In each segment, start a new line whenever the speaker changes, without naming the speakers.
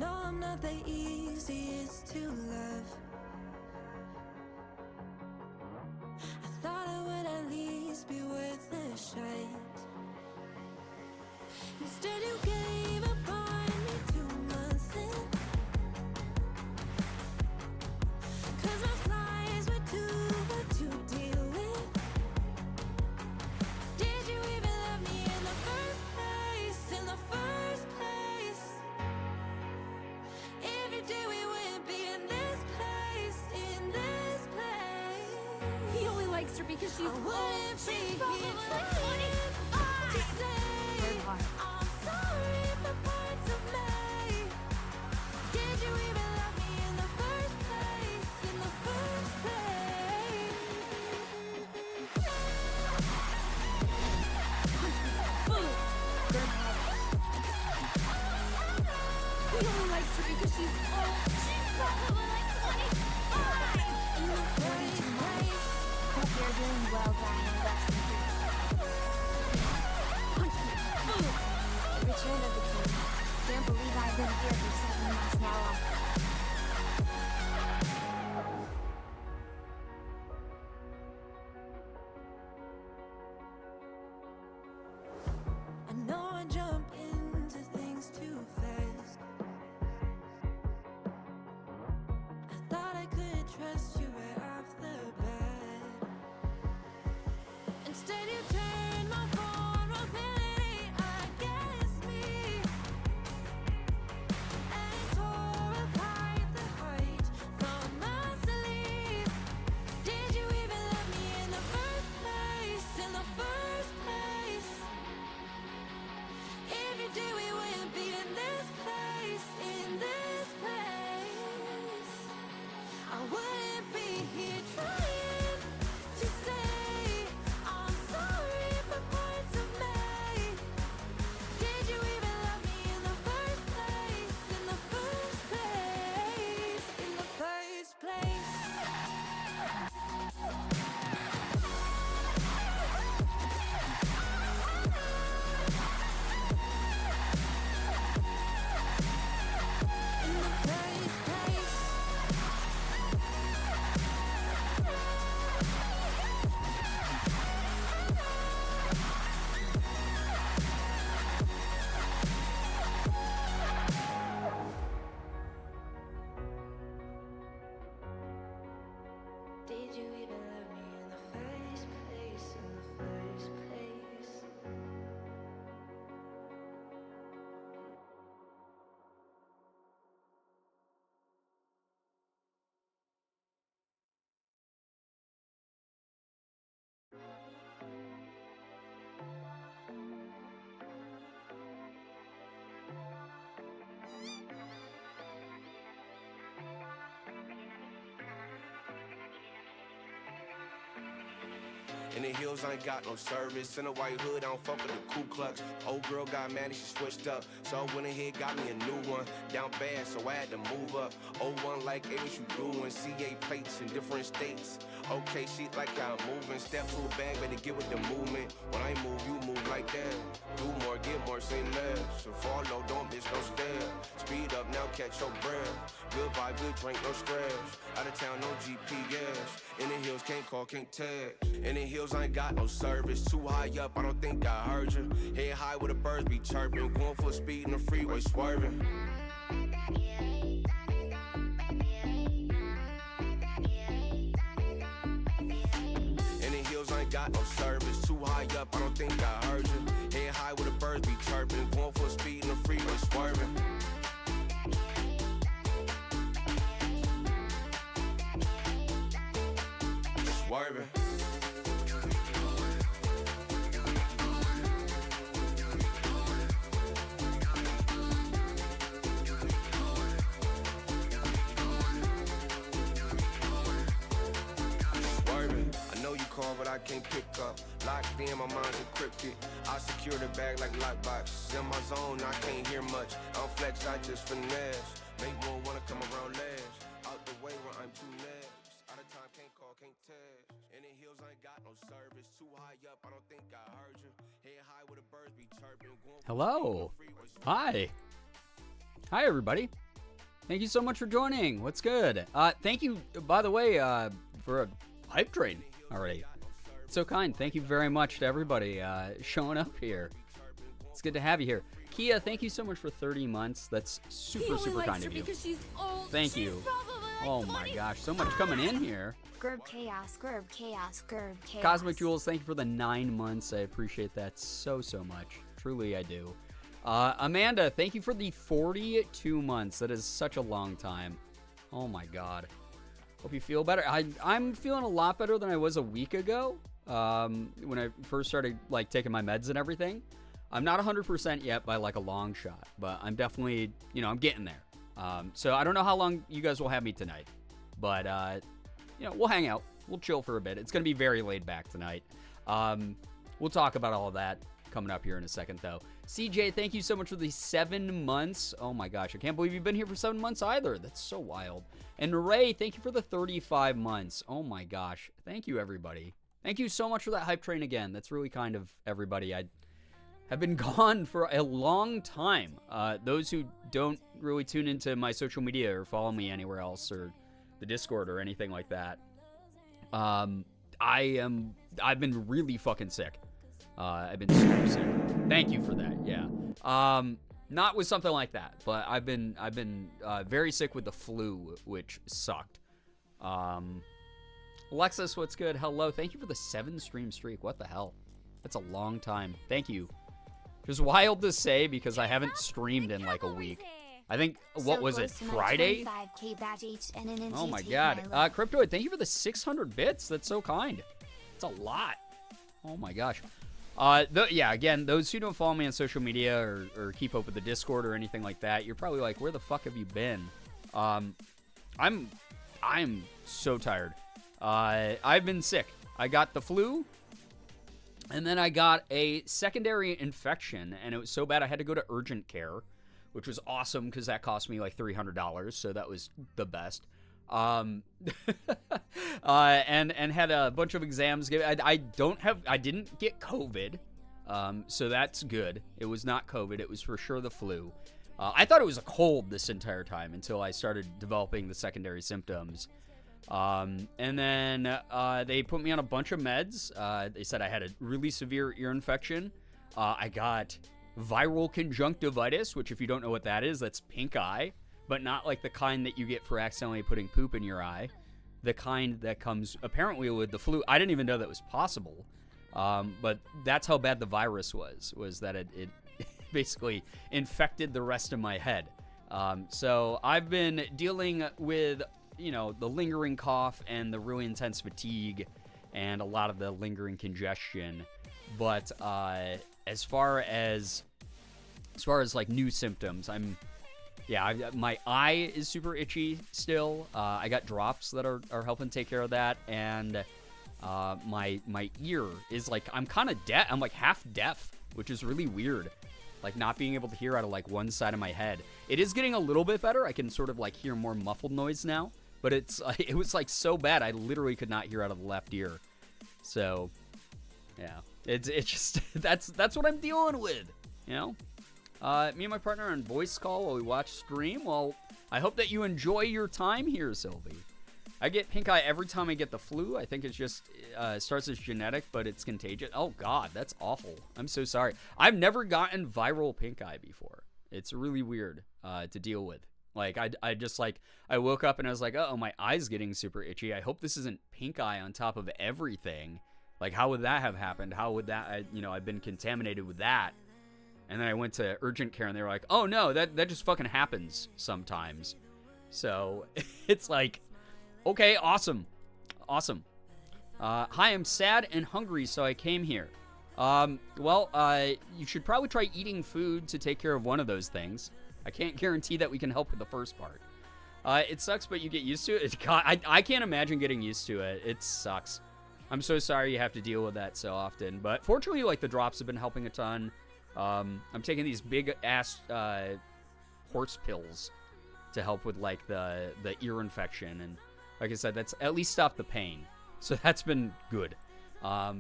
know I'm not the easiest to love. I thought I would at least be worth a shot. Instead you gave up on me 2 months in, 'cause my flies were too hard to deal with. Did you even love me in the first place? In the first place? If you did, we wouldn't be in this place. In this place.
He only likes her because she's
I wouldn't be here
probably like
trying to say
Heart.
I'm sorry for parts of me. Did you even love me in the first place? In the first place?
Boom! He only likes her because she's probably like 25!
In the first place?
Hope you're doing well, Ryan. Rest in peace. Punch me. Boom! Return of the King. Can't believe I've been here for 7 months now.
I know I jump into things too fast. I thought I could trust you right off the bat. Instead you turned my vulnerability against me, and tore apart the heart from my sleeve. Did you even love me in the first place? In the first place? If you did, we wouldn't be in this place. In this place? I wouldn't be here trying to say I'm sorry for parts of me. Did you even love me in the first place? In the first place? In the first place? In the first place? Did you even love me in the first place? In the first place?
In the hills, I ain't got no service. In a white hood, I don't fuck with the Ku Klux. Old girl got mad and she switched up, so I went ahead, got me a new one. Down bad, so I had to move up. O1 like, hey, what you doing? CA plates in different states. Okay, she like how I'm moving. Step to a bag, better get with the movement. When I move, you move like that. Do more, get more, say less. So follow, don't miss no step. Speed up now, catch your breath. Good vibe, good drink, no stress. Out of town, no GPS. In the hills, can't call, can't text. In the hills, I ain't got no service. Too high up, I don't think I heard you. Head high where the birds be chirping. Going full speed in the freeway, swerving. In the hills, I ain't got no service. Too high up, I don't think I heard you. Head high where the birds be chirping. Going full speed in the freeway, swerving. Swerving. But I can't pick up. Locked in, my mind's encrypted. I secure the bag like lockbox. In my zone, I can't hear much. I don't flex, I just finesse. Make more wanna come around last. Out the way where I'm too next. Out of time, can't call, can't text. In the hills, I ain't got no service. Too high up, I don't think I heard you. Head high where the birds be chirping.
Hello. Hi. Hi, everybody. Thank you so much for joining. What's good? Thank you, by the way, for a hype train already. So kind. Thank you very much to everybody showing up here. It's good to have you here. Kia, thank you so much for 30 months. That's super kind of you. Thank you. Oh my gosh, so much coming in here.
Gerb chaos, gerb chaos, gerb chaos.
Cosmic Jewels, thank you for the 9 months. I appreciate that so much. Truly, I do. Amanda, thank you for the 42 months. That is such a long time. Oh my god. Hope you feel better. I'm feeling a lot better than I was a week ago. When I first started like taking my meds and everything. I'm not 100% yet by like a long shot, but I'm definitely, I'm getting there. So I don't know how long you guys will have me tonight, but we'll hang out. We'll chill for a bit. It's going to be very laid back tonight. We'll talk about all of that coming up here in a second, though. CJ, thank you so much for the 7 months. Oh my gosh, I can't believe you've been here for 7 months either. That's so wild. And Ray, thank you for the 35 months. Oh my gosh. Thank you, everybody. Thank you so much for that hype train again. That's really kind of everybody. I have been gone for a long time. Those who don't really tune into my social media or follow me anywhere else or the Discord or anything like that. I've been really fucking sick. I've been super sick. Thank you for that. Yeah. Not with something like that, but I've been very sick with the flu, which sucked. Alexis, what's good? Hello. Thank you for the 7 stream streak. What the hell? That's a long time. Thank you. Just wild to say because I haven't streamed in like a week. I think, what was it, Friday? Oh my god. Cryptoid, thank you for the 600 bits. That's so kind. It's a lot. Oh my gosh. Yeah, again, those who don't follow me on social media or keep up with the Discord or anything like that, you're probably like, where the fuck have you been? I'm so tired. I've been sick. I got the flu, and then I got a secondary infection, and it was so bad I had to go to urgent care, which was awesome because that cost me like $300, so that was the best. And had a bunch of exams. I didn't get COVID, so that's good. It was not COVID. It was for sure the flu. I thought it was a cold this entire time until I started developing the secondary symptoms. And then they put me on a bunch of meds. They said I had a really severe ear infection. I got viral conjunctivitis, which if you don't know what that is, that's pink eye. But not like the kind that you get for accidentally putting poop in your eye. The kind that comes apparently with the flu. I didn't even know that was possible. But that's how bad the virus was that it basically infected the rest of my head. So I've been dealing with, the lingering cough and the really intense fatigue and a lot of the lingering congestion. But as far as like new symptoms, my eye is super itchy still. I got drops that are helping take care of that, and my ear is like, I'm kind of deaf. I'm like half deaf, which is really weird. Like not being able to hear out of like one side of my head. It is getting a little bit better. I can sort of like hear more muffled noise now, but it was like so bad I literally could not hear out of the left ear. So yeah, it's just that's what I'm dealing with, Me and my partner on voice call while we watch stream. Well, I hope that you enjoy your time here, Sylvie. I get pink eye every time I get the flu. I think it's just starts as genetic, but it's contagious. Oh, God, that's awful. I'm so sorry. I've never gotten viral pink eye before. It's really weird to deal with. Like, I woke up and I was like, oh, my eye's getting super itchy. I hope this isn't pink eye on top of everything. Like, how would that have happened? How would that, I've been contaminated with that. And then I went to urgent care and they were like, oh no, that just fucking happens sometimes. So it's like, okay, awesome. Hi, I'm sad and hungry, so I came here. You should probably try eating food to take care of one of those things. I can't guarantee that we can help with the first part. It sucks, but you get used to it. I can't imagine getting used to it. It sucks. I'm so sorry you have to deal with that so often. But fortunately, like, the drops have been helping a ton. I'm taking these big ass horse pills to help with like the ear infection, and like I said, that's at least stopped the pain, so that's been good. That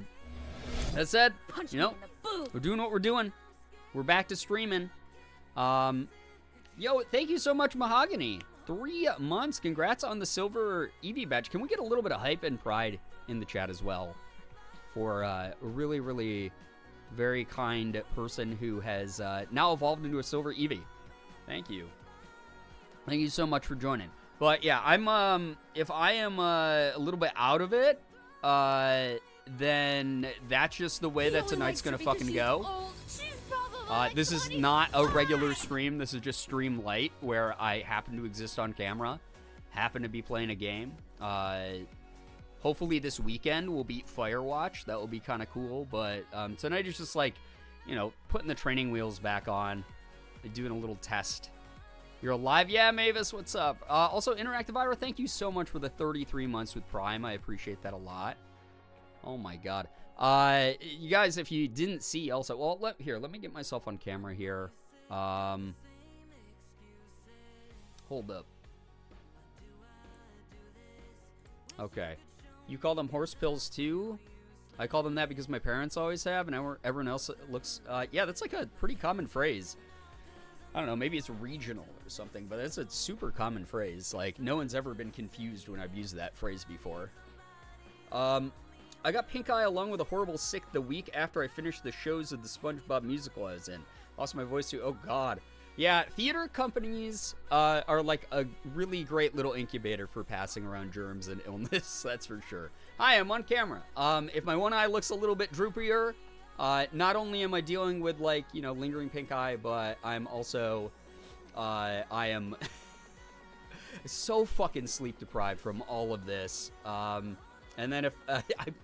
said, we're doing what we're doing. We're back to streaming. Yo, thank you so much, Mahogany. 3 months. Congrats on the silver EV badge. Can we get a little bit of hype and pride in the chat as well for a really, really very kind person who has now evolved into a silver EV? Thank you. Thank you so much for joining. But yeah, I'm if I am a little bit out of it, then that's just the way that tonight's gonna fucking go. This is not a regular stream. This is just stream light, where I happen to exist on camera, happen to be playing a game. Hopefully this weekend we'll beat Firewatch. That will be kind of cool. But tonight is just like, you know, putting the training wheels back on, doing a little test. You're alive? Yeah, Mavis, what's up? Also, Interactive Ira, thank you so much for the 33 months with Prime. I appreciate that a lot. Oh my god. You guys, if you didn't see also, well, let me get myself on camera here. Hold up. Okay. You call them horse pills too? I call them that because my parents always have, and everyone else looks, yeah, that's like a pretty common phrase. I don't know, maybe it's regional or something, but it's a super common phrase. Like, no one's ever been confused when I've used that phrase before. I got pink eye along with a horrible sick the week after I finished the shows of the SpongeBob musical I was in. Lost my voice too. Oh, God. Yeah, theater companies are like a really great little incubator for passing around germs and illness, that's for sure. Hi, I'm on camera. If my one eye looks a little bit droopier, not only am I dealing with, like, you know, lingering pink eye, but I'm also, I am so fucking sleep deprived from all of this. And then if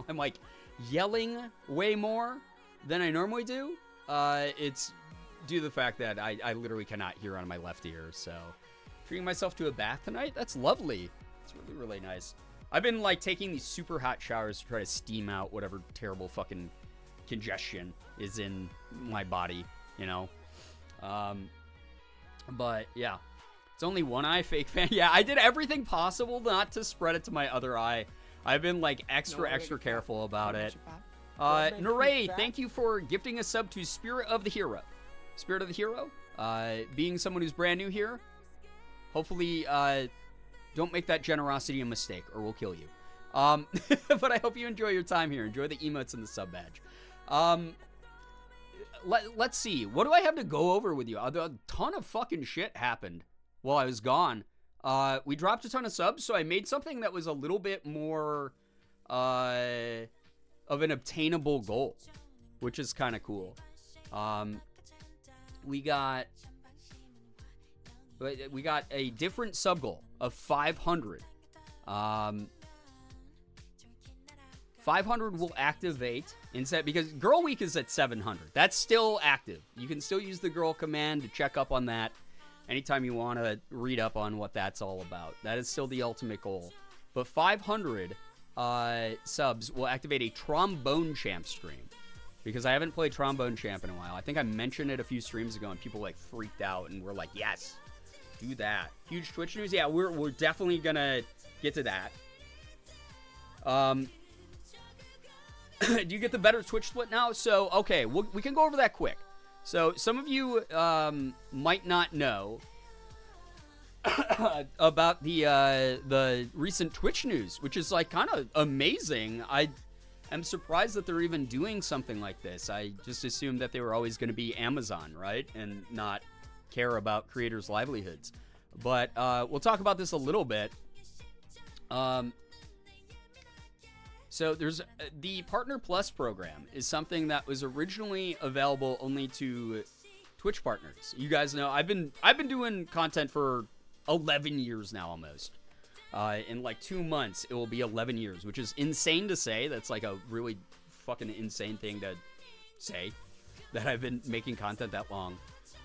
I'm like yelling way more than I normally do, it's due to the fact that I literally cannot hear on my left ear. So treating myself to a bath tonight, that's lovely. It's really, really nice. I've been like taking these super hot showers to try to steam out whatever terrible fucking congestion is in my body, you know. But yeah, it's only one eye, fake fan. Yeah, I did everything possible not to spread it to my other eye. I've been like extra careful about it. Naray, thank you for gifting a sub to Spirit of the Hero. Spirit of the Hero, being someone who's brand new here, hopefully don't make that generosity a mistake or we'll kill you. But I hope you enjoy your time here. Enjoy the emotes and the sub badge. Let's see. What do I have to go over with you? A ton of fucking shit happened while I was gone. We dropped a ton of subs, so I made something that was a little bit more of an obtainable goal, which is kind of cool. We got a different sub goal of 500. 500 will activate instead, because Girl Week is at 700. That's still active. You can still use the girl command to check up on that anytime you want to read up on what that's all about. That is still the ultimate goal. But 500 subs will activate a Trombone Champ stream, because I haven't played Trombone Champ in a while. I think I mentioned it a few streams ago and people like freaked out and were like, yes, do that. Huge Twitch news. Yeah, we're definitely gonna get to that. Do you get the better Twitch split now? So, okay, we can go over that quick. So, some of you might not know about the recent Twitch news, which is like kind of amazing. I am surprised that they're even doing something like this. I just assumed that they were always going to be Amazon, right? And not care about creators' livelihoods. But we'll talk about this a little bit. So there's the Partner Plus program is something that was originally available only to Twitch partners. You guys know I've been doing content for 11 years now almost. In like 2 months it will be 11 years, which is insane to say. That's like a really fucking insane thing to say, that I've been making content that long.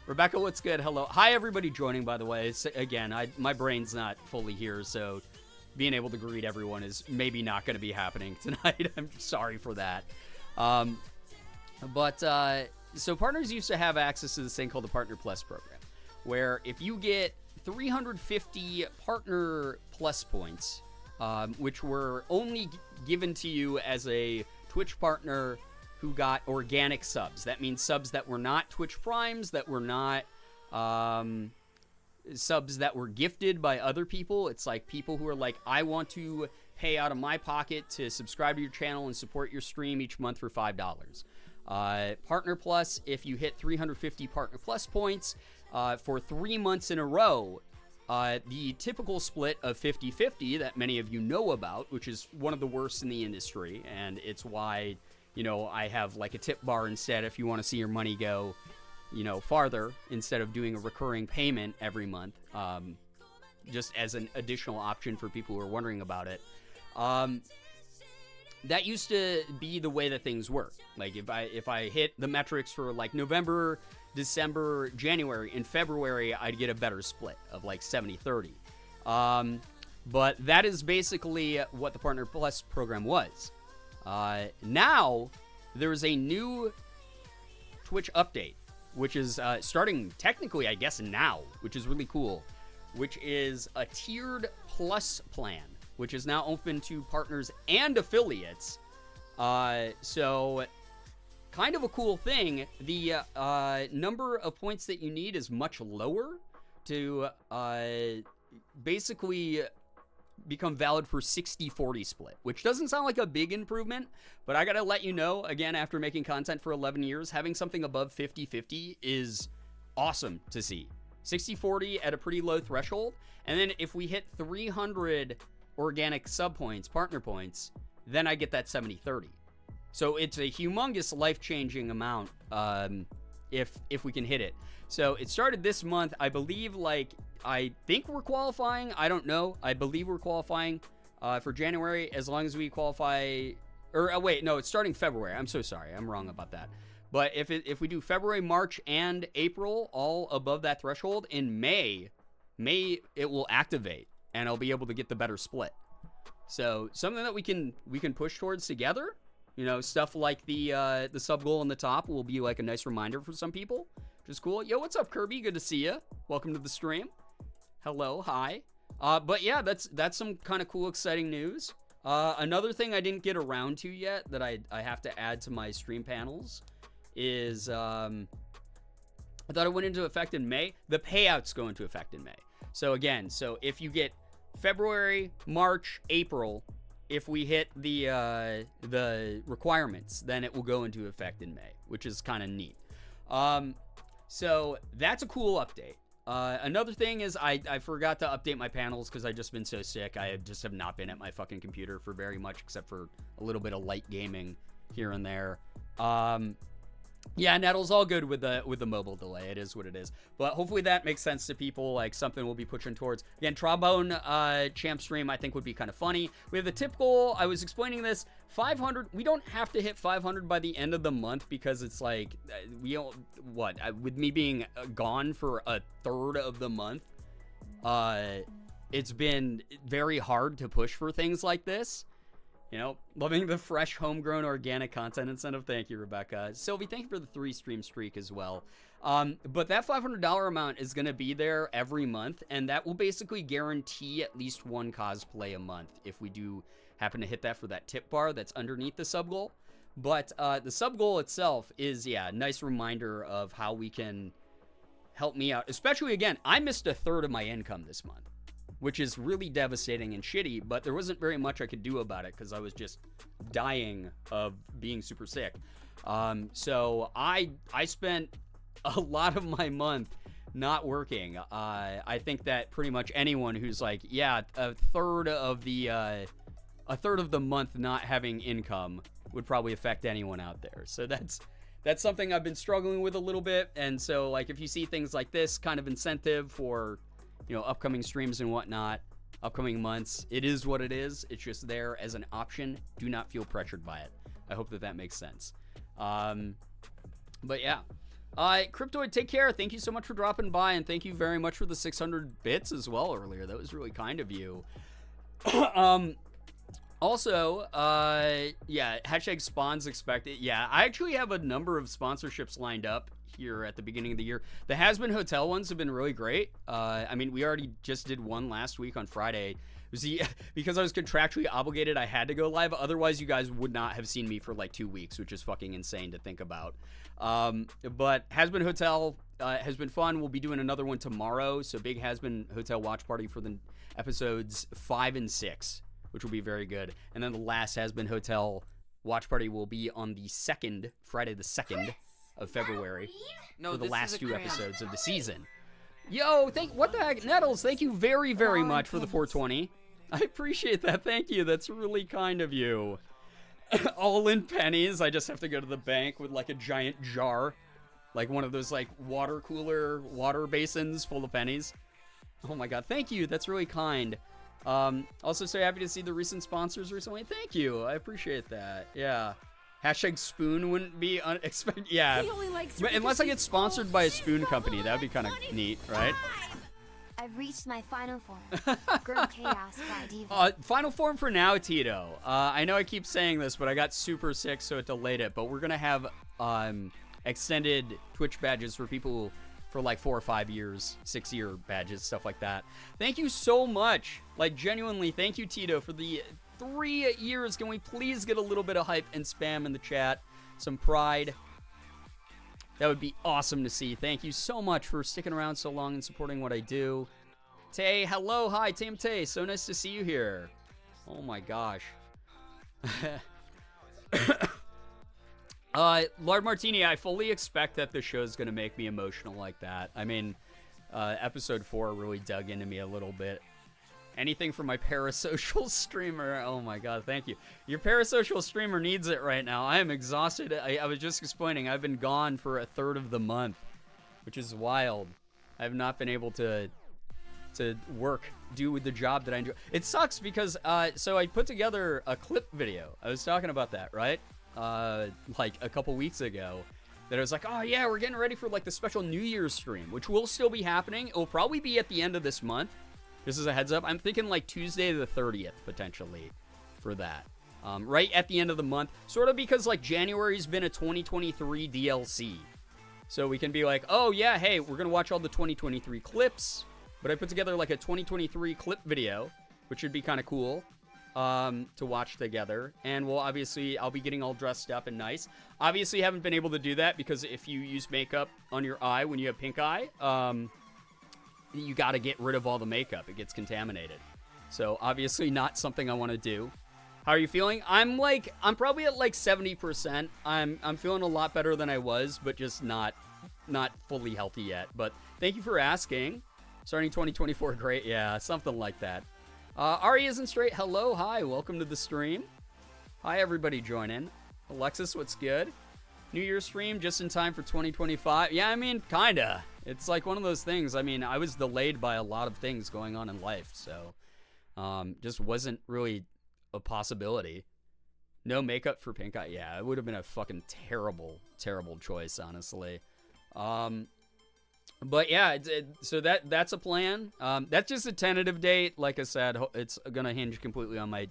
Rebecca, what's good? Hello. Hi everybody joining, by the way. Again, my brain's not fully here, so being able to greet everyone is maybe not going to be happening tonight. I'm sorry for that. So partners used to have access to this thing called the Partner Plus program, where if you get 350 Partner Plus points, which were only given to you as a Twitch partner who got organic subs. That means subs that were not Twitch Primes, that were not subs that were gifted by other people. It's like people who are like, I want to pay out of my pocket to subscribe to your channel and support your stream each month for $5. Partner Plus, if you hit 350 Partner Plus points for 3 months in a row, the typical split of 50-50 that many of you know about, which is one of the worst in the industry, and it's why, you know, I have like a tip bar instead if you want to see your money go, you know, farther instead of doing a recurring payment every month, just as an additional option for people who are wondering about it. That used to be the way that things work. Like if I hit the metrics for like November, December, January, in February, I'd get a better split of like 70-30. But that is basically what the Partner Plus program was. Now there's a new Twitch update, which is starting technically, I guess, now, which is really cool, which is a tiered plus plan, which is now open to partners and affiliates. So kind of a cool thing. The number of points that you need is much lower to basically become valid for 60-40 split, which doesn't sound like a big improvement, but I gotta let you know, again, after making content for 11 years, having something above 50-50 is awesome to see. 60-40 at a pretty low threshold, and then if we hit 300 organic sub points, partner points, then I get that 70-30. So it's a humongous life-changing amount if we can hit it. So it started this month, I believe, I think we're qualifying. I don't know. I believe we're qualifying for January as long as we qualify. Or wait, no, it's starting February. I'm so sorry. I'm wrong about that. But if we do February, March, and April, all above that threshold, in May it will activate, and I'll be able to get the better split. So something that we can push towards together. You know, stuff like the sub goal on the top will be like a nice reminder for some people, which is cool. Yo, what's up, Kirby? Good to see you. Welcome to the stream. Hello, hi. But yeah, that's some kind of cool, exciting news. Another thing I didn't get around to yet that I have to add to my stream panels is I thought it went into effect in May. The payouts go into effect in May. So again, if you get February, March, April, if we hit the requirements, then it will go into effect in May, which is kind of neat. So that's a cool update. Another thing is I forgot to update my panels because I've just been so sick. I just have not been at my fucking computer for very much, except for a little bit of light gaming here and there. Yeah, Nettle's all good with the mobile delay. It is what it is. But hopefully that makes sense to people, like something we'll be pushing towards. Again, Trombone champ stream I think would be kind of funny. We have the tip goal. I was explaining this. 500. We don't have to hit 500 by the end of the month because it's like with me being gone for a third of the month, it's been very hard to push for things like this. You know, loving the fresh, homegrown, organic content incentive. Thank you, Rebecca. Sylvie, thank you for the 3-stream streak as well. But that $500 amount is going to be there every month, and that will basically guarantee at least one cosplay a month if we do happen to hit that for that tip bar that's underneath the sub goal. But the sub goal itself is, yeah, a nice reminder of how we can help me out. Especially, again, I missed a third of my income this month, which is really devastating and shitty, but there wasn't very much I could do about it because I was just dying of being super sick. So I spent a lot of my month not working. I think that pretty much anyone who's like, yeah, a third of the month not having income would probably affect anyone out there. So that's something I've been struggling with a little bit. And so, like, if you see things like this kind of incentive for, you know, upcoming streams and whatnot, upcoming months, it is what it is. It's just there as an option. Do not feel pressured by it. I hope that makes sense. But yeah. Cryptoid, take care. Thank you so much for dropping by, and thank you very much for the 600 bits as well earlier. That was really kind of you. Also, yeah, hashtag spawns expected. Yeah, I actually have a number of sponsorships lined up here at the beginning of the year. The Has Been Hotel ones have been really great. I mean, we already just did one last week on Friday. Because I was contractually obligated, I had to go live. Otherwise, you guys would not have seen me for like 2 weeks, which is fucking insane to think about. But Has Been Hotel, has been fun. We'll be doing another one tomorrow. So big Has Been Hotel watch party for the episodes 5 and 6, which will be very good. And then the last Has Been Hotel watch party will be on the 2nd, Friday the 2nd of February, for the last 2 episodes of the season. Yo, what the heck, Nettles, thank you very, very much for the 420. I appreciate that. Thank you. That's really kind of you. All in pennies. I just have to go to the bank with like a giant jar, like one of those like water cooler water basins full of pennies. Oh my god, thank you. That's really kind. Also so happy to see the recent sponsors recently. Thank you. I appreciate that. Yeah. Hashtag spoon wouldn't be unexpected. Yeah. Unless I get sponsored by a spoon company, that would be kind of neat, right?
I've reached my final form. Grim Chaos by Diva.
Final form for now, Tito. I know I keep saying this, but I got super sick, so it delayed it. But we're going to have extended Twitch badges for people for like 4 or 5 years, 6-year badges, stuff like that. Thank you so much. Like, genuinely, thank you, Tito, for the 3 years. Can we please get a little bit of hype and spam in the chat? Some pride. That would be awesome to see. Thank you so much for sticking around so long and supporting what I do. Tay, hello, hi, Tam Tay. So nice to see you here. Oh my gosh. Lard Martini, I fully expect that the show's gonna make me emotional like that. I mean, episode 4 really dug into me a little bit. Anything for my parasocial streamer. Oh my god, thank you. Your parasocial streamer needs it right now. I am exhausted. I was just explaining, I've been gone for a third of the month, which is wild. I've not been able to do the job that I enjoy. It sucks because, so I put together a clip video. I was talking about that, right? Like a couple weeks ago. That I was like, oh yeah, we're getting ready for like the special New Year's stream, which will still be happening. It will probably be at the end of this month. Just as a heads up, I'm thinking like Tuesday the 30th, potentially, for that. Right at the end of the month. Sort of because, like, January's been a 2023 DLC. So we can be like, oh, yeah, hey, we're going to watch all the 2023 clips. But I put together, like, a 2023 clip video, which should be kind of cool to watch together. And I'll be getting all dressed up and nice. Obviously, haven't been able to do that because if you use makeup on your eye when you have pink eye, you got to get rid of all the makeup. It gets contaminated. So obviously not something I want to do. How are you feeling? I'm probably at like 70%. I'm feeling a lot better than I was, but just not fully healthy yet. But thank you for asking. Starting 2024, great. Yeah, something like that. Ari isn't straight. Hello, hi, welcome to the stream. Hi, everybody joining. Alexis, what's good? New Year's stream just in time for 2025. Yeah, I mean, kinda. It's like one of those things. I mean, I was delayed by a lot of things going on in life, so just wasn't really a possibility. No makeup for pink eye. Yeah, it would have been a fucking terrible, terrible choice, honestly. But yeah, so that's a plan. That's just a tentative date. Like I said, it's gonna hinge completely on my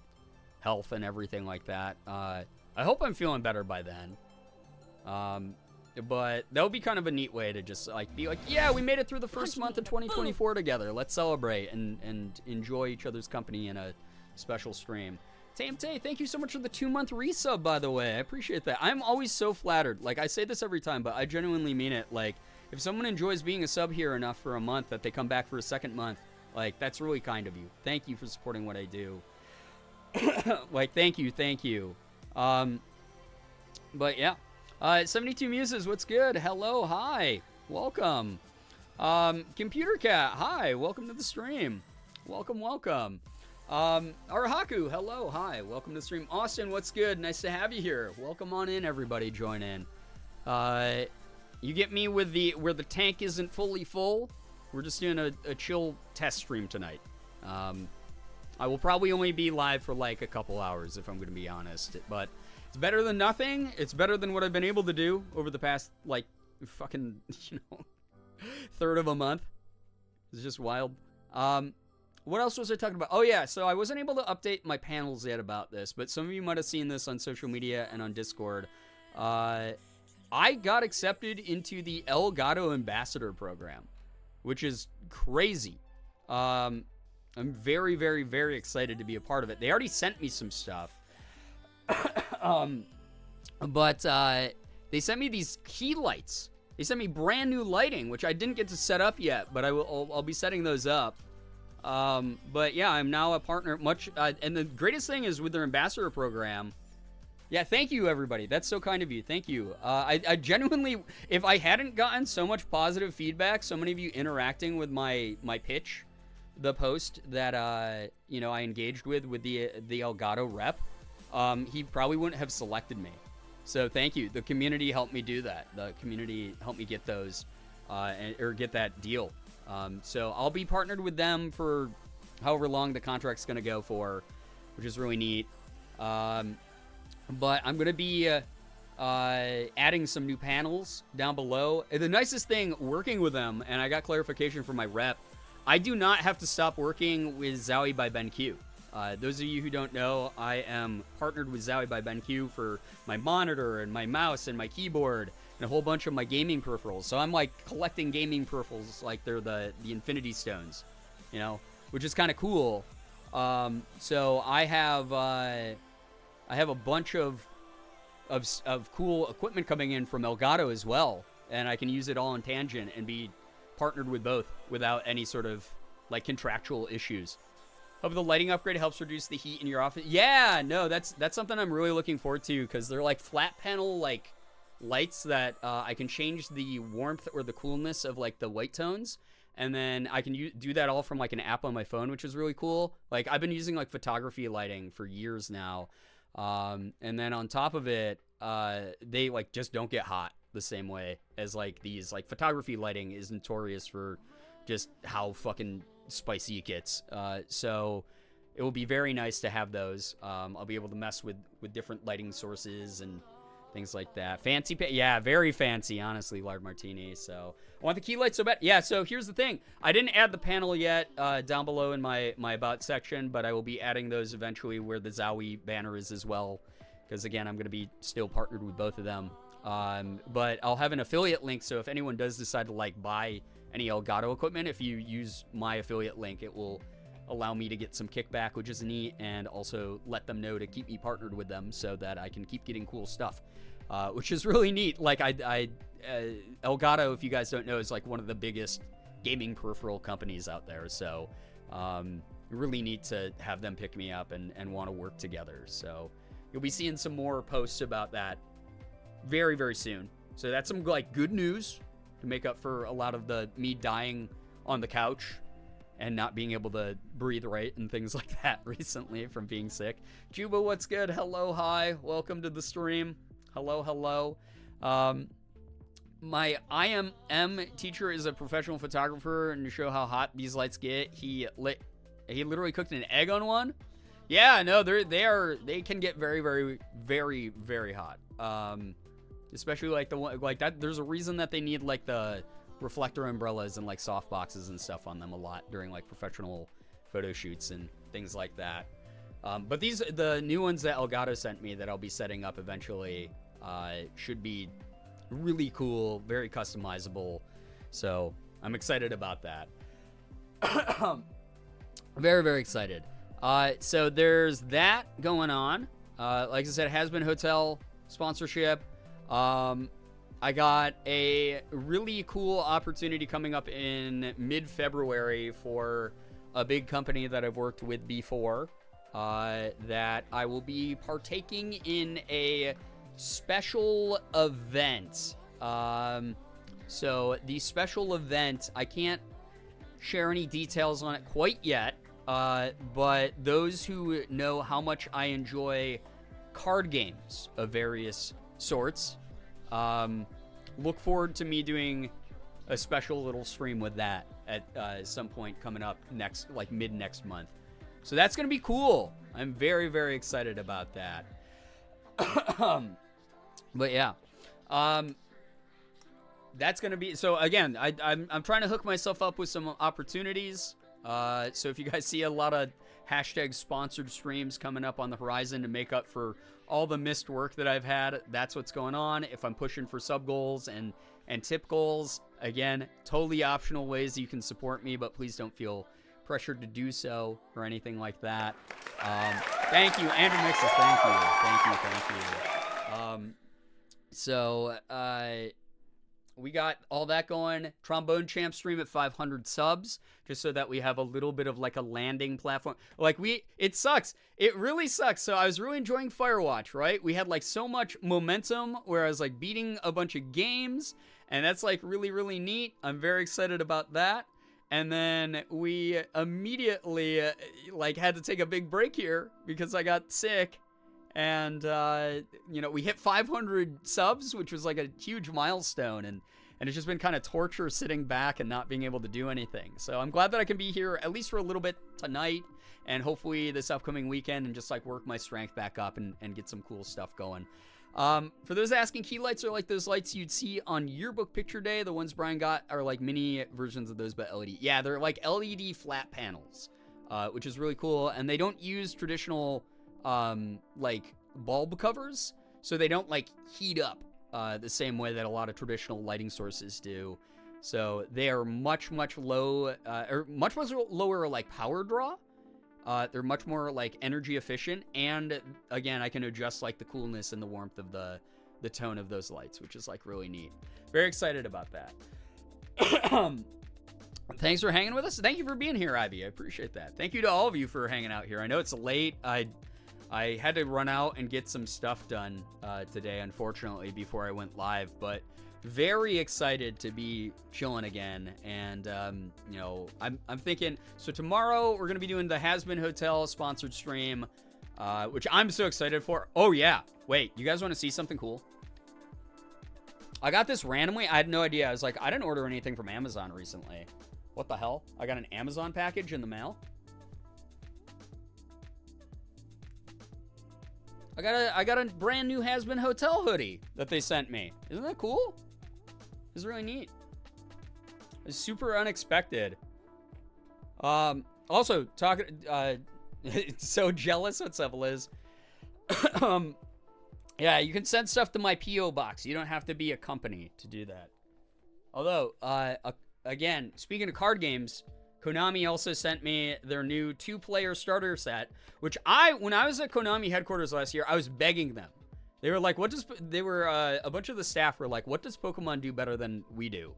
health and everything like that. I hope I'm feeling better by then. But that would be kind of a neat way to just like be like, yeah, we made it through the first month of 2024 together. Let's celebrate and enjoy each other's company in a special stream. Tam Tay, thank you so much for the 2-month resub, by the way. I appreciate that. I'm always so flattered. Like, I say this every time, but I genuinely mean it. Like, if someone enjoys being a sub here enough for a month that they come back for a second month, like, that's really kind of you. Thank you for supporting what I do. Like, thank you. But yeah. 72 Muses, what's good? Hello, hi, welcome. Computer Cat, hi, welcome to the stream. Welcome. Arahaku, hello, hi, welcome to the stream. Austin, what's good? Nice to have you here. Welcome on in, everybody, join in. You get me with where the tank isn't fully full. We're just doing a chill test stream tonight. I will probably only be live for like a couple hours, if I'm going to be honest, but it's better than nothing. It's better than what I've been able to do over the past, like, fucking, third of a month. It's just wild. What else was I talking about? Oh, yeah, so I wasn't able to update my panels yet about this, but some of you might have seen this on social media and on Discord. I got accepted into the El Gato Ambassador program, which is crazy. I'm very, very, very excited to be a part of it. They already sent me some stuff. But they sent me these key lights. He sent me brand new lighting, which I didn't get to set up yet, but I'll be setting those up. But yeah, I'm now a partner. And the greatest thing is with their ambassador program. Yeah, thank you, everybody. That's so kind of you. Thank you. I genuinely, if I hadn't gotten so much positive feedback, so many of you interacting with my pitch, the post that I engaged with the Elgato rep, he probably wouldn't have selected me. So thank you. The community helped me do that. The community helped me get those, or get that deal. So I'll be partnered with them for however long the contract's going to go for, which is really neat. But I'm going to be adding some new panels down below. The nicest thing working with them, and I got clarification from my rep, I do not have to stop working with Zowie by BenQ. Those of you who don't know, I am partnered with Zowie by BenQ for my monitor and my mouse and my keyboard and a whole bunch of my gaming peripherals. So I'm like collecting gaming peripherals like they're the Infinity Stones, which is kind of cool. So I have a bunch of cool equipment coming in from Elgato as well, and I can use it all in tangent and be partnered with both without any sort of like contractual issues. Hope the lighting upgrade helps reduce the heat in your office. Yeah, no, that's something I'm really looking forward to, because they're like flat panel like lights that I can change the warmth or the coolness of like the white tones, and then I can do that all from like an app on my phone, which is really cool. Like I've been using like photography lighting for years now. And then on top of it, they like just don't get hot the same way as like these, like photography lighting is notorious for just how fucking spicy it gets. So it will be very nice to have those. I'll be able to mess with different lighting sources and things like that. Fancy, yeah, very fancy, honestly, Lard Martini. So I want the key light so bad. Yeah, so here's the thing. I didn't add the panel yet down below in my About section, but I will be adding those eventually where the Zowie banner is as well, because, again, I'm going to be still partnered with both of them. But I'll have an affiliate link, so if anyone does decide to, like, buy any Elgato equipment, if you use my affiliate link, it will allow me to get some kickback, which is neat, and also let them know to keep me partnered with them so that I can keep getting cool stuff. Which is really neat. Like Elgato, if you guys don't know, is like one of the biggest gaming peripheral companies out there. So really neat to have them pick me up and want to work together. So you'll be seeing some more posts about that very, very soon. So that's some like good news to make up for a lot of me dying on the couch and not being able to breathe right and things like that recently from being sick. Juba, what's good? Hello, hi. Welcome to the stream. Hello. My IMM teacher is a professional photographer, and to show how hot these lights get, he literally cooked an egg on one. Yeah, no, they can get very, very, very, very hot. Especially like the one like that. There's a reason that they need like the reflector umbrellas and like soft boxes and stuff on them a lot during like professional photo shoots and things like that. But the new ones that Elgato sent me that I'll be setting up eventually should be really cool, very customizable. So I'm excited about that. Very, very excited. So there's that going on. Like I said, Has Been Hotel sponsorship. I got a really cool opportunity coming up in mid-February for a big company that I've worked with before. That I will be partaking in a special event. So the special event, I can't share any details on it quite yet, but those who know how much I enjoy card games of various sorts, look forward to me doing a special little stream with that at some point coming up mid next month. So that's going to be cool. I'm very, very excited about that. But yeah, that's going to be, so again, I'm trying to hook myself up with some opportunities. So if you guys see a lot of hashtag sponsored streams coming up on the horizon to make up for all the missed work that I've had, that's what's going on. If I'm pushing for sub goals and tip goals, again, totally optional ways you can support me, but please don't feel pressured to do so or anything like that. Thank you, Andrew Mixes. Thank you. So we got all that going. Trombone Champ stream at 500 subs, just so that we have a little bit of like a landing platform. Like it sucks. It really sucks. So I was really enjoying Firewatch, right? We had like so much momentum where I was like beating a bunch of games, and that's like really, really neat. I'm very excited about that. And then we immediately like had to take a big break here because I got sick. And, we hit 500 subs, which was like a huge milestone. And it's just been kind of torture sitting back and not being able to do anything. So I'm glad that I can be here at least for a little bit tonight and hopefully this upcoming weekend and just like work my strength back up and get some cool stuff going. For those asking, key lights are like those lights you'd see on yearbook picture day. The ones Brian got are like mini versions of those, but LED. Yeah, they're like LED flat panels, which is really cool. And they don't use traditional like bulb covers, so they don't like heat up the same way that a lot of traditional lighting sources do. So they are much lower like power draw. They're much more like energy efficient, and again, I can adjust like the coolness and the warmth of the tone of those lights, which is like really neat. Very excited about that. Thanks for hanging with us. Thank you for being here, Ivy. I appreciate that. Thank you to all of you for hanging out here. I know it's late. I had to run out and get some stuff done today, unfortunately, before I went live, but very excited to be chilling again. And, I'm thinking, so tomorrow we're going to be doing the Has Been Hotel sponsored stream, which I'm so excited for. Oh, yeah. Wait, you guys want to see something cool? I got this randomly. I had no idea. I was like, I didn't order anything from Amazon recently. What the hell? I got an Amazon package in the mail. I got a brand new Has Been Hotel hoodie that they sent me. Isn't that cool? It's really neat. It's super unexpected. Also, talking, so jealous. What's up, Liz? Yeah, you can send stuff to my P.O. box. You don't have to be a company to do that. Although, again, speaking of card games, Konami also sent me their new 2-player starter set, which when I was at Konami headquarters last year, I was begging them. They were like, a bunch of the staff were like, what does Pokemon do better than we do?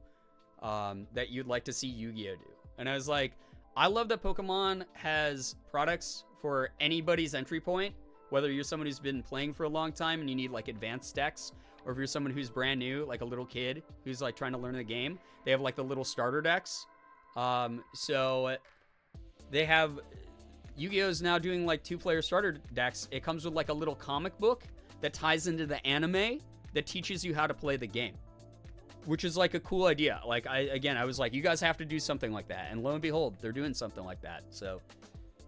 That you'd like to see Yu-Gi-Oh do? And I was like, I love that Pokemon has products for anybody's entry point, whether you're someone who's been playing for a long time and you need like advanced decks, or if you're someone who's brand new, like a little kid who's like trying to learn the game, they have like the little starter decks. So they have Yu-Gi-Oh's now doing like 2-player starter decks. It comes with like a little comic book that ties into the anime that teaches you how to play the game, which is like a cool idea. Like I was like, you guys have to do something like that. And lo and behold, they're doing something like that. So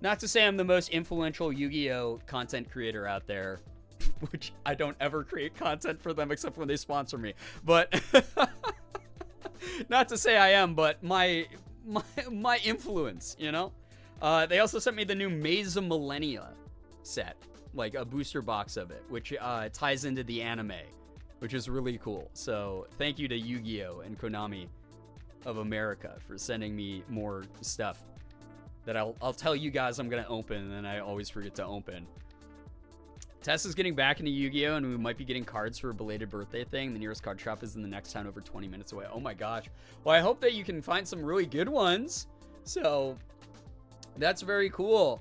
not to say I'm the most influential Yu-Gi-Oh content creator out there, which I don't ever create content for them except when they sponsor me. But not to say I am, but my influence, you know? They also sent me the new Maze of Millennia set, like a booster box of it, which ties into the anime, which is really cool. So thank you to Yu-Gi-Oh and Konami of America for sending me more stuff that I'll tell you guys I'm going to open, and then I always forget to open. Tess is getting back into Yu-Gi-Oh, and we might be getting cards for a belated birthday thing. The nearest card shop is in the next town over 20 minutes away. Oh my gosh. Well, I hope that you can find some really good ones. So that's very cool.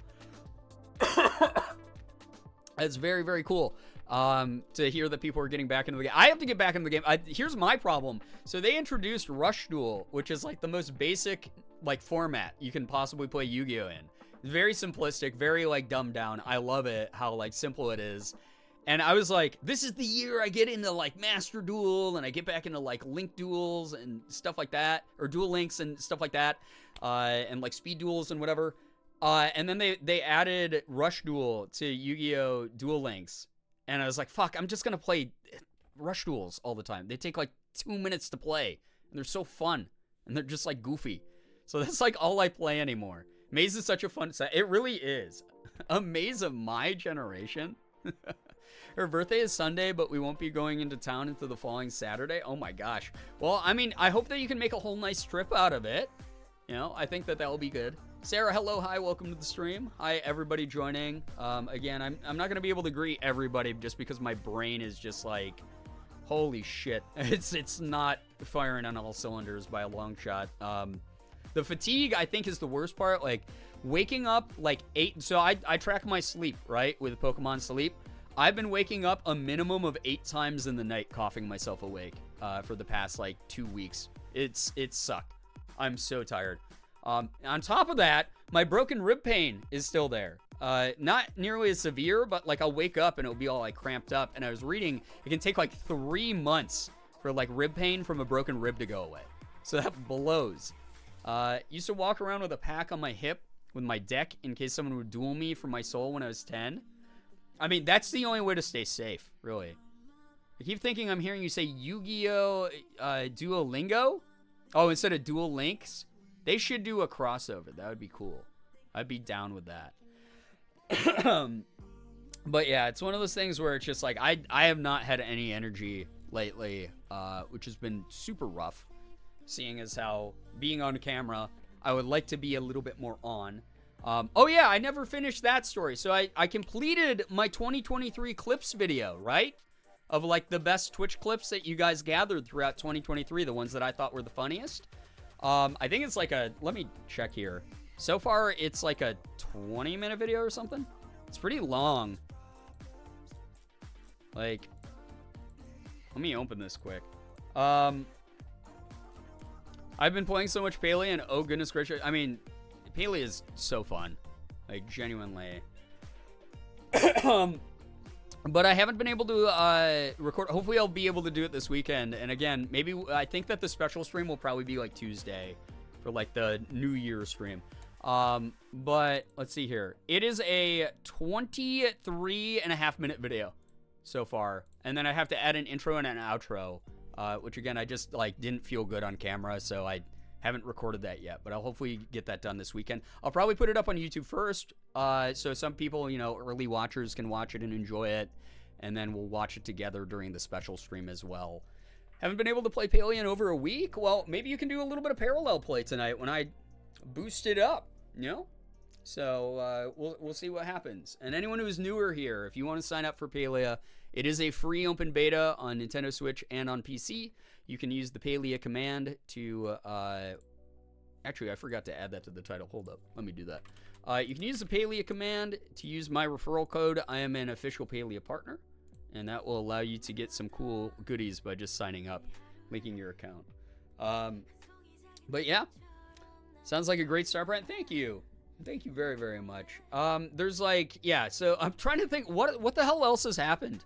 That's very, very cool to hear that people are getting back into the game. I have to get back into the game. Here's my problem. So they introduced Rush Duel, which is like the most basic like format you can possibly play Yu-Gi-Oh in. Very simplistic, very like dumbed down. I love it how like simple it is. And I was like, this is the year I get into like Master Duel and I get back into like Link Duels and stuff like that, or Duel Links and stuff like that, and like Speed Duels and whatever. And then they added Rush Duel to Yu-Gi-Oh! Duel Links. And I was like, fuck, I'm just going to play Rush Duels all the time. They take like 2 minutes to play. And they're so fun. And they're just like goofy. So that's like all I play anymore. Maze is such a fun set. It really is. A Maze of my generation. Her birthday is Sunday, but we won't be going into town until the following Saturday. Oh my gosh. Well, I mean, I hope that you can make a whole nice trip out of it. You know, I think that will be good. Sarah, hello, hi, welcome to the stream. Hi, everybody joining. Again, I'm not going to be able to greet everybody just because my brain is just like Holy shit. It's not firing on all cylinders by a long shot. The fatigue, I think, is the worst part. Like, waking up, like, 8... So I track my sleep, right, with Pokemon Sleep. I've been waking up a minimum of 8 times in the night coughing myself awake for the past, like, 2 weeks. It sucked. I'm so tired. On top of that, my broken rib pain is still there. Not nearly as severe, but, like, I'll wake up and it'll be all, like, cramped up. And I was reading, it can take, like, 3 months for, like, rib pain from a broken rib to go away. So that blows. Used to walk around with a pack on my hip with my deck in case someone would duel me for my soul when I was 10. I mean, that's the only way to stay safe, really. I keep thinking I'm hearing you say Yu-Gi-Oh! Duolingo? Oh, instead of Duel Links? They should do a crossover. That would be cool. I'd be down with that. But yeah, it's one of those things where it's just like, I have not had any energy lately, which has been super rough. Seeing as how being on camera, I would like to be a little bit more on. Oh yeah, I never finished that story. So I completed my 2023 clips video, right? Of like the best Twitch clips that you guys gathered throughout 2023, the ones that I thought were the funniest. I think it's like let me check here. So far, it's like a 20-minute video or something. It's pretty long. Like, let me open this quick. I've been playing so much palia, and oh goodness gracious, I mean, palia is so fun, like genuinely. But I haven't been able to record. Hopefully I'll be able to do it this weekend. And again, maybe I think that the special stream will probably be like Tuesday for like the New Year stream. But let's see here. It is a 23.5-minute video so far. And then I have to add an intro and an outro. Which again, I just like didn't feel good on camera, so I haven't recorded that yet, but I'll hopefully get that done this weekend. I'll probably put it up on YouTube first, so some people, you know, early watchers can watch it and enjoy it, and then we'll watch it together during the special stream as well. Haven't been able to play Palia in over a week? Well, maybe you can do a little bit of parallel play tonight when I boost it up, you know? So we'll see what happens. And anyone who's newer here, if you want to sign up for Palia, it is a free open beta on Nintendo Switch and on PC. You can use the Palia command to... actually, I forgot to add that to the title. Hold up. Let me do that. You can use the Palia command to use my referral code. I am an official Palia partner, and that will allow you to get some cool goodies by just signing up, linking your account. But yeah, sounds like a great start, Brent. Thank you. Thank you very, very much. There's like, yeah, so I'm trying to think, what the hell else has happened?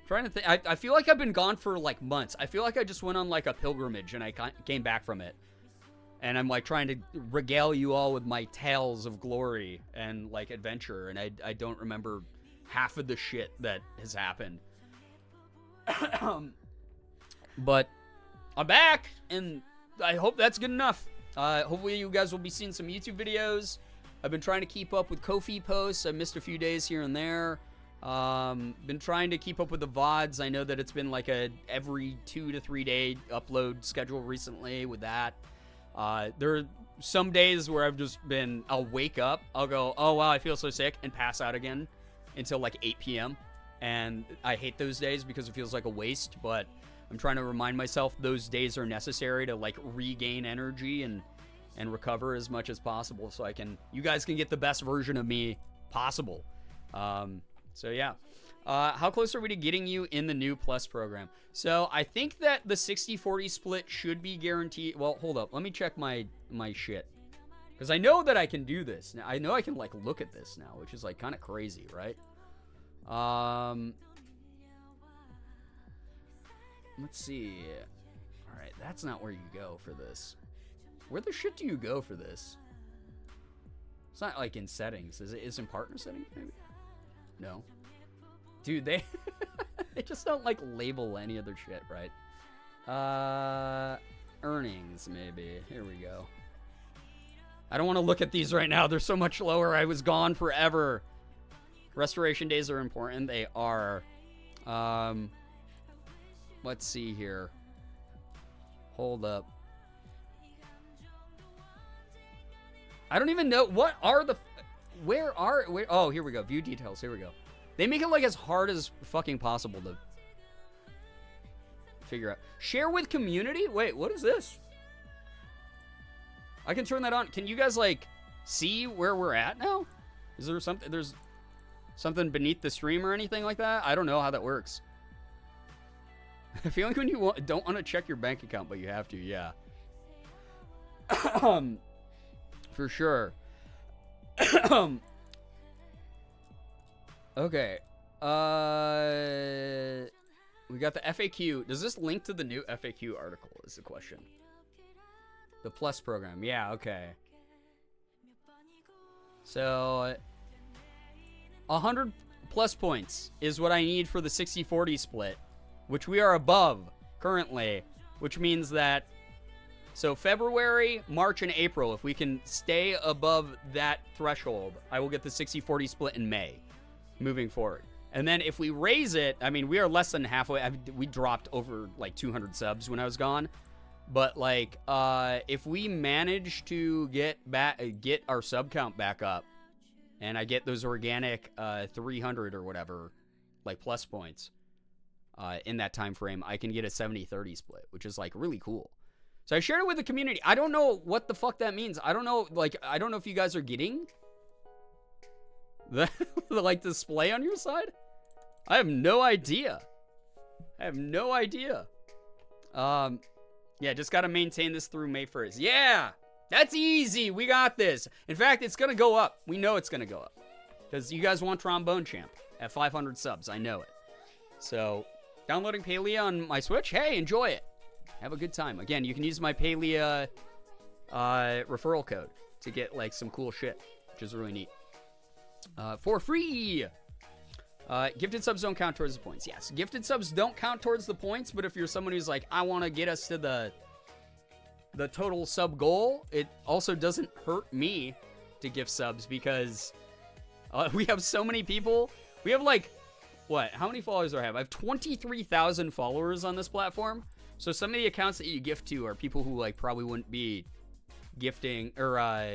Trying to think. I feel like I've been gone for like months. I feel like I just went on like a pilgrimage and I came back from it. And I'm like trying to regale you all with my tales of glory and like adventure. And I don't remember half of the shit that has happened. But I'm back, and I hope that's good enough. Hopefully you guys will be seeing some YouTube videos. I've been trying to keep up with Ko-fi posts. I missed a few days here and there. Been trying to keep up with the VODs. I know that it's been like a every 2 to 3 day upload schedule recently with that. There are some days where I'll wake up, I'll go, oh wow, I feel so sick, and pass out again until like 8 p.m. And I hate those days because it feels like a waste, but I'm trying to remind myself those days are necessary to like regain energy and recover as much as possible so you guys can get the best version of me possible. So yeah. How close are we to getting you in the new Plus program? So I think that the 60-40 split should be guaranteed. Well, hold up. Let me check my shit. Because I know that I can do this. Now, I know I can like look at this now, which is like kind of crazy, right? Let's see. All right, that's not where you go for this. Where the shit do you go for this? It's not like in settings. Is it in partner settings maybe? No. Dude, they they just don't like label any other shit, right? Earnings maybe. Here we go. I don't want to look at these right now. They're so much lower. I was gone forever. Restoration days are important. They are. Let's see here. Hold up. I don't even know. What are the... Where... Oh, here we go. View details. Here we go. They make it like as hard as fucking possible to... figure out. Share with community? Wait, what is this? I can turn that on. Can you guys, like, see where we're at now? Is there something, there's something beneath the stream or anything like that? I don't know how that works. I feel like when you don't want to check your bank account, but you have to, yeah. For sure. Okay. We got the FAQ. Does this link to the new FAQ article is the question. The Plus program. Yeah, okay. So 100 plus points is what I need for the 60-40 split, which we are above currently, which means that so February, March, and April, if we can stay above that threshold, I will get the 60-40 split in May moving forward. And then if we raise it, I mean, we are less than halfway. We dropped over like 200 subs when I was gone. But like, if we manage to get our sub count back up, and I get those organic 300 or whatever, like plus points, in that time frame, I can get a 70-30 split, which is like really cool. So I shared it with the community. I don't know what the fuck that means. I don't know, like, I don't know if you guys are getting the like display on your side. I have no idea. Yeah, just got to maintain this through May 1st. Yeah, that's easy. We got this. In fact, it's going to go up. We know it's going to go up. Because you guys want Trombone Champ at 500 subs. I know it. So, downloading Palia on my Switch. Hey, enjoy it. Have a good time. Again, you can use my Palia referral code to get, like, some cool shit, which is really neat. For free. Gifted subs don't count towards the points. Yes, gifted subs don't count towards the points, but if you're someone who's like, I want to get us to the total sub goal, it also doesn't hurt me to gift subs because we have so many people. We have like, what? How many followers do I have? I have 23,000 followers on this platform. So some of the accounts that you gift to are people who like probably wouldn't be gifting or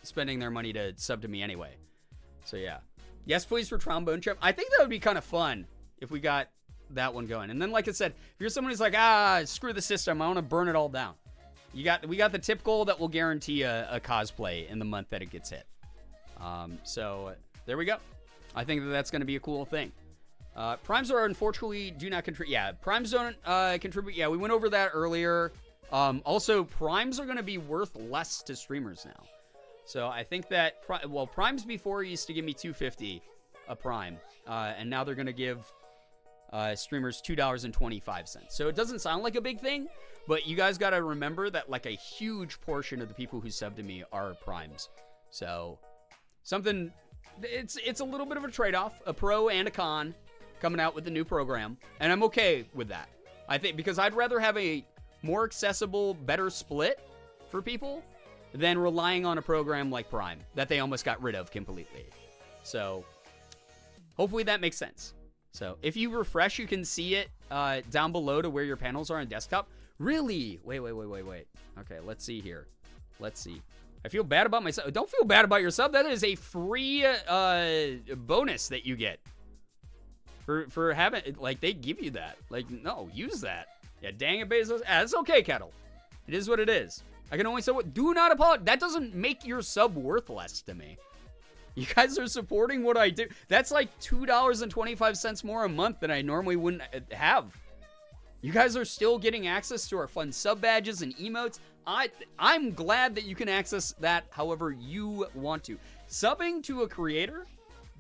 spending their money to sub to me anyway. So yeah. Yes, please, for Trombone Champ. I think that would be kind of fun if we got that one going. And then, like I said, if you're someone who's like, screw the system, I want to burn it all down. We got the tip goal that will guarantee a cosplay in the month that it gets hit. So there we go. I think that's going to be a cool thing. Primes are unfortunately do not contribute. Yeah, primes don't contribute. Yeah, we went over that earlier. Also, primes are going to be worth less to streamers now. So I think that, primes before used to give me $2.50 a prime, and now they're going to give streamers $2.25. So it doesn't sound like a big thing, but you guys got to remember that like a huge portion of the people who sub to me are primes. So something, it's a little bit of a trade-off, a pro and a con coming out with the new program, and I'm okay with that. I think because I'd rather have a more accessible, better split for people than relying on a program like Prime that they almost got rid of completely. So hopefully that makes sense. So if you refresh, you can see it down below to where your panels are on desktop. Really? Wait. Okay, let's see here. Let's see. I feel bad about myself. Don't feel bad about yourself. That is a free bonus that you get for having, like, they give you that. Like, no, use that. Yeah, dang it, Bezos. It's okay, Kettle. It is what it is. I can only say what. Do not apologize. That doesn't make your sub worth less to me. You guys are supporting what I do. That's like $2.25 more a month than I normally wouldn't have. You guys are still getting access to our fun sub badges and emotes. I'm glad that you can access that however you want to. Subbing to a creator,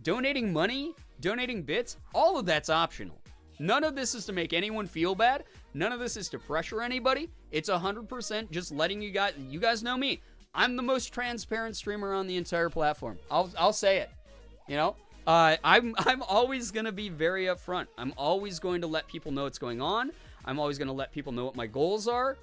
donating money, donating bits, all of that's optional. None of this is to make anyone feel bad. None of this is to pressure anybody. It's 100% just letting you guys know me. I'm the most transparent streamer on the entire platform. I'll say it. You know, I'm always gonna be very upfront. I'm always going to let people know what's going on. I'm always gonna let people know what my goals are,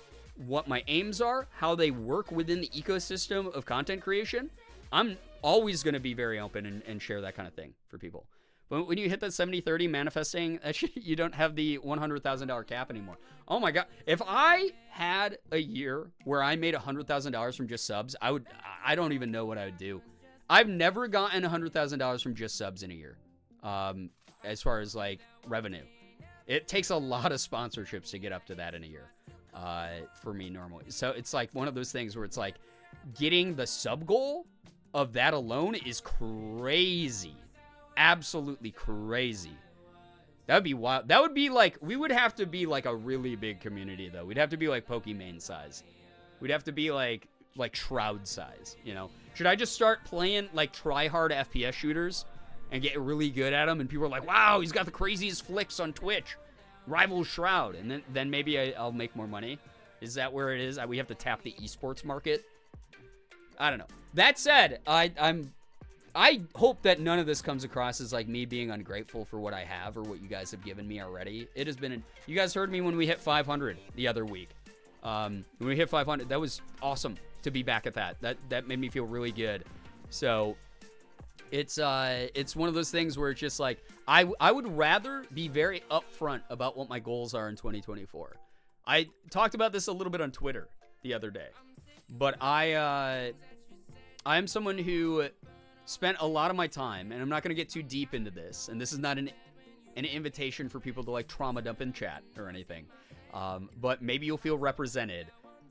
what my aims are, how they work within the ecosystem of content creation. I'm always gonna be very open and share that kind of thing for people. But when you hit that 70-30 manifesting, you don't have the $100,000 cap anymore. Oh my God. If I had a year where I made $100,000 from just subs, I don't even know what I would do. I've never gotten $100,000 from just subs in a year, as far as like revenue. It takes a lot of sponsorships to get up to that in a year for me normally. So it's like one of those things where it's like getting the sub goal of that alone is crazy. Absolutely crazy. That would be wild. That would be like, we would have to be like a really big community though. We'd have to be like Pokimane size. We'd have to be like Shroud size, you know? Should I just start playing like try-hard FPS shooters and get really good at them? And people are like, wow, he's got the craziest flicks on Twitch. Rival Shroud. And then maybe I'll make more money. Is that where it is? We have to tap the esports market? I don't know. That said, I hope that none of this comes across as like me being ungrateful for what I have or what you guys have given me already. It has been, you guys heard me when we hit 500 the other week. When we hit 500, that was awesome to be back at that. That made me feel really good. So it's one of those things where it's just like, I would rather be very upfront about what my goals are in 2024. I talked about this a little bit on Twitter the other day, but I'm someone who spent a lot of my time, and I'm not going to get too deep into this, and this is not an invitation for people to like trauma dump in chat or anything, but maybe you'll feel represented.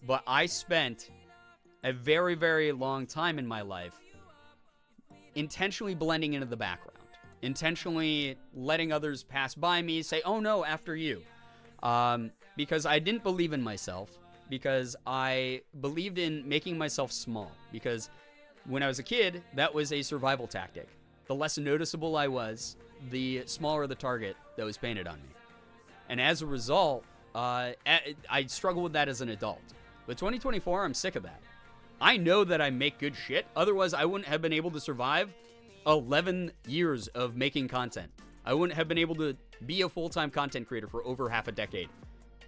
But I spent a very, very long time in my life intentionally blending into the background, intentionally letting others pass by me, say, oh no, after you, because I didn't believe in myself, because I believed in making myself small, because when I was a kid, that was a survival tactic. The less noticeable I was, the smaller the target that was painted on me. And as a result, I struggle with that as an adult. But 2024, I'm sick of that. I know that I make good shit. Otherwise, I wouldn't have been able to survive 11 years of making content. I wouldn't have been able to be a full-time content creator for over half a decade.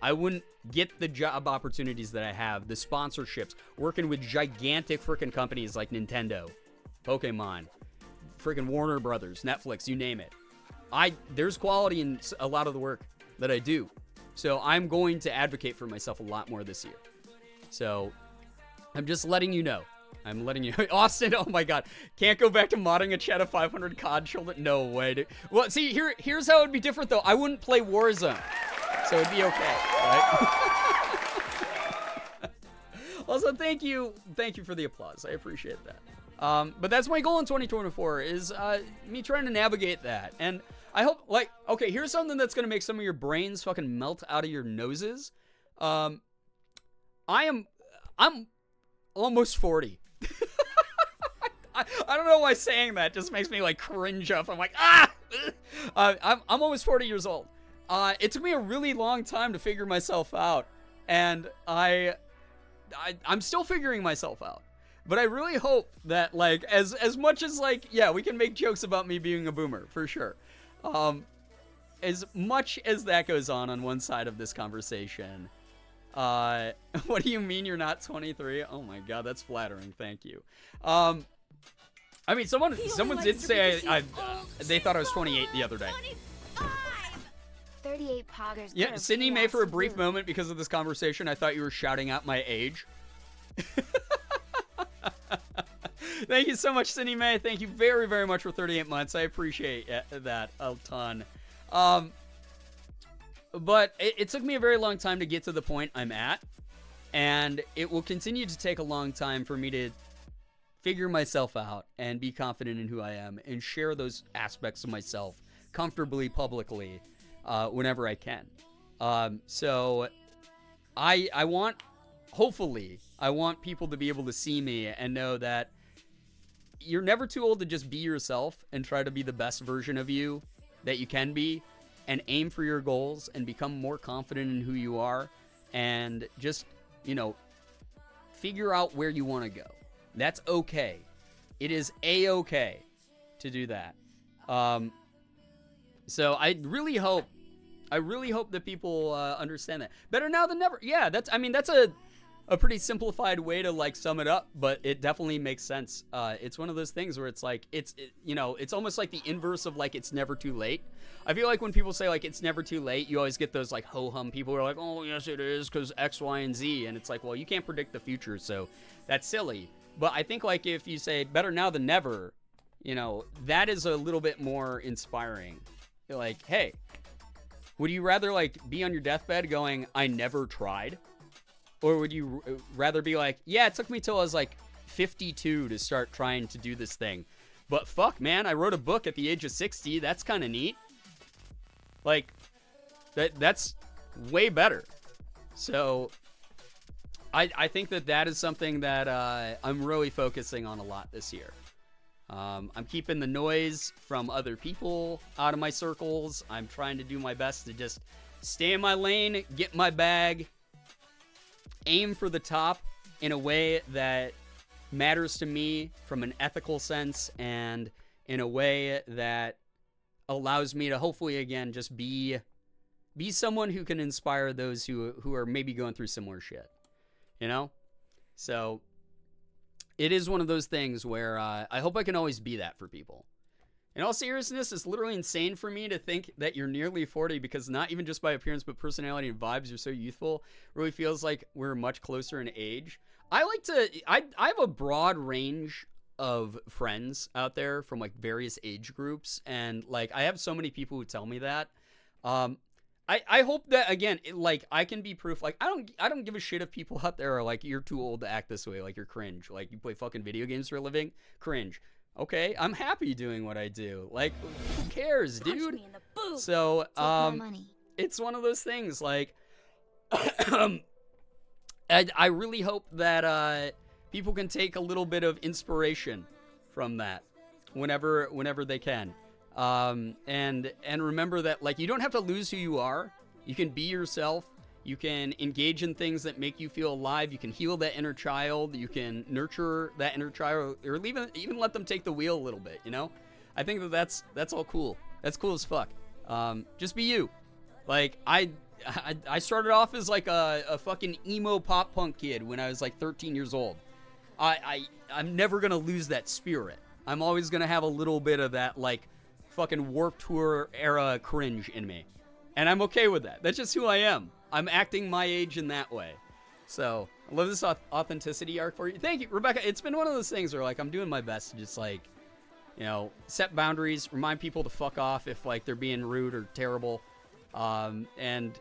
I wouldn't get the job opportunities that I have, the sponsorships, working with gigantic freaking companies like Nintendo, Pokemon, freaking Warner Brothers, Netflix, you name it. There's quality in a lot of the work that I do. So I'm going to advocate for myself a lot more this year. So I'm just letting you know. I'm letting you know. Austin, oh my God. Can't go back to modding a chat of 500 COD children. No way, dude. Well, see, here's how it would be different, though. I wouldn't play Warzone. So it'd be okay, right? Also, thank you for the applause. I appreciate that. But that's my goal in 2024 is me trying to navigate that. And I hope, like, okay, here's something that's going to make some of your brains fucking melt out of your noses. I'm almost 40. I don't know why saying that just makes me like cringe up. I'm like, I'm almost 40 years old. It took me a really long time to figure myself out, and I'm still figuring myself out. But I really hope that, like, as much as, like, yeah, we can make jokes about me being a boomer, for sure. As much as that goes on one side of this conversation, what do you mean you're not 23? Oh my God, that's flattering. Thank you. I mean, someone did say they thought I was 28 the other day.
38 poggers.
Yeah, Sydney May, for a brief moment because of this conversation, I thought you were shouting out my age. Thank you so much, Sydney May. Thank you very, very much for 38 months. I appreciate that a ton. But it took me a very long time to get to the point I'm at, and it will continue to take a long time for me to figure myself out and be confident in who I am and share those aspects of myself comfortably, publicly, whenever I can. So I want people to be able to see me and know that you're never too old to just be yourself and try to be the best version of you that you can be, and aim for your goals and become more confident in who you are, and just, figure out where you want to go. That's okay. It is a-okay to do that. So I really hope that people understand that. Better now than never. Yeah, that's a pretty simplified way to like sum it up, but it definitely makes sense. It's one of those things where it's like it's almost like the inverse of like it's never too late. I feel like when people say like it's never too late, you always get those like ho-hum people who are like, oh yes it is because X, Y, and Z, and it's like, well, you can't predict the future, so that's silly. But I think like if you say better now than never, that is a little bit more inspiring. You're like, hey, Would you rather like be on your deathbed going, I never tried? Or would you rather be like, yeah, it took me till I was like 52 to start trying to do this thing. But fuck, man, I wrote a book at the age of 60. That's kind of neat. Like, that's way better. So, I think that is something that I'm really focusing on a lot this year. I'm keeping the noise from other people out of my circles. I'm trying to do my best to just stay in my lane, get my bag, aim for the top in a way that matters to me from an ethical sense and in a way that allows me to hopefully, again, just be someone who can inspire those who are maybe going through similar shit, you know? So it is one of those things where I hope I can always be that for people. In all seriousness, it's literally insane for me to think that you're nearly 40 because not even just by appearance, but personality and vibes, you're so youthful. It really feels like we're much closer in age. I have a broad range of friends out there from like various age groups. And like, I have so many people who tell me that. I hope that, again, I can be proof. Like, I don't give a shit if people out there are like, you're too old to act this way. Like, you're cringe. Like, you play fucking video games for a living? Cringe. Okay, I'm happy doing what I do. Like, who cares, dude?
Punch me in the boob.
So,
Take my money.
it's one of those things, like, I really hope that people can take a little bit of inspiration from that whenever they can. And remember that, like, you don't have to lose who you are. You can be yourself. You can engage in things that make you feel alive. You can heal that inner child. You can nurture that inner child, or even let them take the wheel a little bit, you know? I think that's all cool. That's cool as fuck. Just be you. Like, I started off as like a fucking emo pop punk kid when I was like 13 years old. I'm never gonna lose that spirit. I'm always gonna have a little bit of that, like, fucking Warped Tour era cringe in me. And I'm okay with that. That's just who I am. I'm acting my age in that way. So, I love this authenticity arc for you. Thank you, Rebecca. It's been one of those things where, like, I'm doing my best to just, like, you know, set boundaries, remind people to fuck off if, like, they're being rude or terrible, and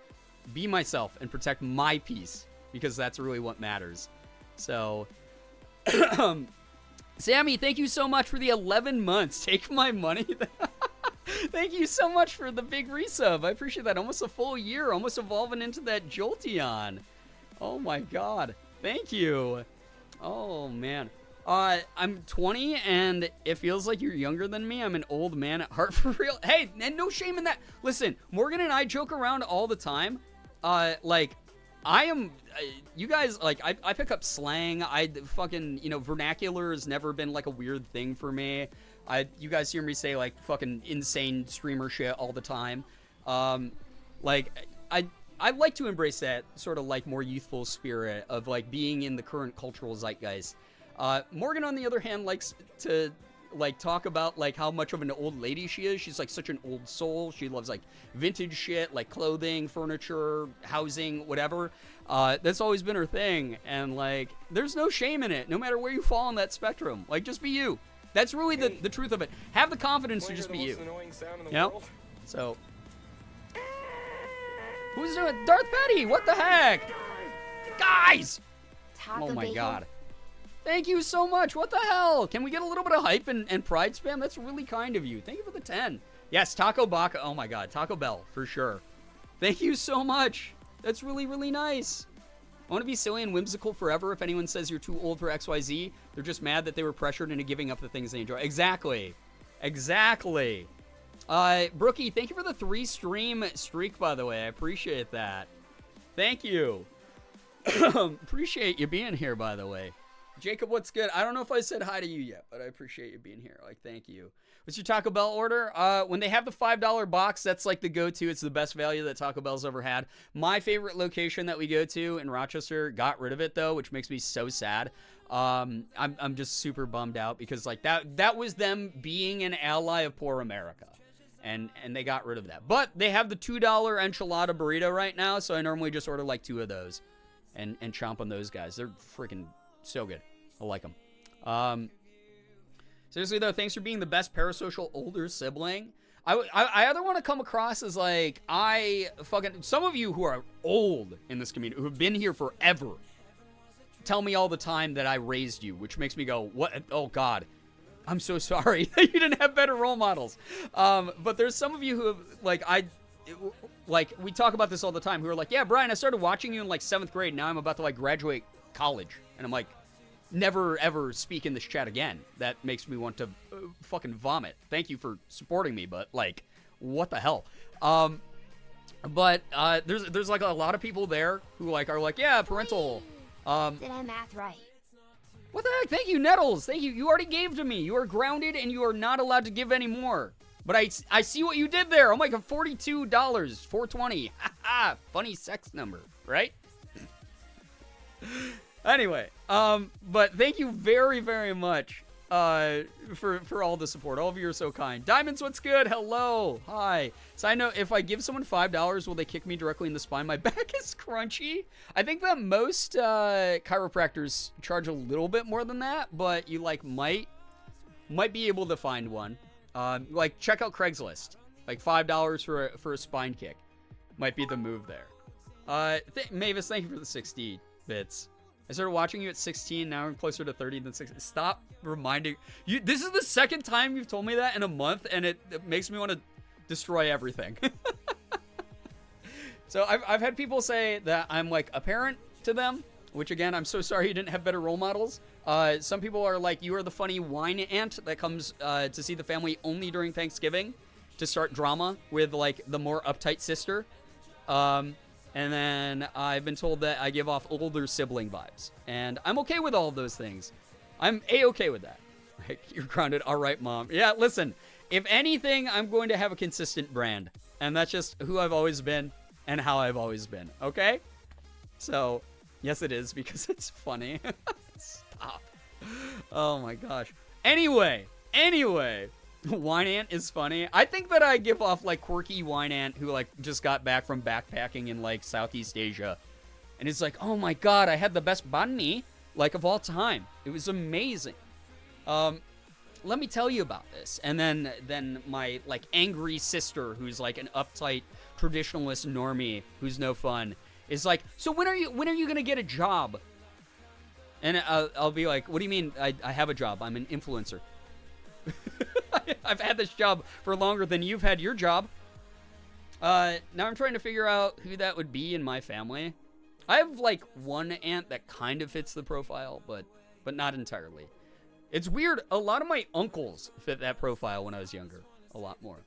be myself and protect my peace, because that's really what matters. So, Sammy, thank you so much for the 11 months. Take my money. Thank you so much for the big resub. I appreciate that. Almost a full year. Almost evolving into that Jolteon. Oh my god. Thank you. Oh man. I'm 20 and it feels like you're younger than me. I'm an old man at heart for real. Hey, and no shame in that. Listen, Morgan and I joke around all the time. Like, I am, you guys, like, I pick up slang. I fucking, you know, vernacular has never been like a weird thing for me. You guys hear me say like fucking insane streamer shit all the time. Like, I like to embrace that sort of like more youthful spirit of like being in the current cultural zeitgeist. Morgan, on the other hand, likes to like talk about like how much of an old lady she is. She's like such an old soul. She loves like vintage shit, like clothing, furniture, housing, whatever. That's always been her thing. And like, there's no shame in it, no matter where you fall on that spectrum. Like, just be you. That's really the truth of it. Have the confidence to just be you. You know? So, who's doing Darth Petty? What the heck? Guys! Oh my god. Thank you so much. What the hell? Can we get a little bit of hype and pride spam? That's really kind of you. Thank you for the 10. Yes, Taco Baka. Oh my god. Taco Bell, for sure. Thank you so much. That's really, really nice. I want to be silly and whimsical forever. If anyone says you're too old for XYZ, they're just mad that they were pressured into giving up the things they enjoy. Exactly. Exactly. Brookie, thank you for the 3 stream streak, by the way. I appreciate that. Thank you. Appreciate you being here, by the way. Jacob, what's good? I don't know if I said hi to you yet, but I appreciate you being here. Like, thank you. What's your Taco Bell order? When they have the $5 box, that's like the go-to. It's the best value that Taco Bell's ever had. My favorite location that we go to in Rochester got rid of it, though, which makes me so sad. I'm just super bummed out because like that was them being an ally of poor America. And they got rid of that. But they have the $2 enchilada burrito right now, so I normally just order like 2 of those and chomp on those guys. They're freaking so good. I like them. Seriously, though, thanks for being the best parasocial older sibling. I either want to come across as like, some of you who are old in this community, who have been here forever, tell me all the time that I raised you, which makes me go, what? Oh, God. I'm so sorry that you didn't have better role models. But there's some of you who have, we talk about this all the time, who are like, yeah, Brian, I started watching you in, 7th grade. Now I'm about to, graduate college. And I'm like, never, ever speak in this chat again. That makes me want to fucking vomit. Thank you for supporting me, but, what the hell? But there's, a lot of people there who, are like, yeah, parental...
Did I math right?
What the heck? Thank you, Nettles. Thank you. You already gave to me. You are grounded, and you are not allowed to give any more. But I see what you did there. Oh my God, $42, $420. Ha funny sex number, right? Anyway, but thank you very, very much for all the support. All of you are so kind. Diamonds, what's good? Hello. Hi. So I know if I give someone $5, will they kick me directly in the spine? My back is crunchy. I think that most chiropractors charge a little bit more than that, but you might be able to find one. Check out Craigslist. $5 for a spine kick might be the move there. Mavis, thank you for the 60 bits. I started watching you at 16. Now I'm closer to 30 than 16. Stop reminding you. This is the second time you've told me that in a month, and it makes me want to destroy everything. So I've had people say that I'm a parent to them, which again, I'm so sorry you didn't have better role models. Some people are like, you are the funny wine aunt that comes to see the family only during Thanksgiving to start drama with the more uptight sister. And then I've been told that I give off older sibling vibes. And I'm okay with all of those things. I'm A-okay with that. You're grounded. All right, Mom. Yeah, listen. If anything, I'm going to have a consistent brand. And that's just who I've always been and how I've always been. Okay? So, yes, it is because it's funny. Stop. Oh, my gosh. Anyway. Wine Ant is funny. I think that I give off quirky Wine Ant who just got back from backpacking in Southeast Asia. And it's oh my God, I had the best banh mi of all time. It was amazing. Let me tell you about this. And then my angry sister who's an uptight traditionalist normie who's no fun is so when are you going to get a job? And I'll be like, what do you mean I have a job? I'm an influencer. I've had this job for longer than you've had your job. Now I'm trying to figure out who that would be in my family. I have one aunt that kind of fits the profile, but not entirely. It's weird. A lot of my uncles fit that profile when I was younger. A lot more.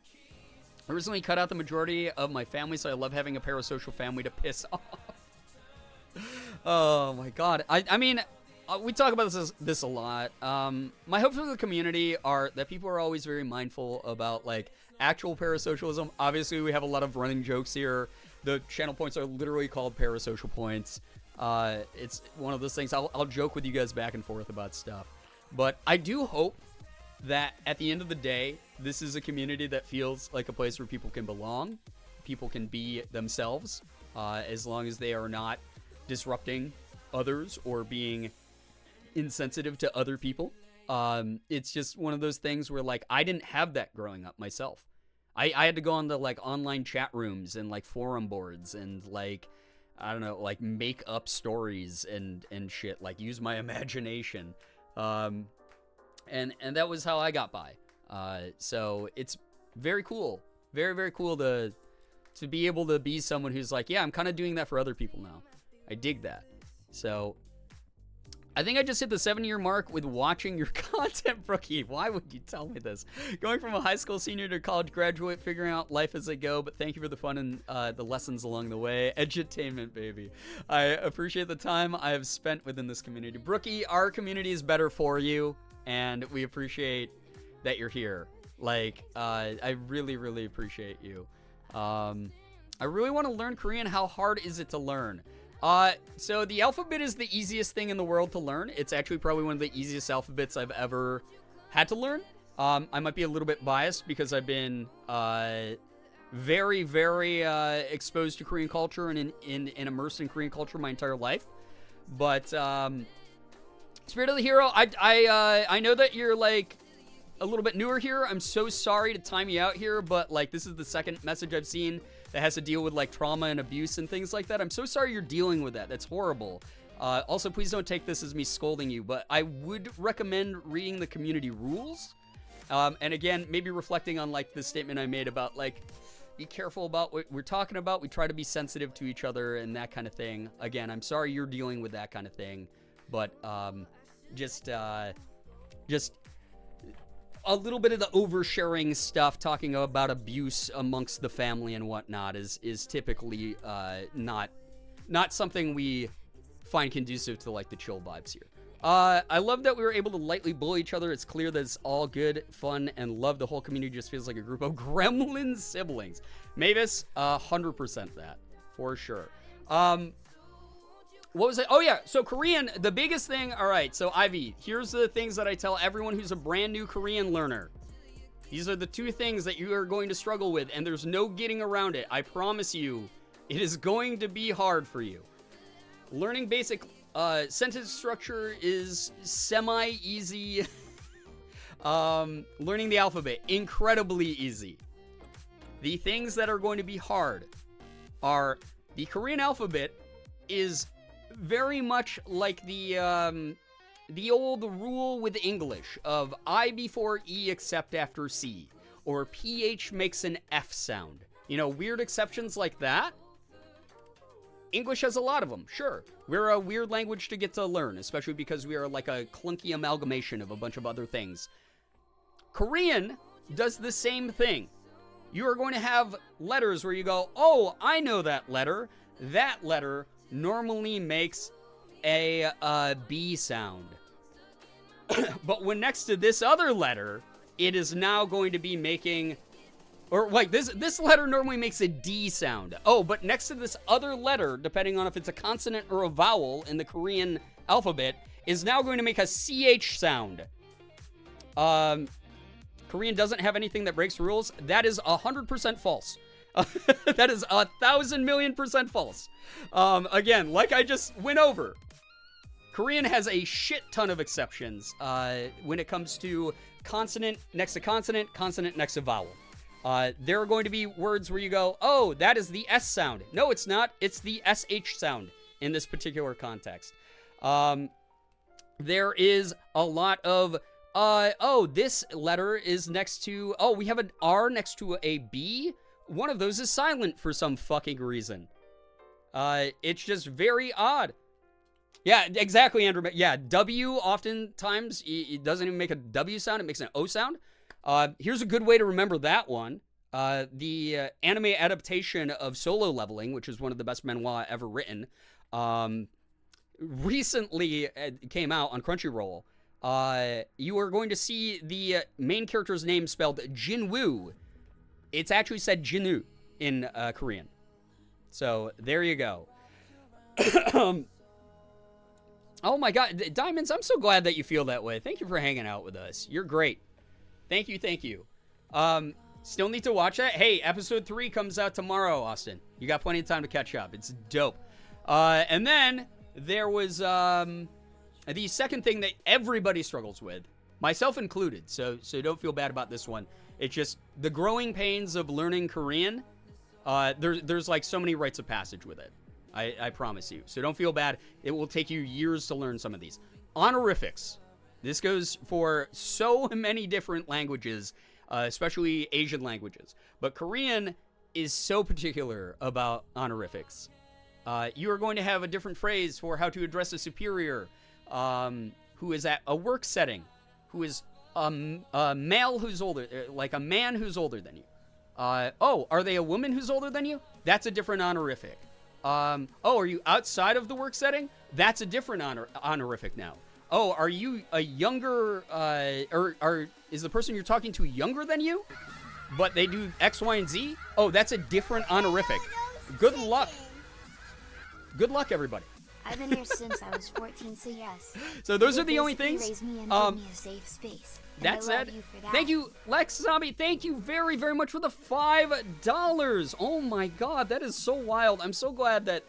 I recently cut out the majority of my family, so I love having a parasocial family to piss off. Oh my God. I mean, we talk about this a lot. My hopes for the community are that people are always very mindful about actual parasocialism. Obviously, we have a lot of running jokes here. The channel points are literally called parasocial points. It's one of those things. I'll joke with you guys back and forth about stuff. But I do hope that at the end of the day, this is a community that feels like a place where people can belong, people can be themselves, as long as they are not disrupting others or being insensitive to other people. It's just one of those things where I didn't have that growing up myself. I had to go on the online chat rooms and forum boards and I don't know, make up stories and shit, use my imagination. And that was how I got by. So it's very cool. Very, very cool to be able to be someone who's yeah, I'm kind of doing that for other people now. I dig that. So I think I just hit the 7-year mark with watching your content, Brookie. Why would you tell me this? Going from a high school senior to college graduate, figuring out life as I go, but thank you for the fun and the lessons along the way. Edutainment, baby. I appreciate the time I have spent within this community. Brookie, our community is better for you, and we appreciate that you're here. I really, really appreciate you. I really want to learn Korean. How hard is it to learn? So the alphabet is the easiest thing in the world to learn. It's actually probably one of the easiest alphabets I've ever had to learn. I might be a little bit biased because I've been very, very exposed to Korean culture and immersed in Korean culture my entire life. But Spirit of the Hero, I know that you're a little bit newer here, I'm so sorry to time you out here, but like this is the second message I've seen that has to deal with like trauma and abuse and things like that. I'm so sorry you're dealing with that. That's horrible. Also, please don't take this as me scolding you, but I would recommend reading the community rules. And again, maybe reflecting on like the statement I made about like, be careful about what we're talking about. We try to be sensitive to each other and that kind of thing. Again, I'm sorry you're dealing with that kind of thing, but just a little bit of the oversharing stuff, talking about abuse amongst the family and whatnot, is typically not something we find conducive to like the chill vibes here. I love that we were able to lightly bully each other. It's clear that it's all good fun and love. The whole community just feels like a group of gremlin siblings. Mavis, 100% that for sure. What was it? Oh yeah, so Korean, the biggest thing. All right, so Ivy, here's the things that I tell everyone who's a brand new Korean learner. These are the two things that you are going to struggle with, and there's no getting around it. I promise you, it is going to be hard for you. Learning basic sentence structure is semi-easy. Learning the alphabet, incredibly easy. The things that are going to be hard are the Korean alphabet is very much like the old rule with English of I before E except after C, or PH makes an F sound. You know, weird exceptions like that. English has a lot of them, sure. We're a weird language to get to learn, especially because we are like a clunky amalgamation of a bunch of other things. Korean does the same thing. You are going to have letters where you go, oh, I know that letter. That letter normally makes a B sound. But when next to this other letter, it is now going to be making... Or like this letter normally makes a D sound. Oh, but next to this other letter, depending on if it's a consonant or a vowel in the Korean alphabet, is now going to make a CH sound. Korean doesn't have anything that breaks rules. That is 100% false. That is 1,000,000,000% false. Again, like I just went over, Korean has a shit ton of exceptions when it comes to consonant next to consonant, consonant next to vowel. There are going to be words where you go, oh, that is the S sound. No, it's not. It's the SH sound in this particular context. There is a lot of, oh, this letter is next to, oh, we have an R next to a B. One of those is silent for some fucking reason. It's just very odd. Yeah, exactly, Andrew. Yeah, W oftentimes, it doesn't even make a W sound. It makes an O sound. Here's a good way to remember that one. The anime adaptation of Solo Leveling, which is one of the best manhwa ever written, recently came out on Crunchyroll. You are going to see the main character's name spelled Jinwoo. It's actually said Jinu in Korean. So there you go. Oh my God, Diamonds, I'm so glad that you feel that way. Thank you for hanging out with us. You're great. Thank you, thank you. Still need to watch it? Hey, episode 3 comes out tomorrow, Austin. You got plenty of time to catch up. It's dope. And then there was the second thing that everybody struggles with, myself included, so don't feel bad about this one. It's just the growing pains of learning Korean. There's like so many rites of passage with it. I promise you. So don't feel bad. It will take you years to learn some of these. Honorifics. This goes for so many different languages, especially Asian languages. But Korean is so particular about honorifics. You are going to have a different phrase for how to address a superior who is at a work setting, who is a male who's older, like a man who's older than you. Oh, are they a woman who's older than you? That's a different honorific. Oh, are you outside of the work setting? That's a different honorific now. Oh, are you a younger, is the person you're talking to younger than you? But they do X, Y, and Z? Oh, that's a different honorific. Good luck. Good luck, everybody.
I've been here since I was 14, so yes.
So those are the only things.
Raised me and gave me a safe space.
That said, thank you, Lex Zombie. Thank you very, very much for the $5. Oh my God, that is so wild. I'm so glad that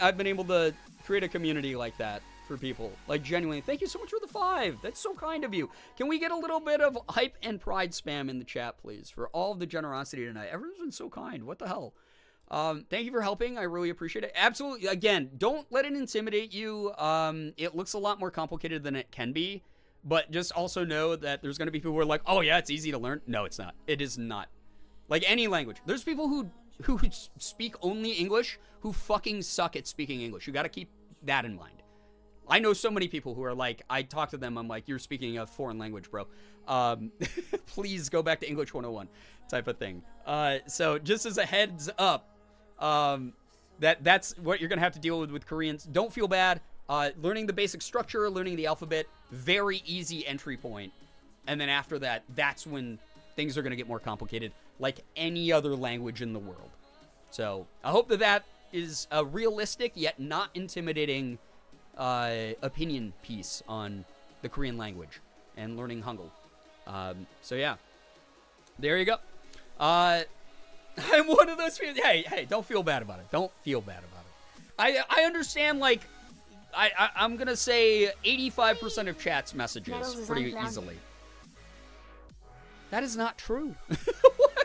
I've been able to create a community like that. for people. Like, genuinely, thank you so much for the 5. That's so kind of you. Can we get a little bit of hype and pride spam in the chat, please, for all of the generosity tonight? Everyone's been so kind. What the hell? Thank you for helping. I really appreciate it. Absolutely. Again, don't let it intimidate you. It looks a lot more complicated than it can be, but just also know that there's going to be people who are like, oh yeah, it's easy to learn. No, it's not. It is not. Like any language. There's people who speak only English who fucking suck at speaking English. You got to keep that in mind. I know so many people who are like, I talk to them, I'm like, you're speaking a foreign language, bro. Please go back to English 101 type of thing. So just as a heads up, that's what you're going to have to deal with Koreans. Don't feel bad. Learning the basic structure, learning the alphabet, very easy entry point. And then after that, that's when things are going to get more complicated, like any other language in the world. So I hope that is a realistic yet not intimidating opinion piece on the Korean language and learning Hangul. So yeah, there you go. I'm one of those people. Hey, don't feel bad about it. Don't feel bad about it. I understand, like, I'm going to say 85% of chat's messages pretty easily. That is not true.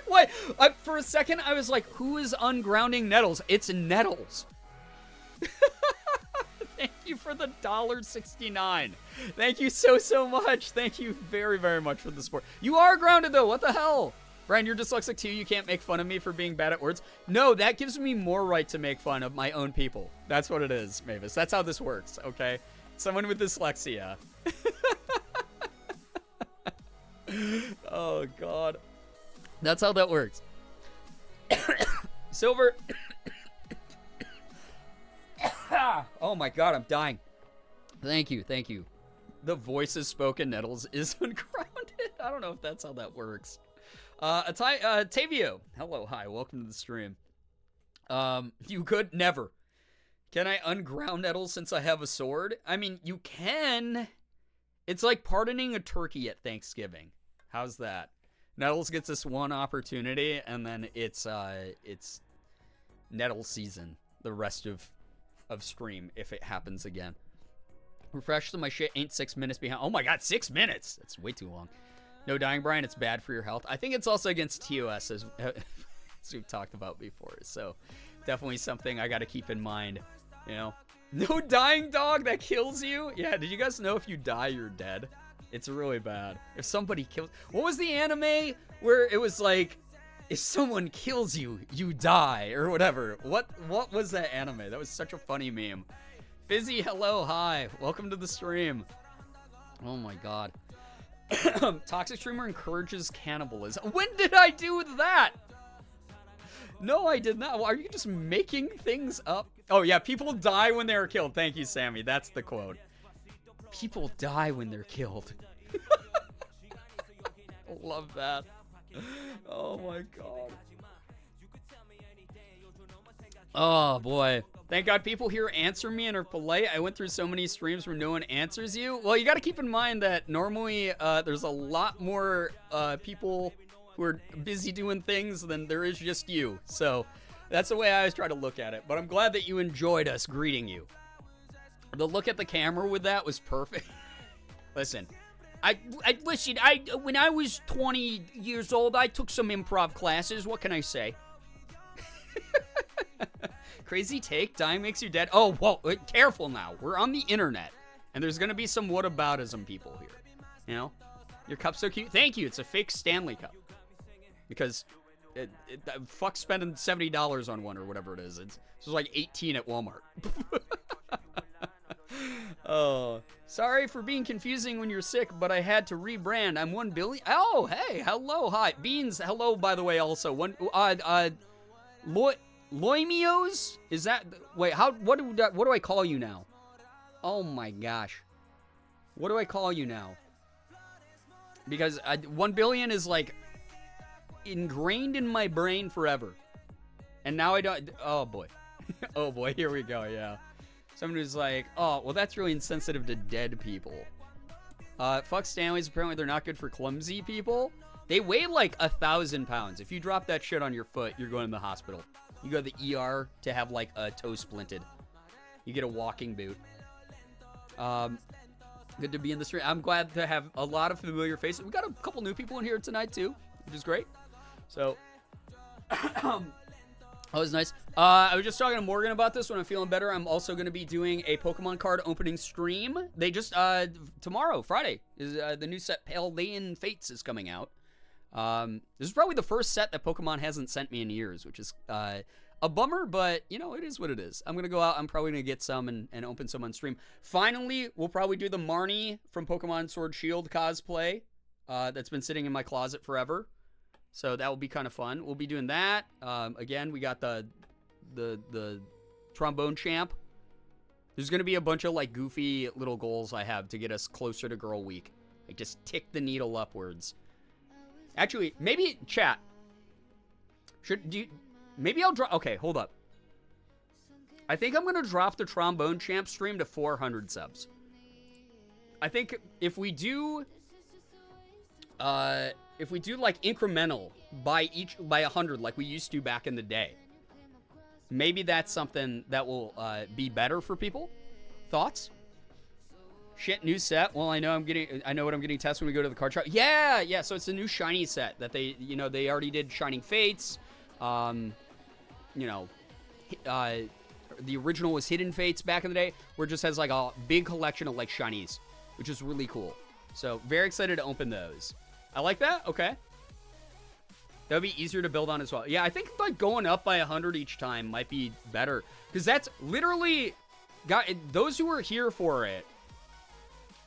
What? For a second, I was like, who is ungrounding Nettles? It's Nettles. Thank you for the $1.69. Thank you so much. Thank you very, very much for the support. You are grounded, though. What the hell? Brian, you're dyslexic, too. You can't make fun of me for being bad at words. No, that gives me more right to make fun of my own people. That's what it is, Mavis. That's how this works, okay? Someone with dyslexia. Oh, God. That's how that works. Silver. Oh my God, I'm dying. Thank you. The voices spoken Nettles is ungrounded. I don't know if that's how that works. Tavio. Hello, hi, welcome to the stream. You could never. Can I unground Nettles since I have a sword? I mean, you can. It's like pardoning a turkey at Thanksgiving. How's that? Nettles gets this one opportunity, and then it's Nettle season the rest of stream if it happens again. Refresh so my shit ain't 6 minutes behind. Oh my God, 6 minutes! That's way too long. No dying, Brian. It's bad for your health. I think it's also against TOS, as we've talked about before. So definitely something I got to keep in mind. You know, no dying dog that kills you. Yeah, did you guys know if you die, you're dead? It's really bad. If somebody kills... What was the anime where it was like, if someone kills you, you die, or whatever? What was that anime? That was such a funny meme. Fizzy, hello, hi. Welcome to the stream. Oh my God. Toxic streamer encourages cannibalism. When did I do that? No, I did not. Are you just making things up? Oh yeah, people die when they are killed. Thank you, Sammy. That's the quote. People die when they're killed. Love that. Oh my God. Oh boy. Thank God people here answer me and are polite. I went through so many streams where no one answers you. Well, you got to keep in mind that normally there's a lot more people who are busy doing things than there is just you. So that's the way I always try to look at it. But I'm glad that you enjoyed us greeting you. The look at the camera with that was perfect. Listen, listen, when I was 20 years old, I took some improv classes. What can I say? Crazy take, dying makes you dead. Oh, whoa, careful now. We're on the internet, and there's going to be some whataboutism people here. You know? Your cup's so cute. Thank you. It's a fake Stanley cup. Because, fuck spending $70 on one or whatever it is. It's like 18 at Walmart. Oh, sorry for being confusing when you're sick, but I had to rebrand. I'm 1 billion. Oh, hey, hello, hi. Beans, hello, by the way, also. Loimios? Is that, wait, what do I call you now? Oh my gosh. What do I call you now? Because 1 billion is like ingrained in my brain forever. And now I don't, oh boy. Oh boy, here we go, yeah. Somebody was like, oh, well, that's really insensitive to dead people. Fuck Stanleys. Apparently, they're not good for clumsy people. They weigh like 1,000 pounds. If you drop that shit on your foot, you're going to the hospital. You go to the ER to have like a toe splinted. You get a walking boot. Good to be in the stream. I'm glad to have a lot of familiar faces. We got a couple new people in here tonight too, which is great. So, that was nice. I was just talking to Morgan about this when I'm feeling better. I'm also going to be doing a Pokemon card opening stream. They just, tomorrow, Friday, is the new set Palia Fates is coming out. This is probably the first set that Pokemon hasn't sent me in years, which is a bummer, but, you know, it is what it is. I'm going to go out. I'm probably going to get some and open some on stream. Finally, we'll probably do the Marnie from Pokemon Sword Shield cosplay that's been sitting in my closet forever. So that will be kind of fun. We'll be doing that. Again, we got the trombone champ. There's going to be a bunch of, like, goofy little goals I have to get us closer to Girl Week. Like, just tick the needle upwards. Actually, maybe, chat. Maybe I'll drop... Okay, hold up. I think I'm going to drop the trombone champ stream to 400 subs. I think if we do... like, incremental by 100 like we used to back in the day, maybe that's something that will be better for people. Thoughts? Shit, new set. Well, I know what I'm getting tested when we go to the card shop. Yeah. So it's a new shiny set that they already did Shining Fates. The original was Hidden Fates back in the day, where it just has like a big collection of like shinies, which is really cool. So very excited to open those. I like that. Okay. That would be easier to build on as well. Yeah, I think like going up by 100 each time might be better, because that's literally those who were here for it.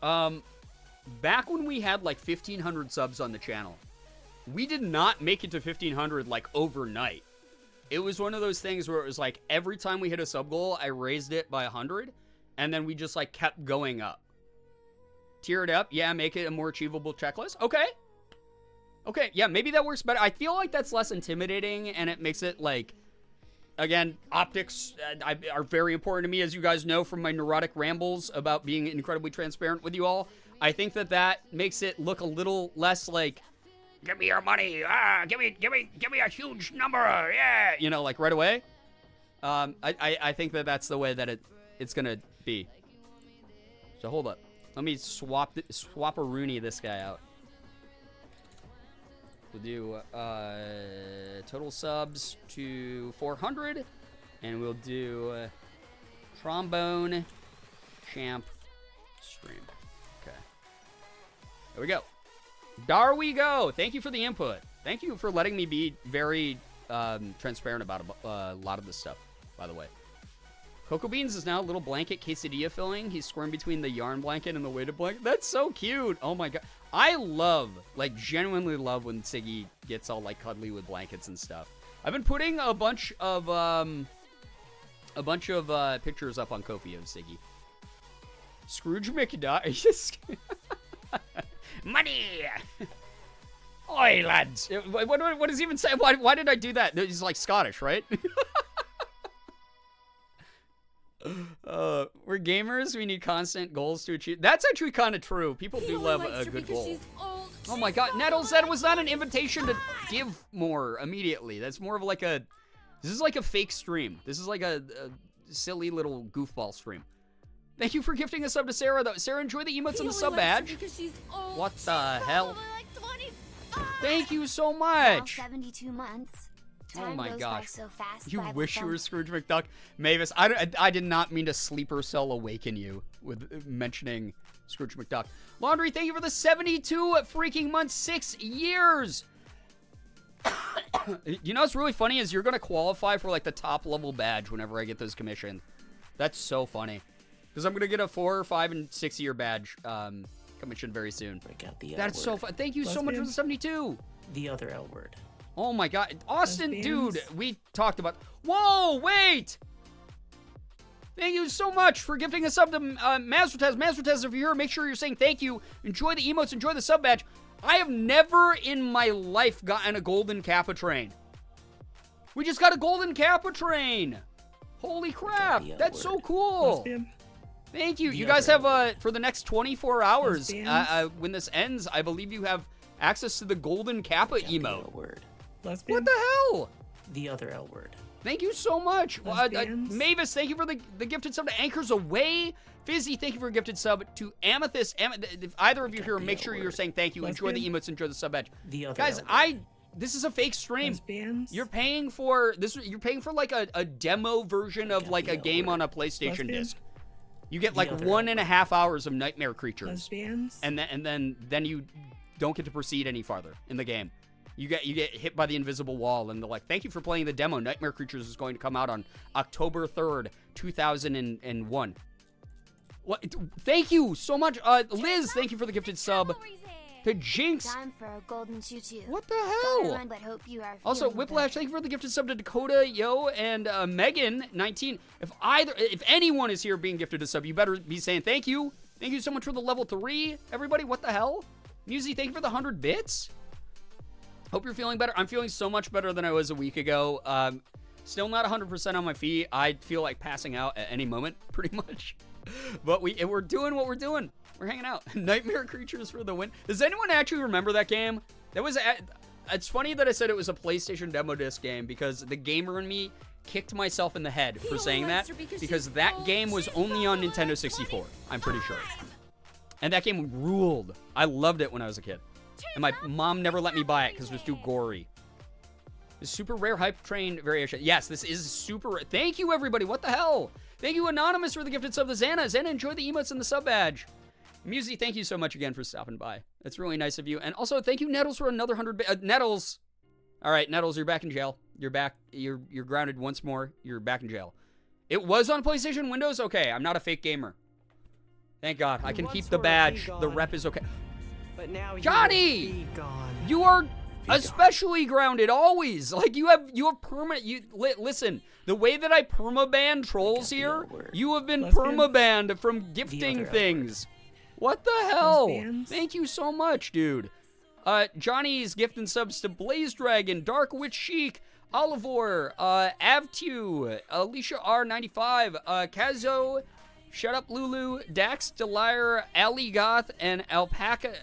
Back when we had like 1,500 subs on the channel, we did not make it to 1,500 like overnight. It was one of those things where it was like every time we hit a sub goal, I raised it by 100, and then we just like kept going up. Tier it up, yeah, make it a more achievable checklist. Okay, yeah, maybe that works better. I feel like that's less intimidating, and it makes it like, again, optics are very important to me, as you guys know from my neurotic rambles about being incredibly transparent with you all. I think that makes it look a little less like, give me your money, give me a huge number, yeah, you know, like right away. I think that's the way that it's gonna be. So hold up, let me swap a Rooney this guy out. We'll do total subs to 400, and we'll do trombone champ stream. Okay, there we go. There we go. Thank you for the input. Thank you for letting me be very transparent about a lot of this stuff, by the way. Cocoa Beans is now a little blanket quesadilla filling. He's squirming between the yarn blanket and the weighted blanket. That's so cute. Oh my god. I love, like, genuinely love when Siggy gets all, like, cuddly with blankets and stuff. I've been putting a bunch of pictures up on Ko-fi of Siggy. Scrooge McDuck. Money! Oi, lads. What does he even say? Why did I do that? He's, like, Scottish, right? We're gamers. We need constant goals to achieve. That's actually kind of true. People do love a good goal. Oh my god, Nettles, that was not an invitation to give more immediately. That's more of like this is like a fake stream. This is like a silly little goofball stream. Thank you for gifting a sub to Sarah, though. Sarah, enjoy the emotes and the sub badge. What the hell? Thank you so much.
72 months.
Oh my gosh.
So fast,
you wish you were Scrooge McDuck. Mavis, I did not mean to sleeper cell awaken you with mentioning Scrooge McDuck. Laundry, thank you for the 72 freaking months, 6 years. You know what's really funny is you're going to qualify for like the top level badge whenever I get those commissioned. That's so funny. Because I'm going to get a 4, 5, and 6 year badge commissioned very soon. That's so fun. Thank you so much for the 72.
The other L word.
Oh my god. Austin, dude, we talked about... Whoa, wait! Thank you so much for gifting a sub to Mazratez. Mazratez, if you're here, make sure you're saying thank you. Enjoy the emotes, enjoy the sub badge. I have never in my life gotten a golden Kappa train. We just got a golden Kappa train. Holy crap. That's so cool. Thank you. You guys have, for the next 24 hours, when this ends, I believe you have access to the golden Kappa emote.
Word.
What the hell?
The other L word.
Thank you so much.
Lesbians.
Mavis, thank you for the gifted sub to Anchors Away. Fizzy, thank you for a gifted sub to Amethyst. If either of you here, make sure you're saying thank you. Enjoy the emotes, enjoy the sub badge. Guys, this is a fake stream.
Lesbians.
You're paying for this. You're paying for like a demo version of like a game on a PlayStation
Lesbian.
disc. You get like 1.5 hours of Nightmare Creatures,
Lesbians.
and then you don't get to proceed any farther in the game. You get hit by the invisible wall, and they're like, "Thank you for playing the demo. Nightmare Creatures is going to come out on October 3rd, 2001." What? Thank you so much, Liz. Thank you for the gifted sub. To Jinx.
Time for a golden tutu.
What the
Gotta
hell?
run, but hope you are
Also,
feeling
Whiplash,
better.
thank you for the gifted sub to Dakota, Yo, and Megan, 19. If anyone is here being gifted a sub, you better be saying thank you. Thank you so much for the level 3, everybody. What the hell? Musi, thank you for the 100 bits. Hope you're feeling better. I'm feeling so much better than I was a week ago. Still not 100% on my feet. I feel like passing out at any moment, pretty much. But we're doing what we're doing. We're hanging out. Nightmare Creatures for the win. Does anyone actually remember that game? It's funny that I said it was a PlayStation demo disc game because the gamer in me kicked myself in the head for saying that because that game was only on Nintendo 64. I'm pretty sure. And that game ruled. I loved it when I was a kid. And my mom never let me buy it because it was too gory. The super rare hype train variation. Yes, this is super rare. Thank you, everybody. What the hell? Thank you, Anonymous, for the gifted sub to Xana. Xana, enjoy the emotes and the sub badge. Musi, thank you so much again for stopping by. That's really nice of you. And also, thank you, Nettles, for another 100 Nettles. All right, Nettles, you're back in jail. You're back. You're grounded once more. You're back in jail. It was on PlayStation Windows? Okay, I'm not a fake gamer. Thank God. I can keep the badge. The rep is okay.
But now
Johnny! You are especially grounded, always. Like, you have permanent... Listen, the way that I permaban trolls here, you have been permabanned from gifting things. What the hell?
Lesbians.
Thank you so much, dude. Johnny's gifting subs to Blaze Dragon, Dark Witch Chic, Olivor, Avtu, Alicia R95, Kazo, Shut Up Lulu, Dax Delir, Ali Goth, and Alpaca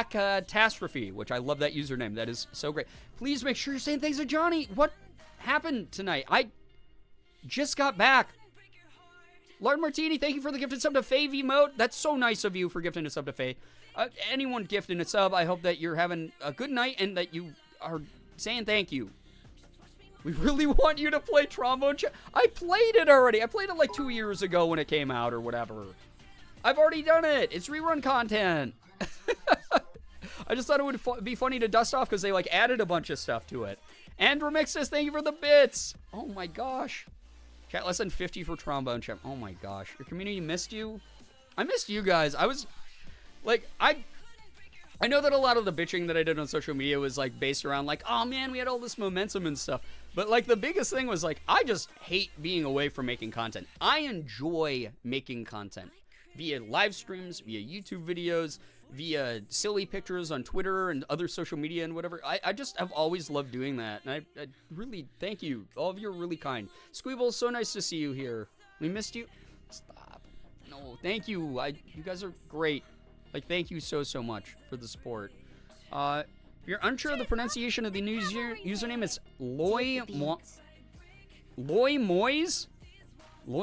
Catastrophe, which I love that username. That is so great. Please make sure you're saying thanks to Johnny. What happened tonight? I just got back. Lard Martini, thank you for the gifted sub to Faye V-Mote. That's so nice of you for gifting a sub to Faye. Anyone gifting a sub, I hope that you're having a good night and that you are saying thank you. We really want you to play Trombone I played it already. I played it like 2 years ago when it came out or whatever. I've already done it. It's rerun content. I just thought it would be funny to dust off because they like added a bunch of stuff to it. And Remix says, thank you for the bits. Oh my gosh. Chat less than 50 for Trombone Chat. Oh my gosh. Your community missed you. I missed you guys. I was like, I know that a lot of the bitching that I did on social media was like based around like, oh man, we had all this momentum and stuff. But like the biggest thing was like, I just hate being away from making content. I enjoy making content via live streams, via YouTube videos, via silly pictures on Twitter and other social media and whatever. I just have always loved doing that. And I really thank you. All of you are really kind. Squeeble, so nice to see you here. We missed you. Stop. No, thank you. You guys are great. Like, thank you so much for the support. If you're unsure of the pronunciation of the new username, it's Loy Moyes? Loy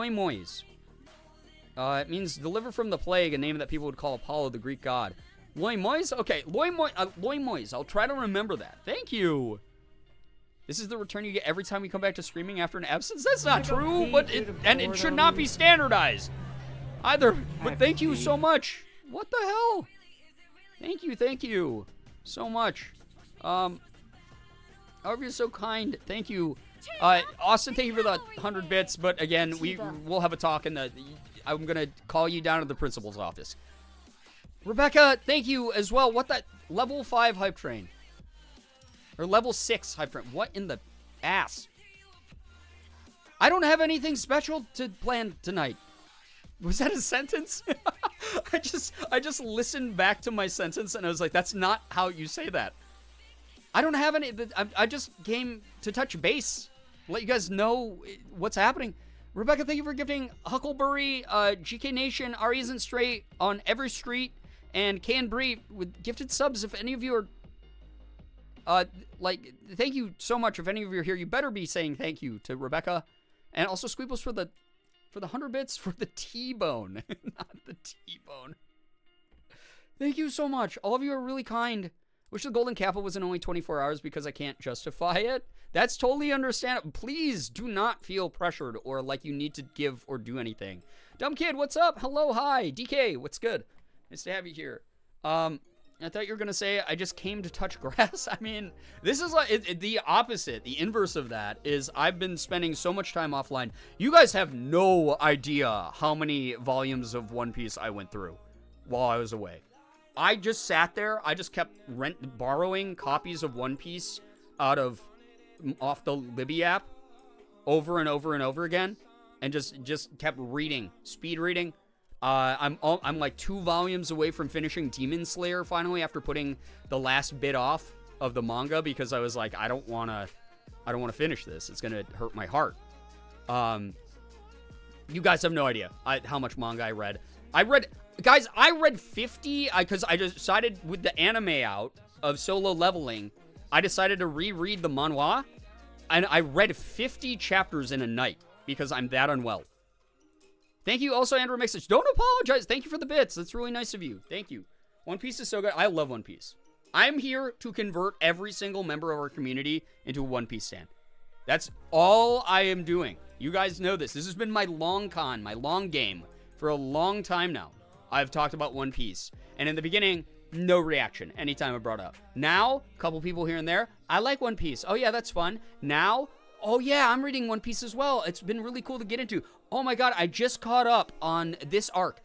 Moyes. It means deliver from the plague, a name that people would call Apollo, the Greek god. Loy Moyes? Okay, Loy Moyes. I'll try to remember that. Thank you. This is the return you get every time you come back to streaming after an absence? That's not true, but it should not be standardized either. But thank you so much. What the hell? Thank you so much. However, you're so kind. Thank you. Austin, thank you for the 100 bits, but again, we'll have a talk and I'm gonna call you down to the principal's office. Rebecca, thank you as well. What that level 5 hype train? Or level 6 hype train. What in the ass? I don't have anything special to plan tonight. Was that a sentence? I just listened back to my sentence and I was like, that's not how you say that. I don't have any. I just came to touch base, let you guys know what's happening. Rebecca, thank you for gifting Huckleberry, GK Nation, Ari Isn't Straight on Every Street, and Can Bree with gifted subs. If any of you are Thank you so much. If any of you are here, you better be saying thank you to Rebecca. And also Squeeples for the 100 bits for the T-bone. Not the T-bone. Thank you so much. All of you are really kind. Wish the golden kappa was in only 24 hours because I can't justify it. That's totally understandable. Please do not feel pressured or like you need to give or do anything. Dumb kid, what's up? Hello, hi. DK, what's good? Nice to have you here. I thought you were going to say, I just came to touch grass. I mean, this is like the opposite. The inverse of that is I've been spending so much time offline. You guys have no idea how many volumes of One Piece I went through while I was away. I just sat there. I just kept borrowing copies of One Piece off the Libby app over and over and over again, and just kept reading, speed reading. I'm like 2 volumes away from finishing Demon Slayer finally after putting the last bit off of the manga because I was like, I don't want to finish this. It's going to hurt my heart. You guys have no idea how much manga I read. I read 50 because I decided with the anime out of Solo Leveling, I decided to reread the manhwa, and I read 50 chapters in a night because I'm that unwell. Thank you also, Andrew Mixage. Don't apologize. Thank you for the bits. That's really nice of you. Thank you. One Piece is so good. I love One Piece. I'm here to convert every single member of our community into a One Piece stan. That's all I am doing. You guys know this. This has been my long con, my long game for a long time now. I've talked about One Piece. And in the beginning, no reaction anytime I brought it up. Now, a couple people here and there. I like One Piece. Oh, yeah, that's fun. Now, oh, yeah, I'm reading One Piece as well. It's been really cool to get into. Oh my god, I just caught up on this arc.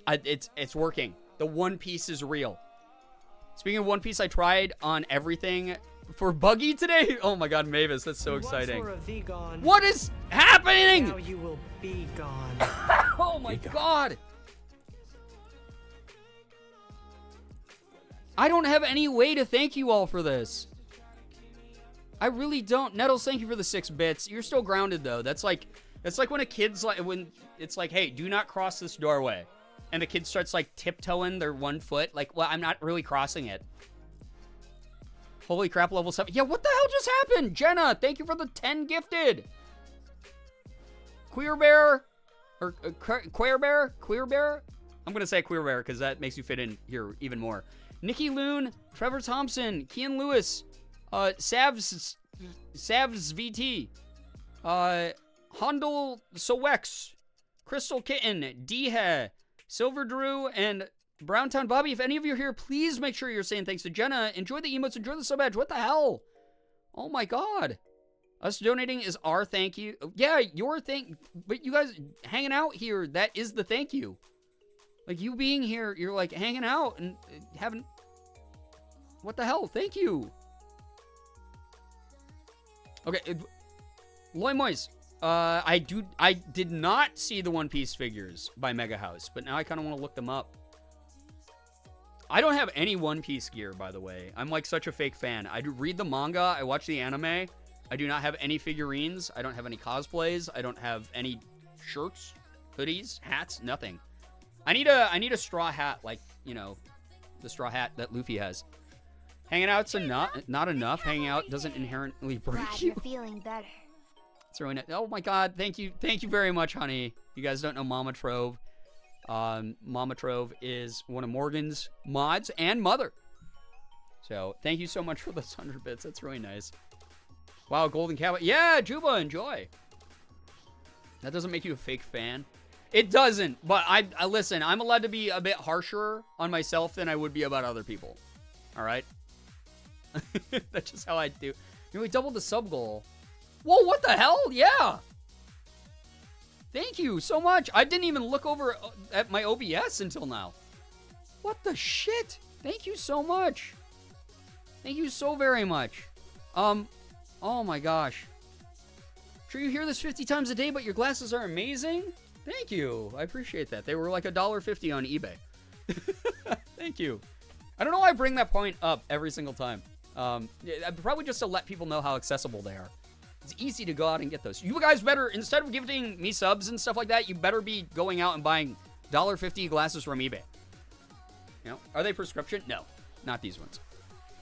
It's working. The One Piece is real. Speaking of One Piece, I tried on everything for Buggy today. Oh my god, Mavis, that's so exciting. What is happening?
Now you will be gone.
Oh my god. I don't have any way to thank you all for this. I really don't. Nettles, thank you for the 6 bits. You're still grounded though. That's like when a kid's like, when it's like, hey, do not cross this doorway. And the kid starts like tiptoeing their 1 foot. Like, well, I'm not really crossing it. Holy crap, level 7. Yeah, what the hell just happened? Jenna, thank you for the 10 gifted. Queer Bear, or Queer Bear? I'm going to say Queer Bear because that makes you fit in here even more. Nikki Loon, Trevor Thompson, Kian Lewis, Savs VT, Handel Sowex, Crystal Kitten, Deha, Silver Drew, and Browntown Bobby. If any of you are here, please make sure you're saying thanks to Jenna. Enjoy the emotes, enjoy the sub badge. What the hell? Oh my god. Us donating is our thank you. Yeah, your thank, but you guys hanging out here, that is the thank you. Like, you being here, you're like hanging out and having, what the hell? Thank you. Okay, Loy Moise. I did not see the One Piece figures by Mega House, but now I kind of want to look them up. I don't have any One Piece gear, by the way. I'm like such a fake fan. I do read the manga, I watch the anime. I do not have any figurines. I don't have any cosplays. I don't have any shirts, hoodies, hats, nothing. I need a straw hat, like, you know, the straw hat that Luffy has. Hanging out's not enough. Hanging out doesn't inherently break
Glad
you.
you're feeling better.
It's really nice. Oh my god, thank you very much, honey. You guys don't know Mama Trove. Mama Trove is one of Morgan's mods and mother. So thank you so much for those 100 bits. That's really nice. Wow, Golden Kappa. Yeah, Juba, enjoy. That doesn't make you a fake fan. It doesn't, but I listen, I'm allowed to be a bit harsher on myself than I would be about other people. All right? That's just how I do. You know, we doubled the sub goal. Whoa, what the hell? Yeah. Thank you so much. I didn't even look over at my OBS until now. What the shit? Thank you so much. Thank you so very much. Oh my gosh. Sure you hear this 50 times a day, but your glasses are amazing? Thank you. I appreciate that. They were like $1.50 on eBay. Thank you. I don't know why I bring that point up every single time. Probably just to let people know how accessible they are. It's easy to go out and get those. You guys better, instead of gifting me subs and stuff like that, you better be going out and buying $1.50 glasses from eBay. You know, are they prescription? No, not these ones.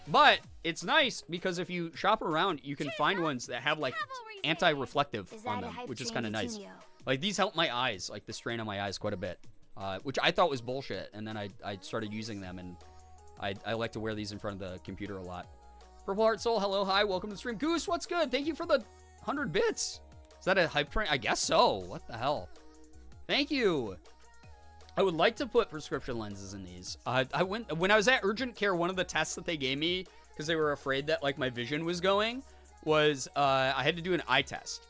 But it's nice because if you shop around, you can find ones that have like anti-reflective
Is
on
that a
them,
hype
which is
train
kind of
to
nice.
Tunio?
Like these help my eyes, like the strain on my eyes quite a bit, which I thought was bullshit. And then I started using them, and I like to wear these in front of the computer a lot. Purple Heart Soul, hello, hi, welcome to the stream. Goose, what's good? Thank you for the 100 bits. Is that a hype train? I guess so. What the hell? Thank you. I would like to put prescription lenses in these. When I was at urgent care, one of the tests that they gave me, because they were afraid that like my vision was going, was I had to do an eye test.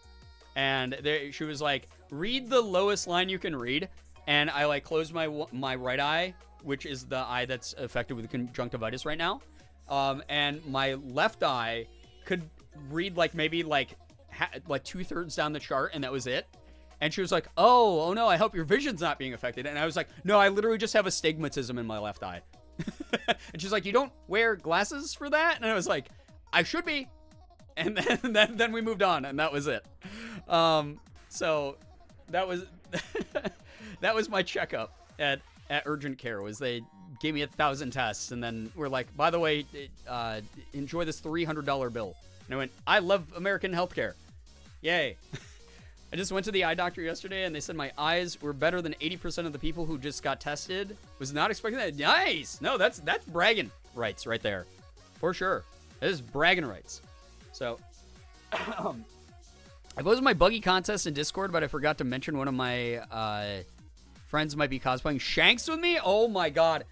And she was like, read the lowest line you can read. And I like closed my right eye, which is the eye that's affected with conjunctivitis right now. And my left eye could read like maybe like 2/3 down the chart, and that was it. And she was like, oh no, I hope your vision's not being affected. And I was like, no, I literally just have astigmatism in my left eye. And she's like, you don't wear glasses for that? And I was like, I should be. And then we moved on, and that was it. So that was that was my checkup at urgent care. Was they gave me 1,000 tests, and then we're like, by the way, enjoy this $300 bill. And I went, I love American healthcare. Yay. I just went to the eye doctor yesterday, and they said my eyes were better than 80% of the people who just got tested. Was not expecting that. Nice. No, that's bragging rights right there. For sure. That is bragging rights. So, I posted my buggy contest in Discord, but I forgot to mention one of my friends might be cosplaying Shanks with me. Oh my god.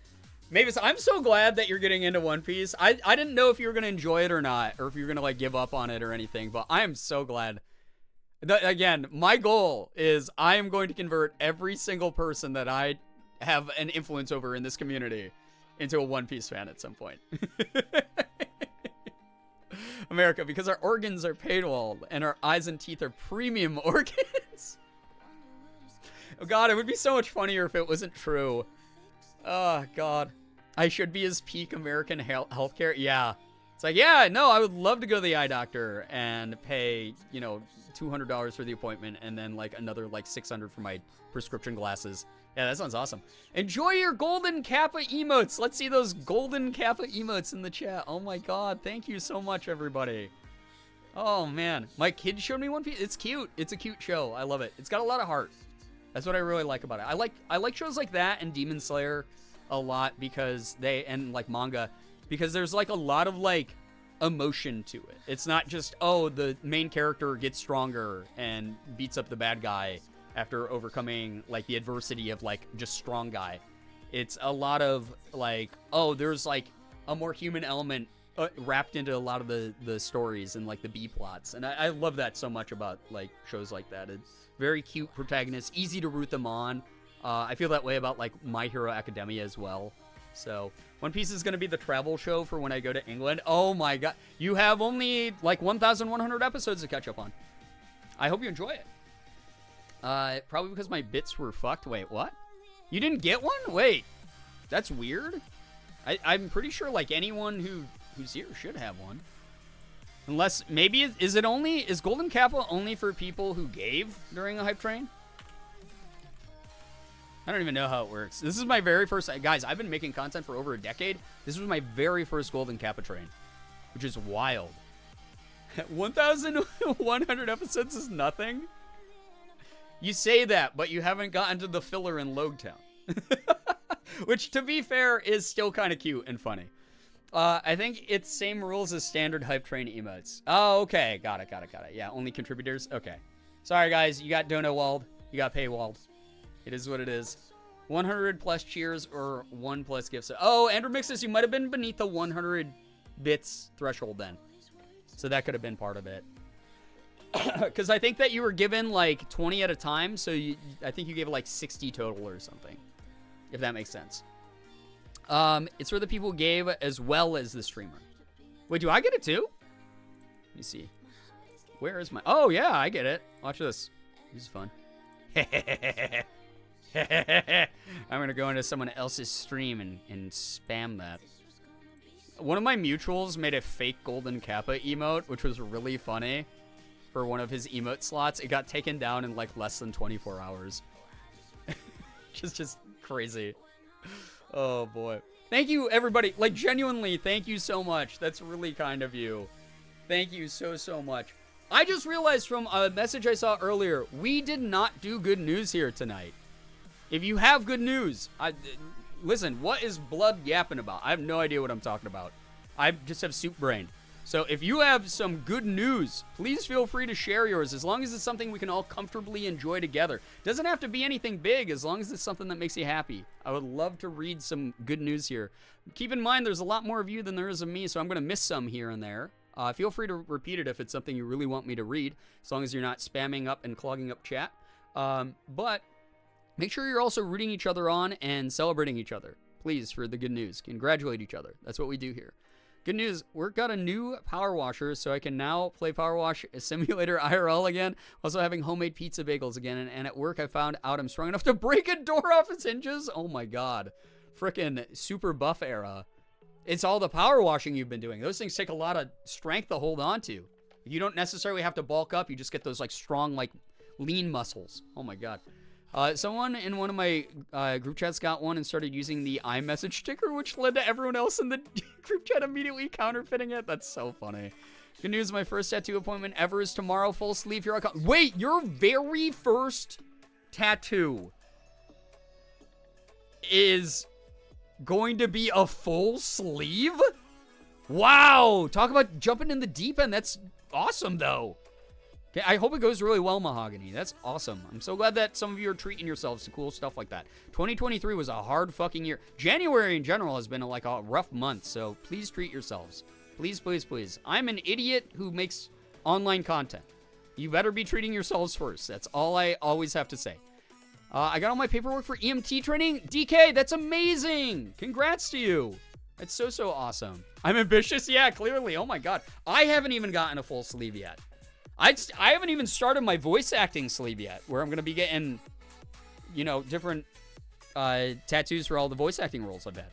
Mavis, I'm so glad that you're getting into One Piece. I didn't know if you were going to enjoy it or not, or if you were going to like give up on it or anything, but I am so glad. Again, my goal is I am going to convert every single person that I have an influence over in this community into a One Piece fan at some point. America, because our organs are paywalled and our eyes and teeth are premium organs. Oh god, it would be so much funnier if it wasn't true. Oh god. I should be his peak American healthcare. Yeah. It's like, yeah, no, I would love to go to the eye doctor and pay, you know, $200 for the appointment, and then like another like $600 for my prescription glasses. Yeah, that sounds awesome. Enjoy your golden kappa emotes. Let's see those golden kappa emotes in the chat. Oh my god, thank you so much, everybody. Oh man, my kid showed me One Piece. It's cute. It's a cute show. I love it. It's got a lot of heart. That's what I really like about it. I like shows like that and Demon Slayer a lot because and like manga, because there's like a lot of like emotion to it. It's not just, oh, the main character gets stronger and beats up the bad guy after overcoming like the adversity of like just strong guy. It's a lot of like, oh, there's like a more human element wrapped into a lot of the stories and like the B plots. And I love that so much about like shows like that. It's very cute protagonists, easy to root them on. I feel that way about like My Hero Academia as well. So One Piece is going to be the travel show for when I go to England. Oh my god. You have only like 1,100 episodes to catch up on. I hope you enjoy it. Probably because my bits were fucked. Wait, what? You didn't get one? Wait. That's weird. I'm pretty sure like anyone who's here should have one. Unless, maybe, is Golden Kappa only for people who gave during a hype train? I don't even know how it works. This is my very first, guys, I've been making content for over a decade. This was my very first Golden Kappa train, which is wild. 1,100 episodes is nothing? You say that, but you haven't gotten to the filler in Logtown. Which, to be fair, is still kind of cute and funny. I think it's same rules as standard hype train emotes. Oh, okay. Got it. Yeah, only contributors. Okay. Sorry, guys. You got dono walled. You got paywalled. It is what it is. 100 plus cheers or 1 plus gifts. Oh, Andrew Mixes, you might have been beneath the 100 bits threshold then. So that could have been part of it. Because I think that you were given like 20 at a time. So I think you gave like 60 total or something. If that makes sense. It's for the people who gave as well as the streamer. Wait, do I get it too? Let me see. Where is my... Oh, yeah, I get it. Watch this. This is fun. I'm going to go into someone else's stream and spam that. One of my mutuals made a fake Golden Kappa emote, which was really funny for one of his emote slots. It got taken down in like less than 24 hours. Just crazy. Oh boy. Thank you, everybody. Like, genuinely, thank you so much. That's really kind of you. Thank you so, so much. I just realized from a message I saw earlier, we did not do good news here tonight. If you have good news, listen, what is blood yapping about? I have no idea what I'm talking about. I just have soup brain. So if you have some good news, please feel free to share yours, as long as it's something we can all comfortably enjoy together. Doesn't have to be anything big, as long as it's something that makes you happy. I would love to read some good news here. Keep in mind, there's a lot more of you than there is of me, so I'm going to miss some here and there. Feel free to repeat it if it's something you really want me to read, as long as you're not spamming up and clogging up chat. But make sure you're also rooting each other on and celebrating each other, please, for the good news. Congratulate each other. That's what we do here. Good news, we've got a new power washer, so I can now play Power Wash Simulator IRL again. Also having homemade pizza bagels again, and at work I found out I'm strong enough to break a door off its hinges. Oh my god. Frickin' super buff era. It's all the power washing you've been doing. Those things take a lot of strength to hold on to. You don't necessarily have to bulk up, you just get those like strong, like lean muscles. Oh my god. Someone in one of my group chats got one and started using the iMessage sticker, which led to everyone else in the group chat immediately counterfeiting it. That's so funny. Good news, my first tattoo appointment ever is tomorrow. Full sleeve, here I come. Wait, your very first tattoo is going to be a full sleeve? Wow, talk about jumping in the deep end. That's awesome, though. Okay, I hope it goes really well, Mahogany. That's awesome. I'm so glad that some of you are treating yourselves to cool stuff like that. 2023 was a hard fucking year. January in general has been like a rough month, so please treat yourselves. Please, please, please. I'm an idiot who makes online content. You better be treating yourselves first. That's all I always have to say. I got all my paperwork for EMT training. DK, that's amazing. Congrats to you. That's so, so awesome. I'm ambitious? Yeah, clearly. Oh my god. I haven't even gotten a full sleeve yet. I haven't even started my voice acting sleeve yet, where I'm going to be getting, you know, different tattoos for all the voice acting roles I've had.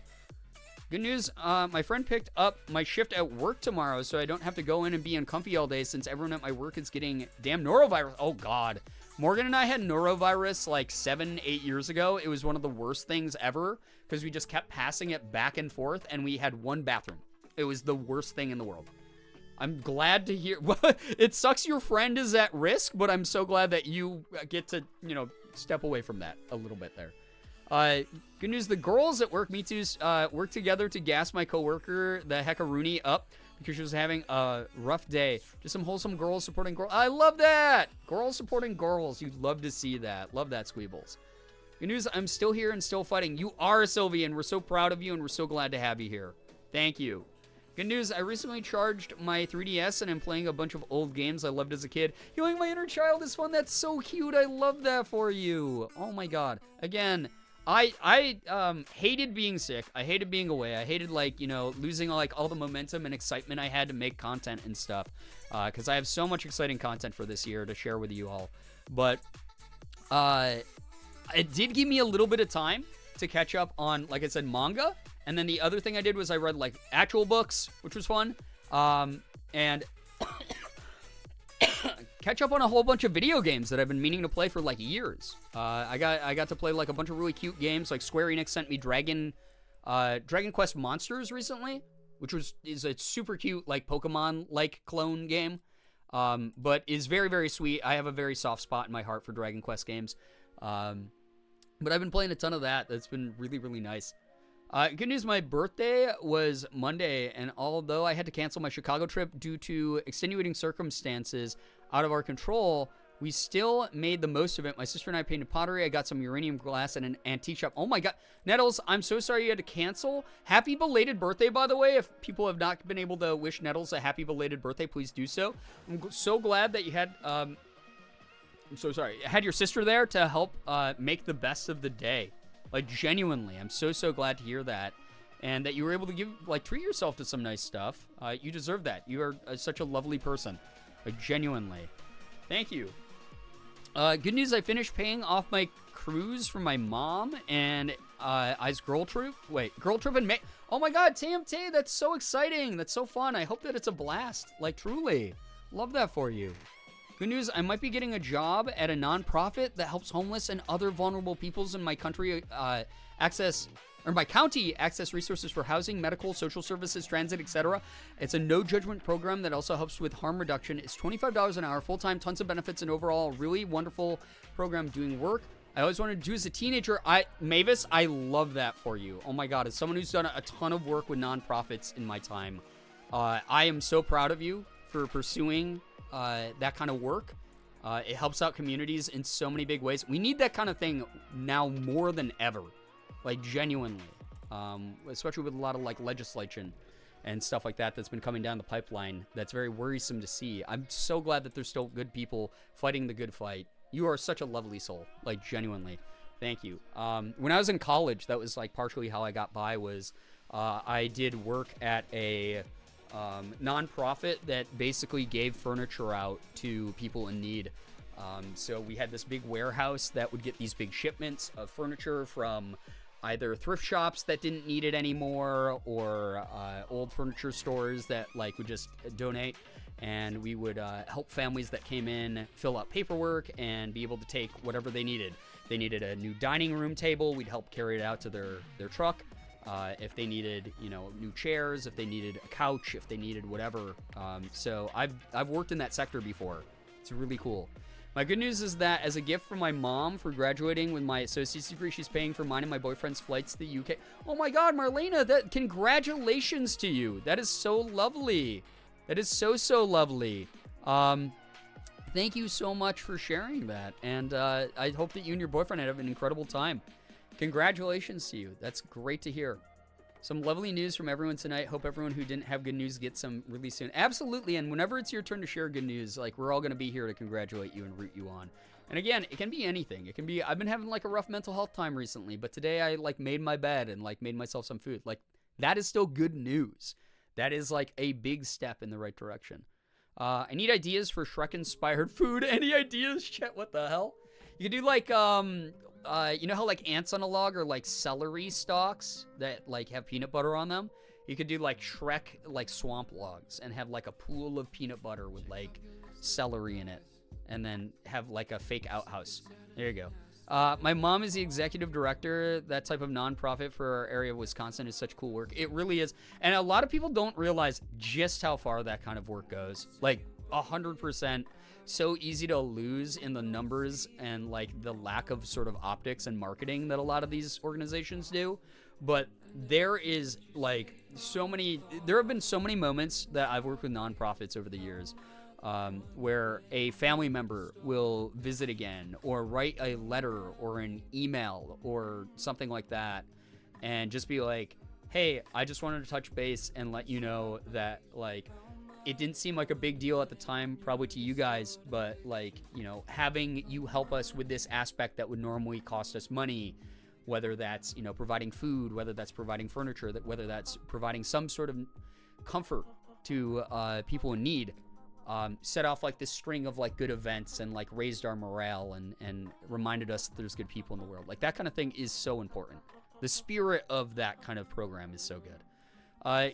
Good news, my friend picked up my shift at work tomorrow, so I don't have to go in and be uncomfy all day, since everyone at my work is getting damn norovirus. Oh, God. Morgan and I had norovirus like 7-8 years ago. It was one of the worst things ever, because we just kept passing it back and forth, and we had one bathroom. It was the worst thing in the world. I'm glad to hear. It sucks your friend is at risk, but I'm so glad that you get to, you know, step away from that a little bit there. Good news, the girls at work, me too, work together to gas my coworker, the heckaroony, up because she was having a rough day. Just some wholesome girls supporting girls. I love that! Girls supporting girls. You'd love to see that. Love that, Squeebles. Good news, I'm still here and still fighting. You are, Sylvie, and we're so proud of you, and we're so glad to have you here. Thank you. Good news, I recently charged my 3DS and I'm playing a bunch of old games I loved as a kid. Healing my inner child is fun. That's so cute. I love that for you. Oh my god. Again, I hated being sick. I hated being away. I hated, like, you know, losing like all the momentum and excitement I had to make content and stuff. Because I have so much exciting content for this year to share with you all. But it did give me a little bit of time to catch up on, like I said, manga. And then the other thing I did was I read, like, actual books, which was fun. And catch up on a whole bunch of video games that I've been meaning to play for, like, years. I got to play, like, a bunch of really cute games. Like, Square Enix sent me Dragon Quest Monsters recently, which is a super cute, like, Pokemon-like clone game. But is very, very sweet. I have a very soft spot in my heart for Dragon Quest games. But I've been playing a ton of that. That's been really, really nice. Good news, my birthday was Monday, and although I had to cancel my Chicago trip due to extenuating circumstances out of our control, we still made the most of it. My sister and I painted pottery. I got some uranium glass at an antique shop. Oh my god. Nettles, I'm so sorry you had to cancel. Happy belated birthday, by the way. If people have not been able to wish Nettles a happy belated birthday, please do so. I'm so glad that you had... I'm so sorry. I had your sister there to help make the best of the day. Like, genuinely, I'm so, so glad to hear that. And that you were able to treat yourself to some nice stuff. You deserve that. You are such a lovely person. Like, genuinely. Thank you. Good news, I finished paying off my cruise for my mom and I's girl trip. Wait, girl trip in May. Oh my god, TMT, that's so exciting. That's so fun. I hope that it's a blast. Like, truly. Love that for you. Good news, I might be getting a job at a nonprofit that helps homeless and other vulnerable peoples in my country my county access resources for housing, medical, social services, transit, etc. It's a no judgment program that also helps with harm reduction. It's $25 an hour, full-time, tons of benefits, and overall really wonderful program doing work I always wanted to do as a teenager. Mavis, I love that for you. Oh my God, as someone who's done a ton of work with nonprofits in my time, I am so proud of you for pursuing that kind of work. It helps out communities in so many big ways. We need that kind of thing now more than ever, like genuinely, especially with a lot of like legislation and stuff like that that's been coming down the pipeline. That's very worrisome to see. I'm so glad that there's still good people fighting the good fight. You are such a lovely soul, like genuinely. Thank you. When I was in college, that was like partially how I got by. Was I did work at a nonprofit that basically gave furniture out to people in need. So we had this big warehouse that would get these big shipments of furniture from either thrift shops that didn't need it anymore or old furniture stores that like would just donate. And we would help families that came in fill out paperwork and be able to take whatever they needed. They needed a new dining room table, we'd help carry it out to their truck. If they needed, new chairs, if they needed a couch, if they needed whatever. So I've worked in that sector before. It's really cool. My good news is that as a gift from my mom for graduating with my associate's degree, she's paying for mine and my boyfriend's flights to the UK. Oh my God, Marlena, congratulations to you. That is so lovely. That is so, so lovely. Thank you so much for sharing that. And I hope that you and your boyfriend have an incredible time. Congratulations to you. That's great to hear. Some lovely news from everyone tonight. Hope everyone who didn't have good news gets some really soon. Absolutely. And whenever it's your turn to share good news, like we're all going to be here to congratulate you and root you on. And again, it can be anything. It can be, I've been having like a rough mental health time recently, but today I like made my bed and like made myself some food. Like that is still good news. That is like a big step in the right direction. I need ideas for Shrek-inspired food. Any ideas, Chet? What the hell? You could do like, you know how like ants on a log are like celery stalks that like have peanut butter on them? You could do like Shrek like swamp logs and have like a pool of peanut butter with like celery in it and then have like a fake outhouse. There you go. My mom is the executive director. That type of nonprofit for our area of Wisconsin is such cool work. It really is. And a lot of people don't realize just how far that kind of work goes. Like 100%. So easy to lose in the numbers and like the lack of sort of optics and marketing that a lot of these organizations do. But there is like there have been so many moments that I've worked with nonprofits over the years where a family member will visit again or write a letter or an email or something like that and just be like, hey, I just wanted to touch base and let you know that like it didn't seem like a big deal at the time, probably to you guys, but like, having you help us with this aspect that would normally cost us money, whether that's, providing food, whether that's providing furniture, whether that's providing some sort of comfort to people in need, set off like this string of like good events and like raised our morale and reminded us that there's good people in the world. Like that kind of thing is so important. The spirit of that kind of program is so good.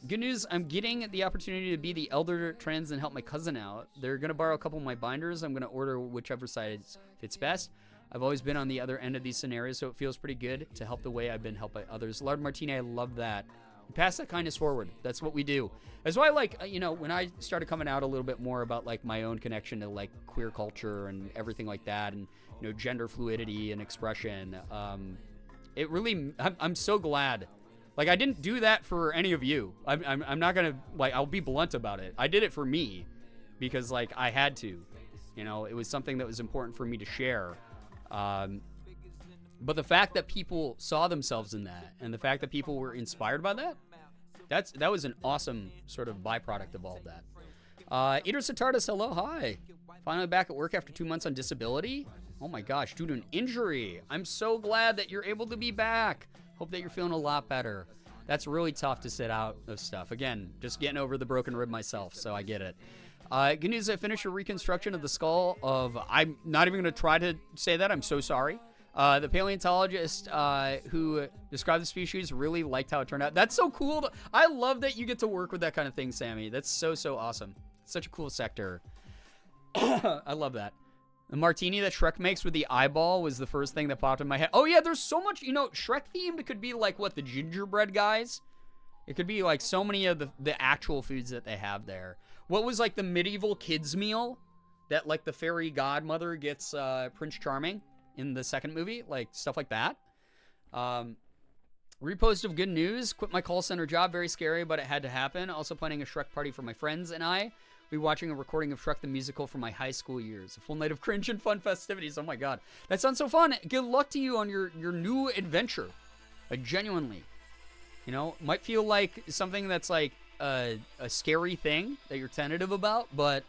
Good news, I'm getting the opportunity to be the elder trans and help my cousin out. They're going to borrow a couple of my binders. I'm going to order whichever side fits best. I've always been on the other end of these scenarios, so it feels pretty good to help the way I've been helped by others. Lard Martini, I love that. Pass that kindness forward. That's what we do. That's why, like, when I started coming out a little bit more about, like, my own connection to, like, queer culture and everything like that and, gender fluidity and expression, it really, I'm so glad. Like, I didn't do that for any of you. I'm not going to, like, I'll be blunt about it. I did it for me because, like, I had to. It was something that was important for me to share. But the fact that people saw themselves in that and the fact that people were inspired by that was an awesome sort of byproduct of all of that. Eater Satardis, hello, hi. Finally back at work after 2 months on disability. Oh my gosh, due to an injury. I'm so glad that you're able to be back. Hope that you're feeling a lot better. That's really tough to sit out of stuff. Again, just getting over the broken rib myself, so I get it. Good news, I finished a reconstruction of the skull of... I'm not even going to try to say that. I'm so sorry. The paleontologist who described the species really liked how it turned out. That's so cool. I love that you get to work with that kind of thing, Sammy. That's so, so awesome. It's such a cool sector. I love that. The martini that Shrek makes with the eyeball was the first thing that popped in my head. Oh yeah, there's so much, Shrek themed. It could be like what, the gingerbread guys? It could be like so many of the actual foods that they have there. What was like the medieval kids meal that like the fairy godmother gets Prince Charming in the second movie? Like stuff like that. Repost of good news. Quit my call center job. Very scary, but it had to happen. Also planning a Shrek party for my friends and I. Be watching a recording of Shrek the Musical from my high school years. A full night of cringe and fun festivities. Oh my god. That sounds so fun. Good luck to you on your new adventure. Genuinely. Might feel like something that's like a scary thing that you're tentative about, but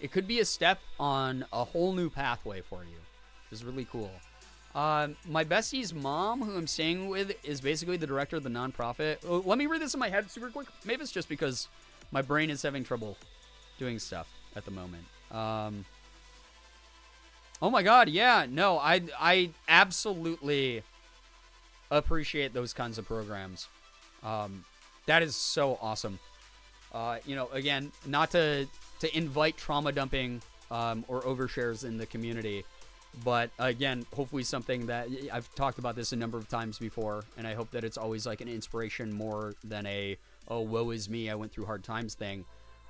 it could be a step on a whole new pathway for you. It's really cool. My bestie's mom, who I'm staying with, is basically the director of the nonprofit. Oh, let me read this in my head super quick. Maybe it's just because my brain is having trouble doing stuff at the moment. Oh my god, yeah. No, I absolutely appreciate those kinds of programs. That is so awesome. Again, not to invite trauma dumping or overshares in the community, but again, hopefully something that I've talked about this a number of times before, and I hope that it's always like an inspiration more than a, oh, woe is me, I went through hard times thing.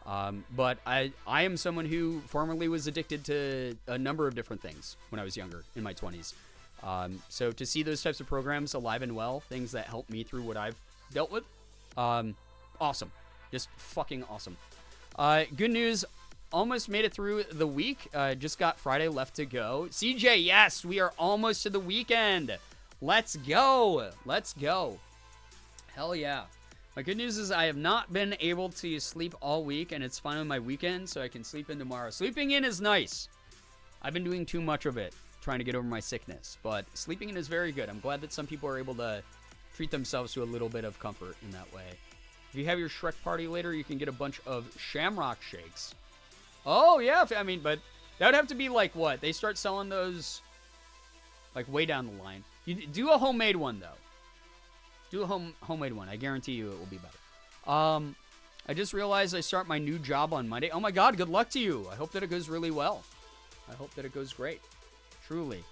But I am someone who formerly was addicted to a number of different things when I was younger, in my 20s. So to see those types of programs alive and well, things that help me through what I've dealt with, awesome. Just fucking awesome. Good news, almost made it through the week. Just got Friday left to go. CJ, yes, we are almost to the weekend. Let's go. Let's go. Hell yeah. My good news is I have not been able to sleep all week, and it's finally my weekend, so I can sleep in tomorrow. Sleeping in is nice. I've been doing too much of it, trying to get over my sickness, but sleeping in is very good. I'm glad that some people are able to treat themselves to a little bit of comfort in that way. If you have your Shrek party later, you can get a bunch of shamrock shakes. Oh, yeah, but that would have to be like what? They start selling those like way down the line. You do a homemade one, though. Do a homemade one. I guarantee you it will be better. I just realized I start my new job on Monday. Oh my god, good luck to you. I hope that it goes really well. I hope that it goes great. Truly.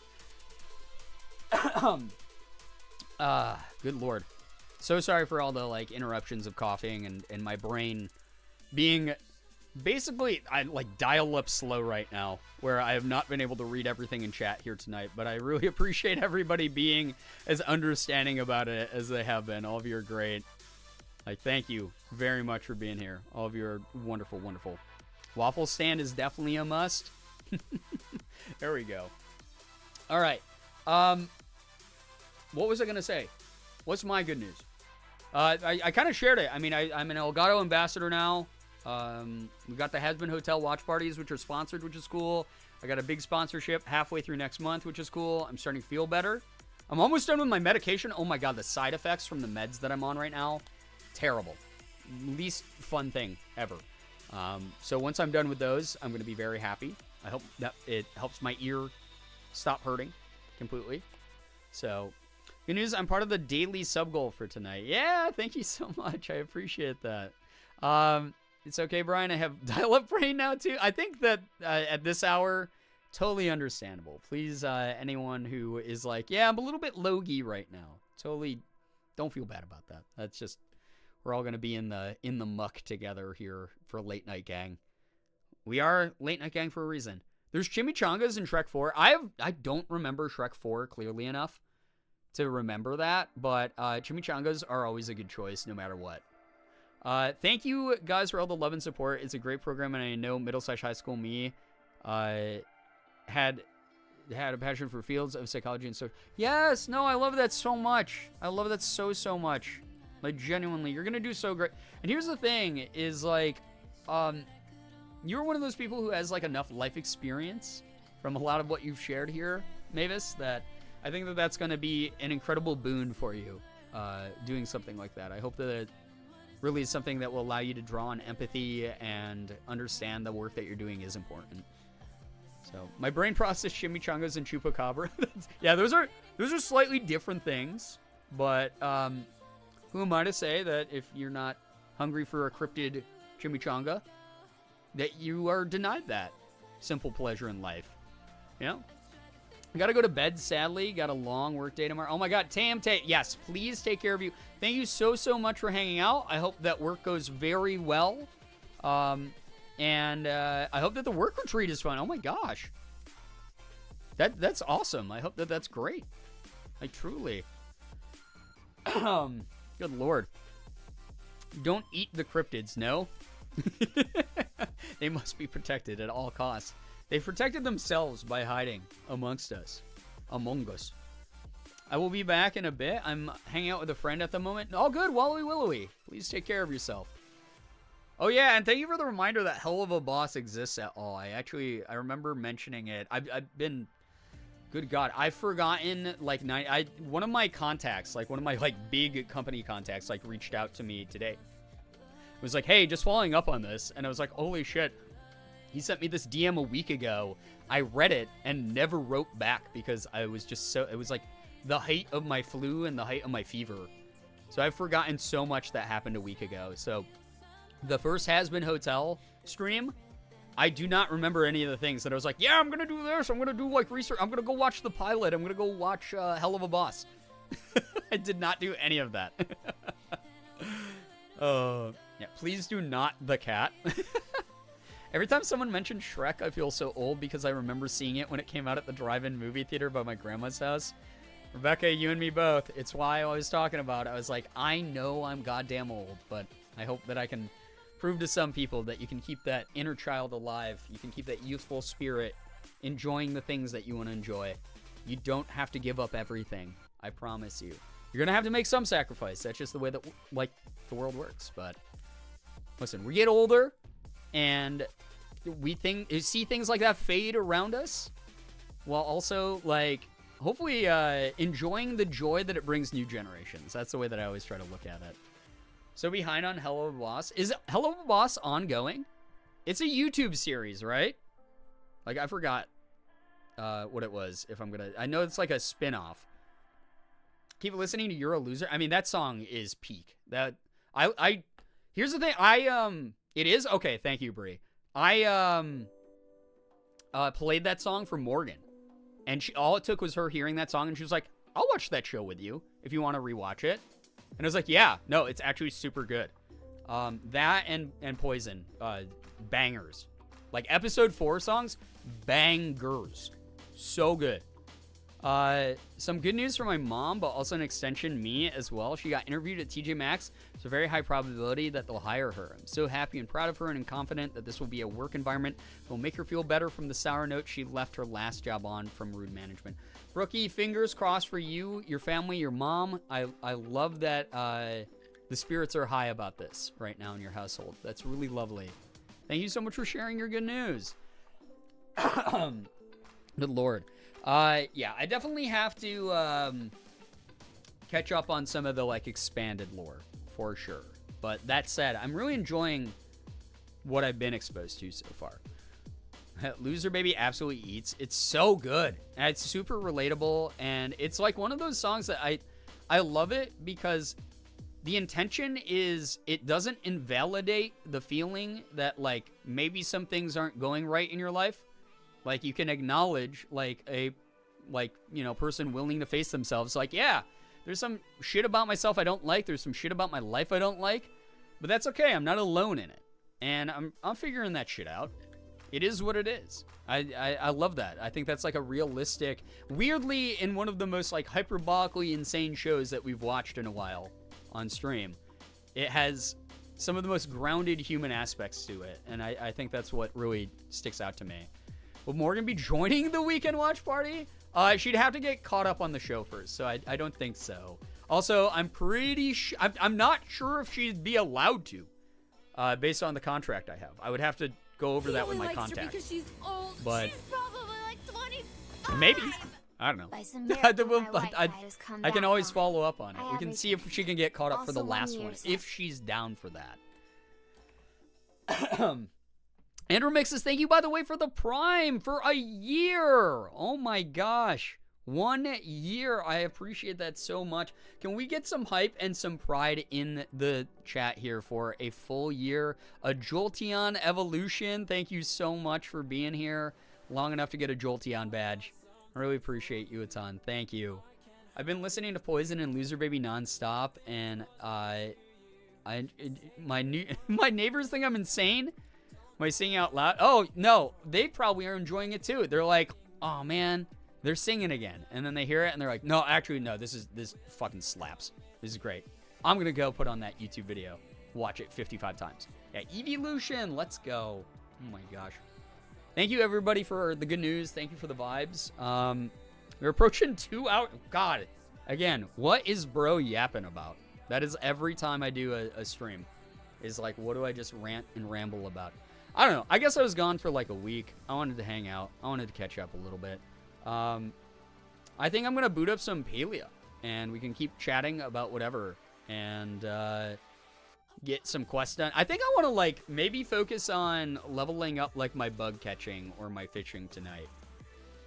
Good lord. So sorry for all the like interruptions of coughing and my brain being basically dial-up slow right now, where I have not been able to read everything in chat here tonight, but I really appreciate everybody being as understanding about it as they have been. All of you are great. Thank you very much for being here. All of you are wonderful, wonderful. Waffle stand is definitely a must. There we go. All right. What was I going to say? What's my good news? I kind of shared it. I mean, I'm an Elgato ambassador now. We got the Hasbin Hotel watch parties, which are sponsored, which is cool. I got a big sponsorship halfway through next month, which is cool. I'm starting to feel better. I'm almost done with my medication. Oh my god, the side effects from the meds that I'm on right now, terrible. Least fun thing ever. So once I'm done with those, I'm going to be very happy. I hope that it helps my ear stop hurting completely. So, good news, I'm part of the daily sub goal for tonight. Yeah, thank you so much. I appreciate that. It's okay, Brian. I have dial-up brain now, too. I think that at this hour, totally understandable. Please, anyone who is like, yeah, I'm a little bit logy right now. Totally don't feel bad about that. That's just, we're all going to be in the muck together here for Late Night Gang. We are Late Night Gang for a reason. There's chimichangas in Shrek 4. I don't remember Shrek 4 clearly enough to remember that, but chimichangas are always a good choice no matter what. Thank you guys for all the love and support. It's a great program, and I know middle/high school me had a passion for fields of psychology and so. Yes, no, I love that so much. I love that so much. Like, genuinely, you're gonna do so great. And here's the thing: is like, you're one of those people who has like enough life experience from a lot of what you've shared here, Mavis, that I think that that's gonna be an incredible boon for you, doing something like that. I hope that it really is something that will allow you to draw on empathy and understand the work that you're doing is important. So my brain processed chimichangas and chupacabra. Yeah, those are slightly different things, but who am I to say that if you're not hungry for a cryptid chimichanga, that you are denied that? simple pleasure in life. You know? I gotta go to bed, sadly. Got a long work day tomorrow. Oh my god, Tam, yes, please take care of you. Thank you so much for hanging out. I hope that work goes very well. And I hope that the work retreat is fun. Oh my gosh. That's awesome. I hope that that's great. Like, truly. Good lord. Don't eat the cryptids, no? They must be protected at all costs. They've protected themselves by hiding amongst us. Among us. I will be back in a bit. I'm hanging out with a friend at the moment. All good, Wallowy Willowy. Please take care of yourself. Oh yeah, and thank you for the reminder that Hell of a Boss exists at all. I remember mentioning it. I've been, good God, I've forgotten, like, one of my contacts, like, one of my, like, big company contacts, like, reached out to me today. It was like, hey, just following up on this. And I was like, holy shit. He sent me this DM a week ago. I read it and never wrote back because I was just it was like the height of my flu and the height of my fever. So I've forgotten so much that happened a week ago. So the first Has Been Hotel stream, I do not remember any of the things that I was like, yeah, I'm going to do this. I'm going to do like research. I'm going to go watch the pilot. I'm going to go watch Hell of a Boss. I did not do any of that. Yeah, please do not the cat. Every time someone mentions Shrek, I feel so old because I remember seeing it when it came out at the drive-in movie theater by my grandma's house. Rebecca, you and me both. It's why I was talking about it. I was like, I know I'm goddamn old, but I hope that I can prove to some people that you can keep that inner child alive. You can keep that youthful spirit, enjoying the things that you want to enjoy. You don't have to give up everything. I promise you. You're going to have to make some sacrifice. That's just the way that, like, the world works. But listen, we get older, and we see things like that fade around us, while also, like, hopefully enjoying the joy that it brings new generations. That's the way that I always try to look at it. So behind on Hell of a Boss. Is Hell of a Boss ongoing? It's a YouTube series, right? Like, I forgot what it was. I know it's like a spin-off. Keep listening to You're a Loser. I mean, that song is peak. Here's the thing. It is? Okay, thank you, Brie. I played that song for Morgan. And all it took was her hearing that song, and she was like, I'll watch that show with you if you want to rewatch it. And I was like, yeah, no, it's actually super good. That and Poison, bangers. Like, episode 4 songs, bangers. So good. Some good news for my mom, but also an extension me as well. She got interviewed at TJ Maxx. It's a very high probability that they'll hire her. I'm so happy and proud of her and confident that this will be a work environment that will make her feel better from the sour note she left her last job on from rude management. Brookie, fingers crossed for you, your family, your mom. I love that the spirits are high about this right now in your household. That's really lovely. Thank you so much for sharing your good news. Good Lord. Yeah, I definitely have to catch up on some of the, like, expanded lore, for sure. But that said, I'm really enjoying what I've been exposed to so far. Loser Baby absolutely eats. It's so good. And it's super relatable, and it's like one of those songs that I love it because the intention is it doesn't invalidate the feeling that, like, maybe some things aren't going right in your life. Like, you can acknowledge, like, a, like, you know, person willing to face themselves. Like, yeah, there's some shit about myself I don't like. There's some shit about my life I don't like. But that's okay. I'm not alone in it. And I'm figuring that shit out. It is what it is. I love that. I think that's, like, a realistic, weirdly, in one of the most, like, hyperbolically insane shows that we've watched in a while on stream. It has some of the most grounded human aspects to it. And I think that's what really sticks out to me. Will Morgan be joining the weekend watch party? She'd have to get caught up on the show first, so I don't think so. Also, I'm pretty sure, I'm not sure if she'd be allowed to, based on the contract I have. I would have to go over that with my contact.
She's old.
But
she's probably like 25.
maybe. I don't know.
By some miracle, my Wi-Fi has come
I can
back
always
on.
follow up on it.
I
We can
have
see if she can get caught up for the
also 1
last
year
one,
since.
if she's down for that. Andrew Mixes, thank you, by the way, for the Prime for a year. Oh my gosh. 1 year. I appreciate that so much. Can we get some hype and some pride in the chat here for a full year? A Jolteon evolution. Thank you so much for being here long enough to get a Jolteon badge. I really appreciate you a ton. Thank you. I've been listening to Poison and Loser Baby nonstop, and my neighbors think I'm insane. Am I singing out loud? Oh no, they probably are enjoying it too. They're like, oh man, they're singing again, and then they hear it and they're like, no, actually no, this fucking slaps. This is great. I'm gonna go put on that YouTube video, watch it 55 times. Yeah, evolution, let's go. Oh my gosh. Thank you everybody for the good news. Thank you for the vibes. We're approaching 2 hours. God, again, what is bro yapping about? That is every time I do a stream. Is like, what do I just rant and ramble about? I don't know. I guess I was gone for like a week. I wanted to hang out. I wanted to catch up a little bit. I think I'm going to boot up some Palia. And we can keep chatting about whatever. And get some quests done. I think I want to like maybe focus on leveling up like my bug catching or my fishing tonight.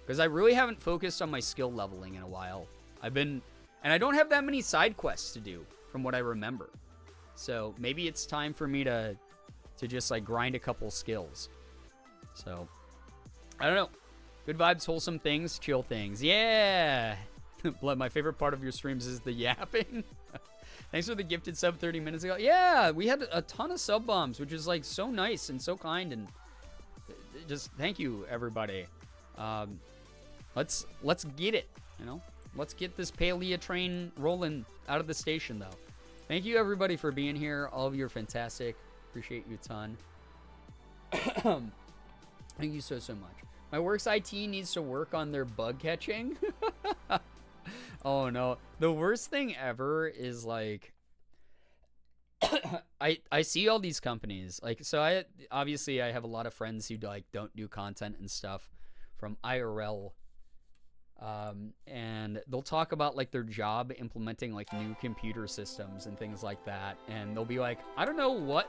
Because I really haven't focused on my skill leveling in a while. And I don't have that many side quests to do from what I remember. So maybe it's time for me to just like grind a couple skills. So I don't know. Good vibes, wholesome things, chill things. Yeah. My favorite part of your streams is the yapping. Thanks for the gifted sub 30 minutes ago. Yeah, we had a ton of sub bombs, which is like so nice and so kind, and just thank you everybody. Let's get it, you know? Let's get this Palia train rolling out of the station though. Thank you everybody for being here. All of you are fantastic. Appreciate you a ton. Thank you so much. My work's IT needs to work on their bug catching. Oh no. The worst thing ever is like I see all these companies. Like, so I have a lot of friends who like don't do content and stuff from IRL. And they'll talk about like their job implementing like new computer systems and things like that. And they'll be like, I don't know what.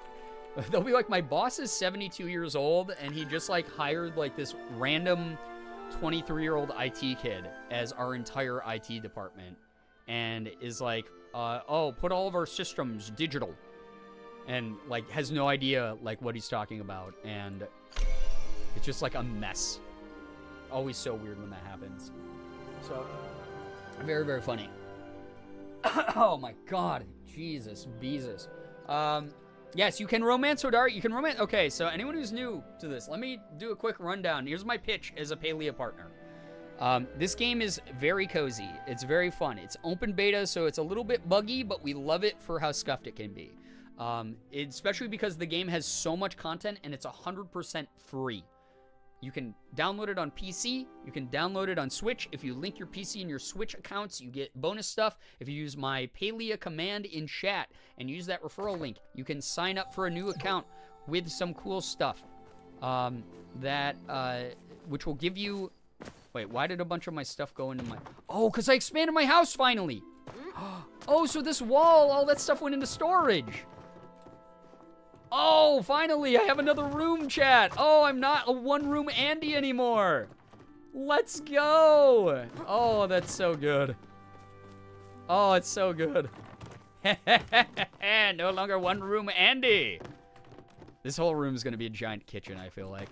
They'll be like, my boss is 72 years old and he just like hired like this random 23-year-old IT kid as our entire IT department and is like, oh, put all of our systems digital, and like has no idea like what he's talking about, and it's just like a mess. Always so weird when that happens. So very, very funny. Oh my god, Jesus Beezus. Yes, you can romance Hodart. You can romance. Okay, so anyone who's new to this, let me do a quick rundown. Here's my pitch as a Palia partner. This game is very cozy. It's very fun. It's open beta, so it's a little bit buggy, but we love it for how scuffed it can be. Especially because the game has so much content and it's 100% free. You can download it on PC. You can download it on Switch. If you link your PC and your Switch accounts, you get bonus stuff. If you use my Palia command in chat and use that referral link, you can sign up for a new account with some cool stuff. Which will give you... Wait, why did a bunch of my stuff go into my... Oh, because I expanded my house finally. Oh, so this wall, all that stuff went into storage. Oh, finally, I have another room, chat. Oh, I'm not a one-room Andy anymore. Let's go. Oh, that's so good. Oh, it's so good. No longer one-room Andy. This whole room is going to be a giant kitchen, I feel like.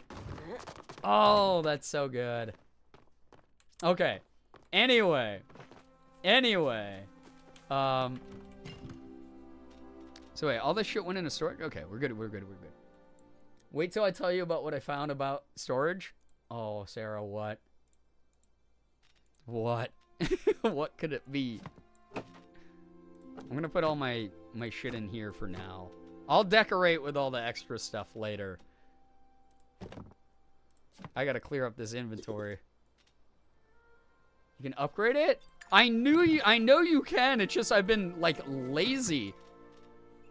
Oh, that's so good. Okay. Anyway. So wait, all this shit went into storage? Okay, we're good. Wait till I tell you about what I found about storage. Oh, Sarah, what? What? What could it be? I'm gonna put all my shit in here for now. I'll decorate with all the extra stuff later. I gotta clear up this inventory. You can upgrade it? I know you can. It's just I've been like lazy.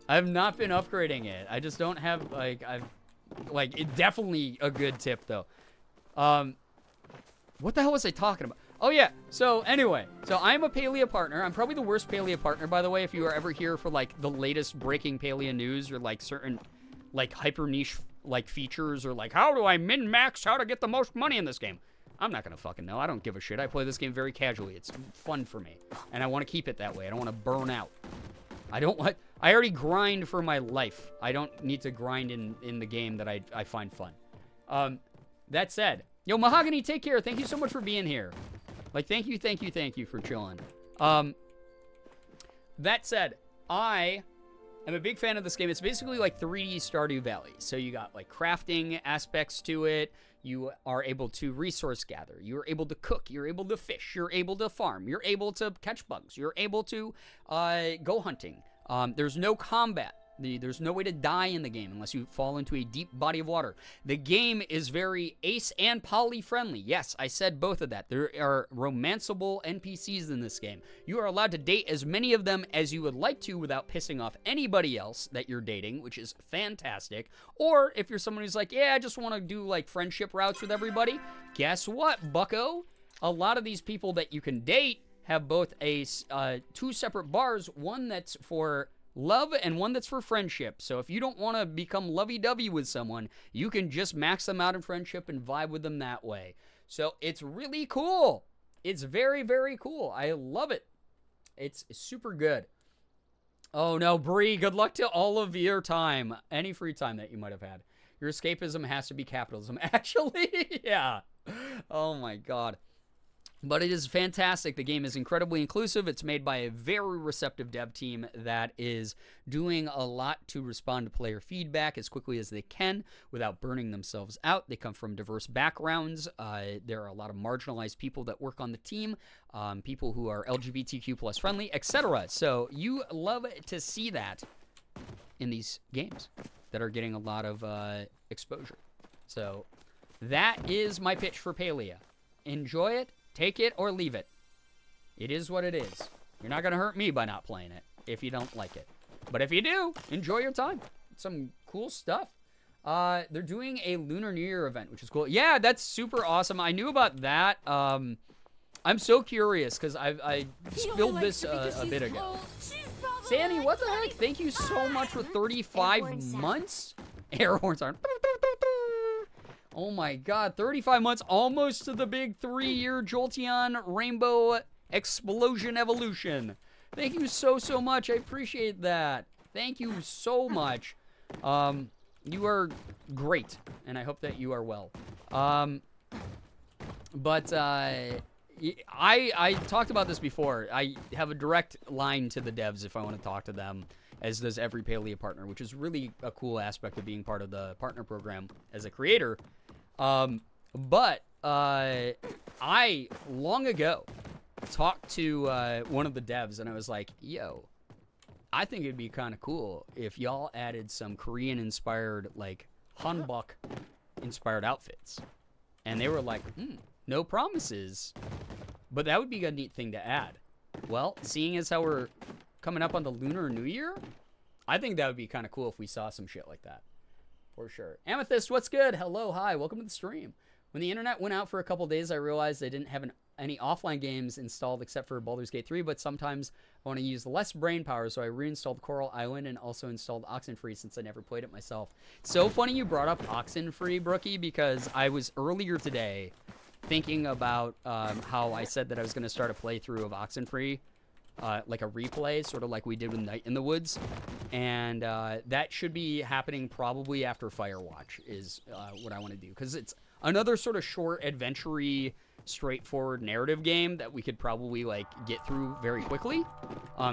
I've not been upgrading it. I just don't have it's definitely a good tip though. What the hell was I talking about? Oh yeah. So anyway, I'm a Palia partner. I'm probably the worst Palia partner, by the way. If you are ever here for like the latest breaking Palia news or like certain like hyper niche like features or like how do I min-max how to get the most money in this game. I'm not going to fucking know. I don't give a shit. I play this game very casually. It's fun for me. And I want to keep it that way. I don't want to burn out. I already grind for my life. I don't need to grind in the game that I find fun. That said, yo, Mahogany, take care. Thank you so much for being here. Like, thank you for chilling. That said, I am a big fan of this game. It's basically like 3D Stardew Valley. So you got like crafting aspects to it. You are able to resource gather. You're able to cook. You're able to fish. You're able to farm. You're able to catch bugs. You're able to go hunting. There's no combat. There's no way to die in the game unless you fall into a deep body of water. The game is very ace and poly friendly. Yes, I said both of that. There are romanceable NPCs in this game. You are allowed to date as many of them as you would like to without pissing off anybody else that you're dating, which is fantastic. Or if you're someone who's like, yeah, I just want to do like friendship routes with everybody, guess what, bucko? A lot of these people that you can date have both two separate bars, one that's for love and one that's for friendship. So if you don't want to become lovey-dovey with someone, you can just max them out in friendship and vibe with them that way. So it's really cool. It's very, very cool. I love it. It's super good. Oh no, Bree, good luck to all of your time. Any free time that you might have had. Your escapism has to be capitalism. Actually, yeah. Oh my God. But it is fantastic. The game is incredibly inclusive. It's made by a very receptive dev team that is doing a lot to respond to player feedback as quickly as they can without burning themselves out. They come from diverse backgrounds. There are a lot of marginalized people that work on the team, people who are LGBTQ plus friendly, etc. So you love to see that in these games that are getting a lot of exposure. So that is my pitch for Palia. Enjoy it. Take it or leave it. It is what it is. You're not going to hurt me by not playing it if you don't like it. But if you do, enjoy your time. Some cool stuff. They're doing a Lunar New Year event, which is cool. Yeah, that's super awesome. I knew about that. I'm so curious because I spilled this a bit ago. Sandy, what the heck? Thank you so much for 35 months. Air horns aren't. Oh my God, 35 months, almost to the big 3-year Jolteon Rainbow Explosion Evolution. Thank you so much. I appreciate that. Thank you so much. You are great, and I hope that you are well. But I talked about this before. I have a direct line to the devs if I want to talk to them, as does every Palia partner, which is really a cool aspect of being part of the partner program as a creator. But I long ago talked to one of the devs, and I was like, yo, I think it'd be kind of cool if y'all added some Korean-inspired, like, hanbok-inspired outfits. And they were like, no promises, but that would be a neat thing to add. Well, seeing as how we're coming up on the Lunar New Year, I think that would be kind of cool if we saw some shit like that. For sure. Amethyst, what's good? Hello, hi, welcome to the stream. When the internet went out for a couple days, I realized I didn't have any offline games installed except for Baldur's Gate 3, but sometimes I want to use less brain power, so I reinstalled Coral Island and also installed Oxenfree since I never played it myself. So funny you brought up Oxenfree, Brookie, because I was earlier today thinking about how I said that I was going to start a playthrough of Oxenfree, like a replay, sort of like we did with Night in the Woods. And that should be happening probably after Firewatch is what I want to do. Because it's another sort of short, adventure-y, straightforward narrative game that we could probably, like, get through very quickly.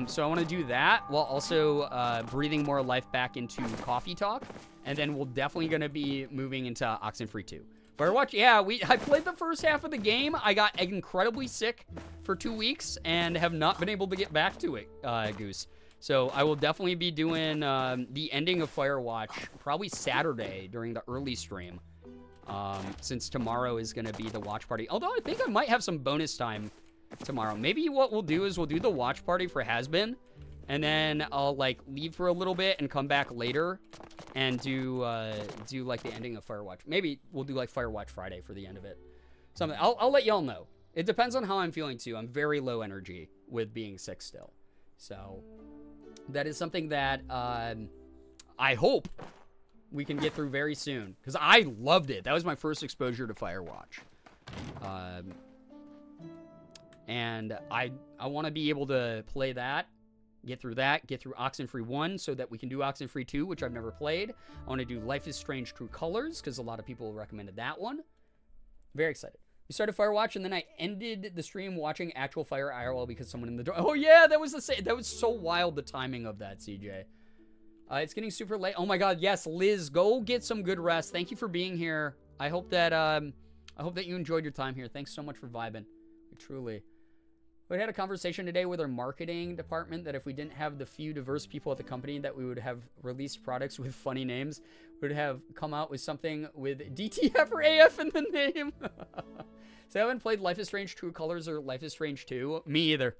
So I want to do that while also breathing more life back into Coffee Talk. And then we're definitely going to be moving into Oxenfree 2. Firewatch, yeah, I played the first half of the game. I got incredibly sick for 2 weeks and have not been able to get back to it, Goose. So I will definitely be doing the ending of Firewatch probably Saturday during the early stream, since tomorrow is going to be the watch party. Although I think I might have some bonus time tomorrow. Maybe what we'll do is we'll do the watch party for Has-Been, and then I'll like leave for a little bit and come back later and do like the ending of Firewatch. Maybe we'll do like Firewatch Friday for the end of it. Something. I'll let y'all know. It depends on how I'm feeling too. I'm very low energy with being sick still, so that is something that I hope we can get through very soon, because I loved it. That was my first exposure to Firewatch. And I want to be able to play that, get through Oxenfree 1 so that we can do Oxenfree 2, which I've never played. I want to do Life is Strange True Colors because a lot of people recommended that one. Very excited. We started Firewatch, and then I ended the stream watching actual Fire IRL because someone in the door. Oh yeah, that was so wild, the timing of that, CJ. It's getting super late. Oh my God, yes, Liz, go get some good rest. Thank you for being here. I hope that you enjoyed your time here. Thanks so much for vibing. Truly. We had a conversation today with our marketing department that if we didn't have the few diverse people at the company that we would have released products with funny names, we would have come out with something with DTF or AF in the name. So I haven't played Life is Strange True Colors or Life is Strange 2. Me either.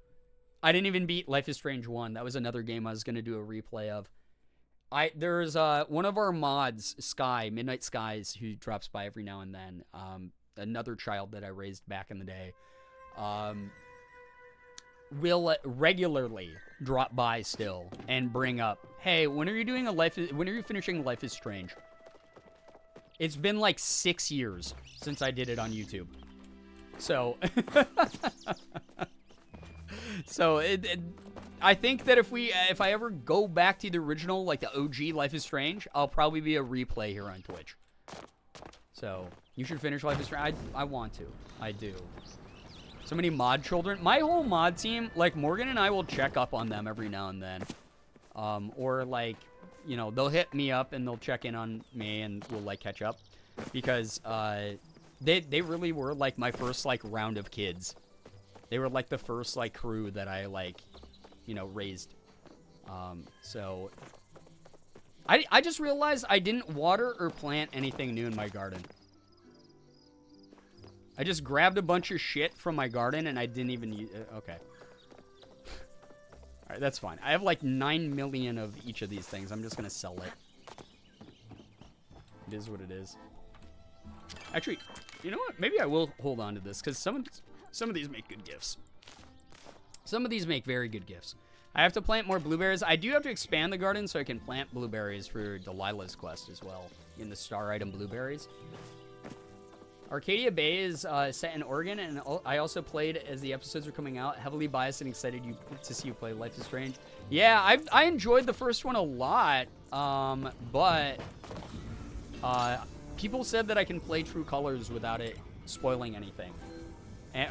I didn't even beat Life is Strange 1. That was another game I was going to do a replay of. There's one of our mods, Sky, Midnight Skies, who drops by every now and then. Another child that I raised back in the day. Will regularly drop by still and bring up, hey, when are you finishing Life is Strange? It's been like 6 years since I did it on YouTube. So, I think that if I ever go back to the original, like the OG Life is Strange, I'll probably be a replay here on Twitch. So, you should finish Life is Strange. I want to. I do. So many mod children. My whole mod team, like Morgan and I will check up on them every now and then. Or like, you know, they'll hit me up and they'll check in on me and we'll like catch up. Because they really were like my first like round of kids. They were like the first like crew that I like, you know, raised. So I just realized I didn't water or plant anything new in my garden. I just grabbed a bunch of shit from my garden and I didn't even use it. Okay. Alright, that's fine. I have like 9 million of each of these things. I'm just going to sell it. It is what it is. Actually, you know what? Maybe I will hold on to this because some of these make good gifts. Some of these make very good gifts. I have to plant more blueberries. I do have to expand the garden so I can plant blueberries for Delilah's quest as well. In the star item blueberries. Arcadia Bay is set in Oregon, and I also played as the episodes were coming out. Heavily biased and excited to see you play Life is Strange. Yeah, I enjoyed the first one a lot, but people said that I can play True Colors without it spoiling anything,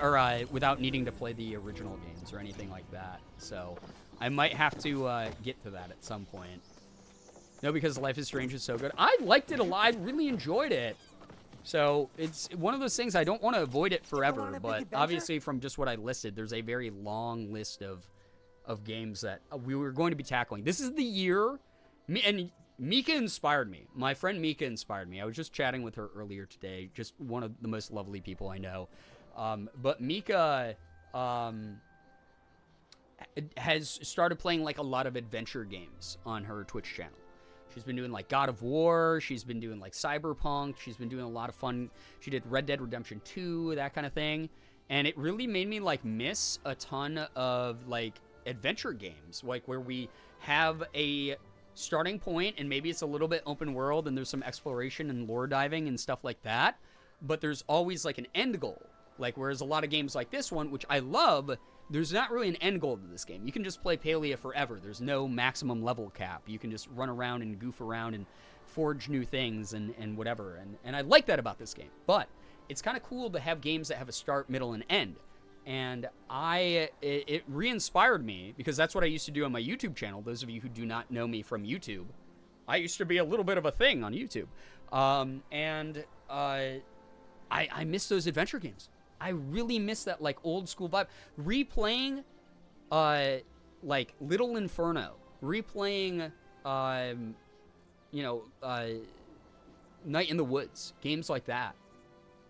or without needing to play the original games or anything like that. So I might have to get to that at some point. No, because Life is Strange is so good. I liked it a lot. I really enjoyed it. So it's one of those things I don't want to avoid it forever, but obviously from just what I listed, there's a very long list of games that we were going to be tackling. This is the year, and Mika inspired me. My friend Mika inspired me. I was just chatting with her earlier today, just one of the most lovely people I know. But Mika has started playing like a lot of adventure games on her Twitch channel. She's been doing like God of War. She's been doing like Cyberpunk. She's been doing a lot of fun. She did Red Dead Redemption 2, that kind of thing. And it really made me like miss a ton of like adventure games, like where we have a starting point and maybe it's a little bit open world and there's some exploration and lore diving and stuff like that. But there's always like an end goal. Like whereas a lot of games like this one, which I love, there's not really an end goal to this game. You can just play Palia forever. There's no maximum level cap. You can just run around and goof around and forge new things and whatever. And I like that about this game. But it's kind of cool to have games that have a start, middle, and end. And it re-inspired me because that's what I used to do on my YouTube channel. Those of you who do not know me from YouTube, I used to be a little bit of a thing on YouTube. I miss those adventure games. I really miss that like old school vibe. Replaying like Little Inferno. Replaying Night in the Woods. Games like that.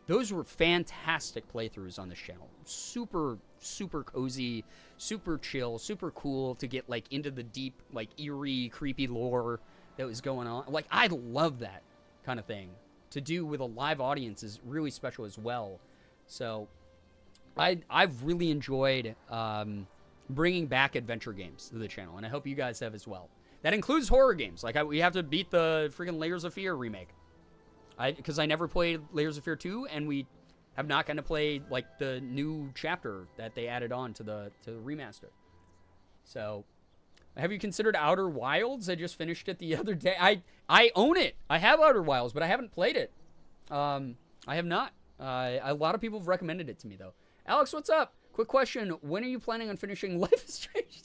Those were fantastic playthroughs on this channel. Super, super cozy, super chill, super cool to get like into the deep, like eerie, creepy lore that was going on. Like I love that kind of thing. To do with a live audience is really special as well. So, I've really enjoyed bringing back adventure games to the channel, and I hope you guys have as well. That includes horror games. Like, we have to beat the freaking Layers of Fear remake. Because I never played Layers of Fear 2, and we have not gotten to play like the new chapter that they added on to the remaster. So, have you considered Outer Wilds? I just finished it the other day. I own it. I have Outer Wilds, but I haven't played it. I have not. A lot of people have recommended it to me though. Alex, what's up? Quick question. When are you planning on finishing Life is Strange?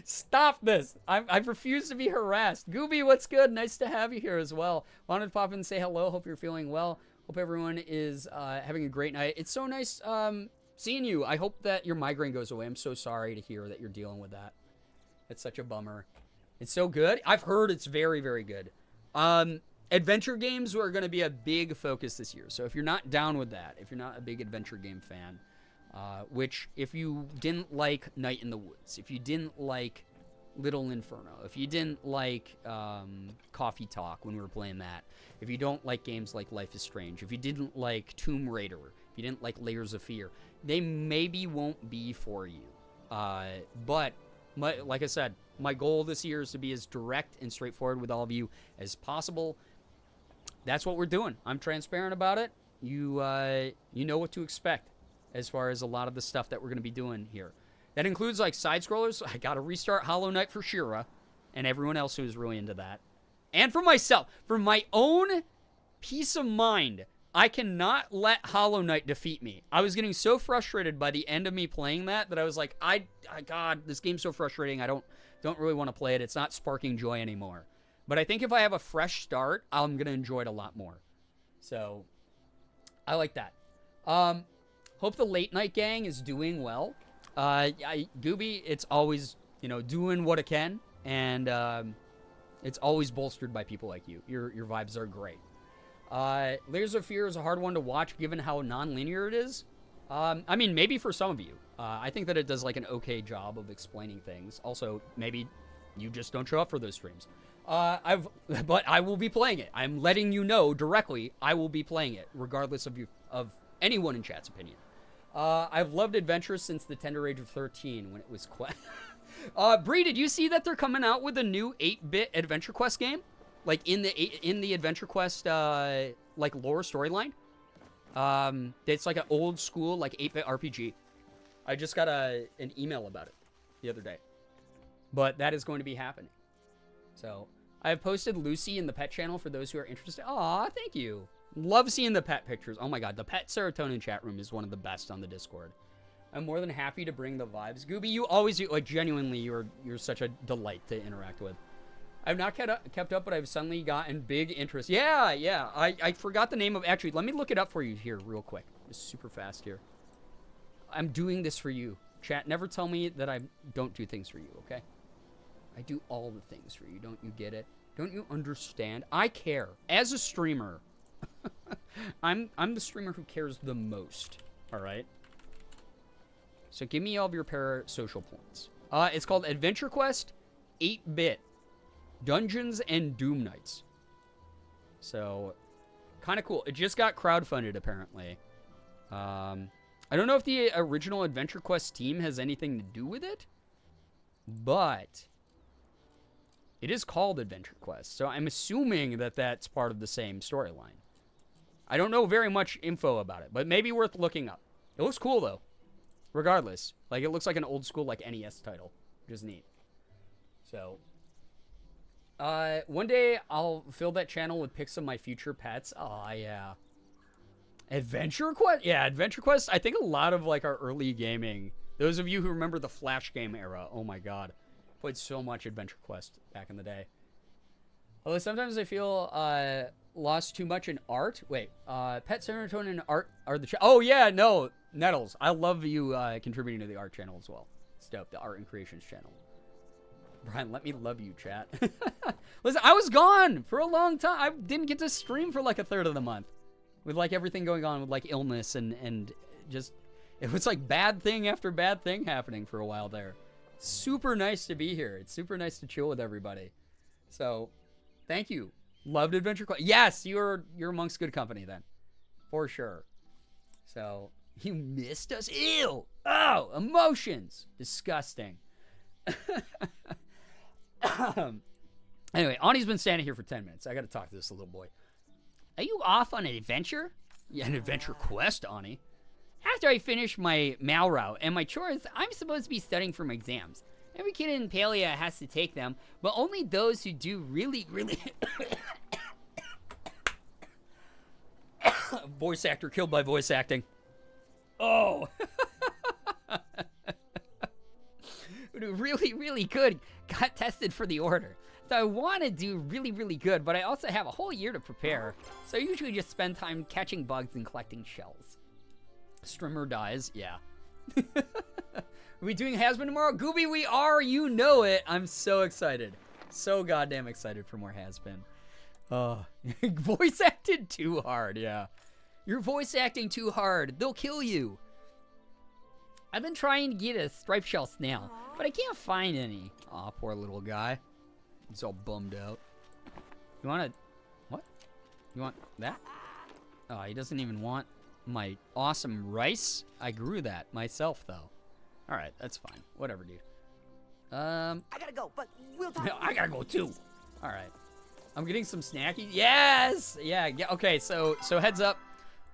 Stop this. I refuse to be harassed. Gooby, what's good? Nice to have you here as well. Wanted to pop in and say hello. Hope you're feeling well. Hope everyone is having a great night. It's so nice seeing you. I hope that your migraine goes away. I'm so sorry to hear that you're dealing with that. It's such a bummer. It's so good. I've heard it's very, very good. Adventure games are going to be a big focus this year. So if you're not down with that, if you're not a big adventure game fan, which if you didn't like Night in the Woods, if you didn't like Little Inferno, if you didn't like Coffee Talk when we were playing that, if you don't like games like Life is Strange, if you didn't like Tomb Raider, if you didn't like Layers of Fear, they maybe won't be for you. But like I said, my goal this year is to be as direct and straightforward with all of you as possible. That's what we're doing. I'm transparent about it. You know what to expect as far as a lot of the stuff that we're going to be doing here. That includes like side scrollers. I got to restart Hollow Knight for Shira and everyone else who's really into that. And for myself, for my own peace of mind, I cannot let Hollow Knight defeat me. I was getting so frustrated by the end of me playing that I was like, God, this game's so frustrating. I don't really want to play it. It's not sparking joy anymore. But I think if I have a fresh start, I'm going to enjoy it a lot more. So, I like that. Hope the Late Night Gang is doing well. Gooby, it's always, doing what it can. And it's always bolstered by people like you. Your vibes are great. Layers of Fear is a hard one to watch given how non-linear it is. I mean, maybe for some of you. I think that it does like an okay job of explaining things. Also, maybe you just don't show up for those streams. But I will be playing it. I'm letting you know directly I will be playing it, regardless of anyone in chat's opinion. I've loved adventure since the tender age of 13 when it was Bree, did you see that they're coming out with a new 8-bit Adventure Quest game? Like in the Adventure Quest like lore storyline? It's like an old school like 8-bit RPG. I just got an email about it the other day. But that is going to be happening. So, I have posted Lucy in the pet channel for those who are interested. Aw, thank you. Love seeing the pet pictures. Oh my god, the pet serotonin chat room is one of the best on the Discord. I'm more than happy to bring the vibes. Gooby, you always do. Like, genuinely, you're such a delight to interact with. I've not kept up, but I've suddenly gotten big interest. Yeah. I forgot the name of... Actually, let me look it up for you here real quick. Just super fast here. I'm doing this for you. Chat, never tell me that I don't do things for you, okay? I do all the things for you. Don't you get it? Don't you understand? I care. As a streamer, I'm the streamer who cares the most, all right? So give me all of your parasocial points. It's called Adventure Quest 8-bit Dungeons and Doom Nights. So, kind of cool. It just got crowdfunded, apparently. I don't know if the original Adventure Quest team has anything to do with it, but it is called Adventure Quest, so I'm assuming that that's part of the same storyline. I don't know very much info about it, but maybe worth looking up. It looks cool, though. Regardless. Like, it looks like an old school, like, NES title. Which is neat. So, one day I'll fill that channel with pics of my future pets. Aw, yeah. Adventure Quest? Yeah, Adventure Quest. I think a lot of, like, our early gaming. Those of you who remember the Flash game era. Oh, my God. Played so much Adventure Quest back in the day. Although sometimes I feel lost too much in art. Wait, Pet Serotonin and art are the... Oh, yeah, no. Nettles. I love you contributing to the art channel as well. It's dope. The art and creations channel. Brian, let me love you, chat. Listen, I was gone for a long time. I didn't get to stream for like a third of the month. With like everything going on with like illness and just... It was like bad thing after bad thing happening for a while there. Super nice to be here. It's super nice to chill with everybody. So, thank you. Loved Adventure Quest. Yes, you're amongst good company then. For sure. So, you missed us? Ew! Oh, emotions! Disgusting. Anyway, Ani's been standing here for 10 minutes. I gotta talk to this little boy. Are you off on an adventure? Yeah, an adventure quest, Ani. After I finish my Mal route and my chores, I'm supposed to be studying for my exams. Every kid in Palia has to take them, but only those who do really... Voice actor killed by voice acting. Oh. Really good. Got tested for the order. So I want to do really good, but I also have a whole year to prepare. So I usually just spend time catching bugs and collecting shells. Strimmer dies, yeah. Are we doing Has-Been tomorrow? Gooby, we are, you know it. I'm so excited. So goddamn excited for more Has-Been. Voice acted too hard, yeah. You're voice acting too hard. They'll kill you. I've been trying to get a striped shell snail, but I can't find any. Aw, poor little guy. He's all bummed out. You want to... What? You want that? Oh, he doesn't even want my awesome rice. I grew that myself, though. All right, that's fine. Whatever, dude.
I gotta go, but we'll talk.
I gotta go, too. All right. I'm getting some snackies. Yes! Yeah, okay, so heads up.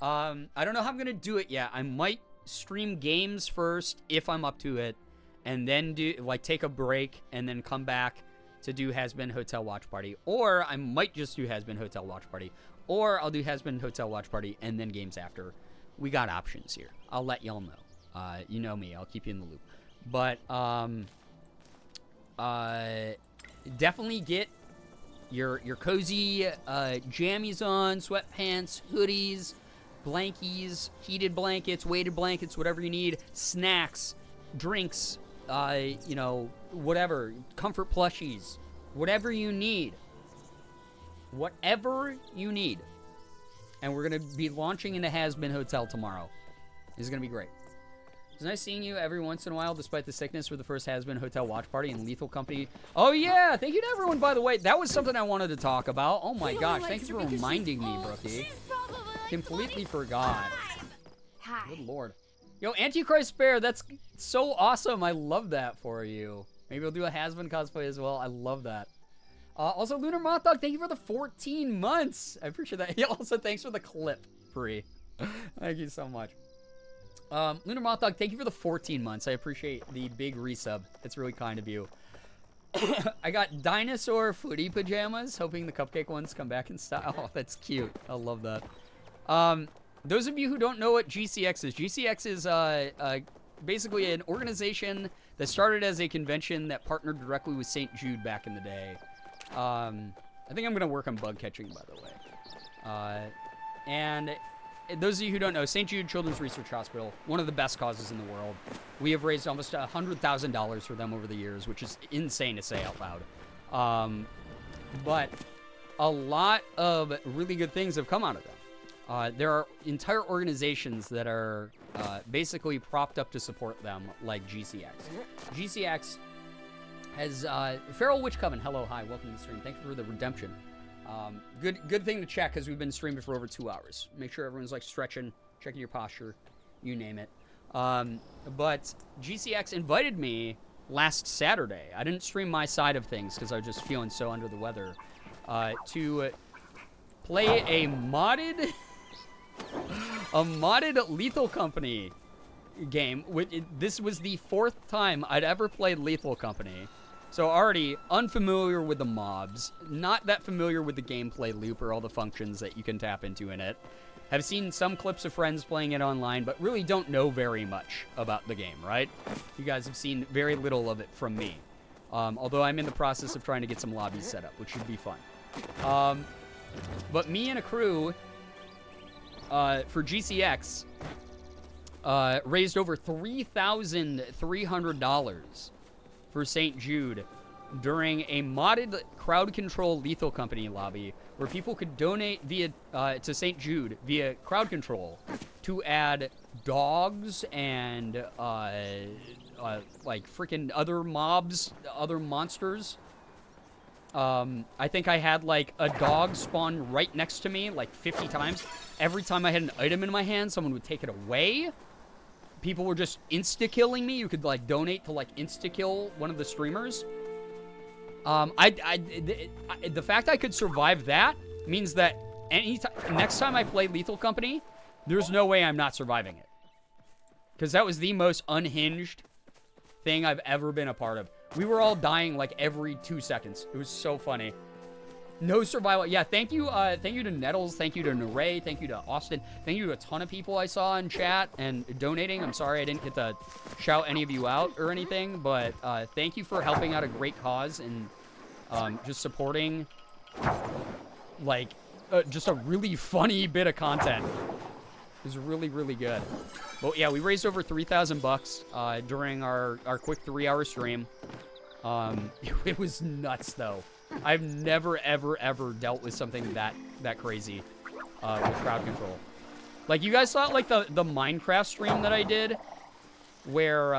I don't know how I'm going to do it yet. I might stream games first if I'm up to it, and then take a break and then come back to do Has-Been Hotel Watch Party, or I might just do Has-Been Hotel Watch Party, or I'll do Has-Been Hotel Watch Party and then games after. We got options here. I'll let y'all know. You know me. I'll keep you in the loop. But definitely get your cozy jammies on, sweatpants, hoodies, blankies, heated blankets, weighted blankets, whatever you need, snacks, drinks, whatever, comfort plushies, whatever you need. Whatever you need. And we're going to be launching into Has-Been Hotel tomorrow. It's going to be great. It's nice seeing you every once in a while, despite the sickness, for the first Has-Been Hotel Watch Party and Lethal Company. Oh, yeah. Thank you to everyone, by the way. That was something I wanted to talk about. Oh, my gosh. Thank you for reminding me, Brookie. Completely forgot.
Hi.
Good lord. Yo, Antichrist Bear, that's so awesome. I love that for you. Maybe we'll do a Has-Been cosplay as well. I love that. Also, Lunar Moth Dog, thank you for the 14 months. I appreciate that. Also, thanks for the clip, Free. Thank you so much. Lunar Moth Dog, thank you for the 14 months. I appreciate the big resub. It's really kind of you. I got dinosaur footy pajamas, hoping the cupcake ones come back in style. Oh, that's cute. I love that. Those of you who don't know what GCX is basically an organization that started as a convention that partnered directly with St. Jude back in the day. I think I'm going to work on bug catching, by the way. And those of you who don't know, St. Jude Children's Research Hospital, one of the best causes in the world. We have raised almost $100,000 for them over the years, which is insane to say out loud. But a lot of really good things have come out of them. There are entire organizations that are basically propped up to support them, like GCX. GCX has Feral Witch Coven. Hello, hi, welcome to the stream. Thank you for the redemption. Good thing to check, because we've been streaming for over 2 hours. Make sure everyone's like stretching, checking your posture, you name it. But GCX invited me last Saturday. I didn't stream my side of things because I was just feeling so under the weather. To play a modded Lethal Company game. This was the 4th time I'd ever played Lethal Company. So already unfamiliar with the mobs, not that familiar with the gameplay loop or all the functions that you can tap into in it. Have seen some clips of friends playing it online, but really don't know very much about the game, right? You guys have seen very little of it from me. Although I'm in the process of trying to get some lobbies set up, which should be fun. But me and a crew for GCX raised over $3,300 for St. Jude during a modded crowd control Lethal Company lobby where people could donate via to St. Jude via crowd control to add dogs and like freaking other mobs, other monsters. I think I had like a dog spawn right next to me like 50 times. Every time I had an item in my hand, someone would take it away. People were just insta-killing me. You could like donate to like insta-kill one of the streamers. The fact I could survive that means that next time I play Lethal Company, there's no way I'm not surviving it. Because that was the most unhinged thing I've ever been a part of. We were all dying like every 2 seconds. It was so funny. No survival. Yeah, thank you to Nettles. Thank you to Neray. Thank you to Austin. Thank you to a ton of people I saw in chat and donating. I'm sorry I didn't get to shout any of you out or anything, but thank you for helping out a great cause and just supporting, like, just a really funny bit of content. It was really, really good. But yeah, we raised over $3,000 during our quick 3-hour stream. It was nuts though. I've never, ever, ever dealt with something that crazy with crowd control. Like, you guys saw like the Minecraft stream that I did, where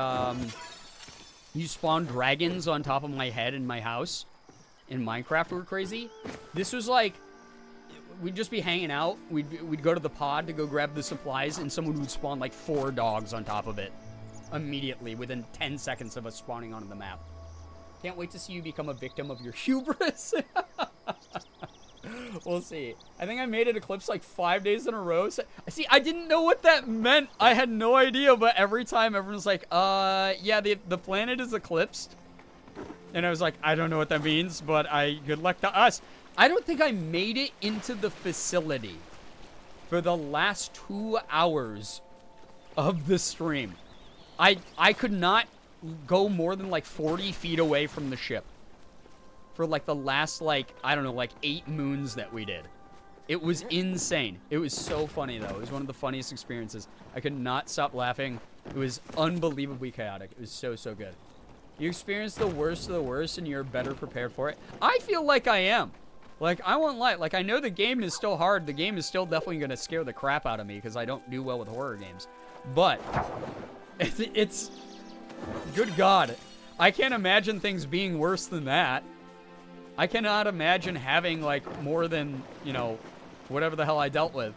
you spawn dragons on top of my head in my house in Minecraft were crazy. This was like, we'd just be hanging out. We'd go to the pod to go grab the supplies, and someone would spawn like 4 dogs on top of it immediately within 10 seconds of us spawning onto the map. Can't wait to see you become a victim of your hubris. We'll see. I think I made it eclipse like 5 days in a row. So, see, I didn't know what that meant. I had no idea, but every time everyone's like, yeah, the planet is eclipsed. And I was like, I don't know what that means, but good luck to us. I don't think I made it into the facility for the last 2 hours of the stream. I could not go more than like 40 feet away from the ship for like the last, like, I don't know, like 8 moons that we did. It was insane. It was so funny though. It was one of the funniest experiences. I could not stop laughing. It was unbelievably chaotic. It was so, so good. You experienced the worst of the worst and you're better prepared for it. I feel like I am. Like, I won't lie. Like, I know the game is still hard. The game is still definitely going to scare the crap out of me because I don't do well with horror games. But it's good God. I can't imagine things being worse than that. I cannot imagine having, like, more than, you know, whatever the hell I dealt with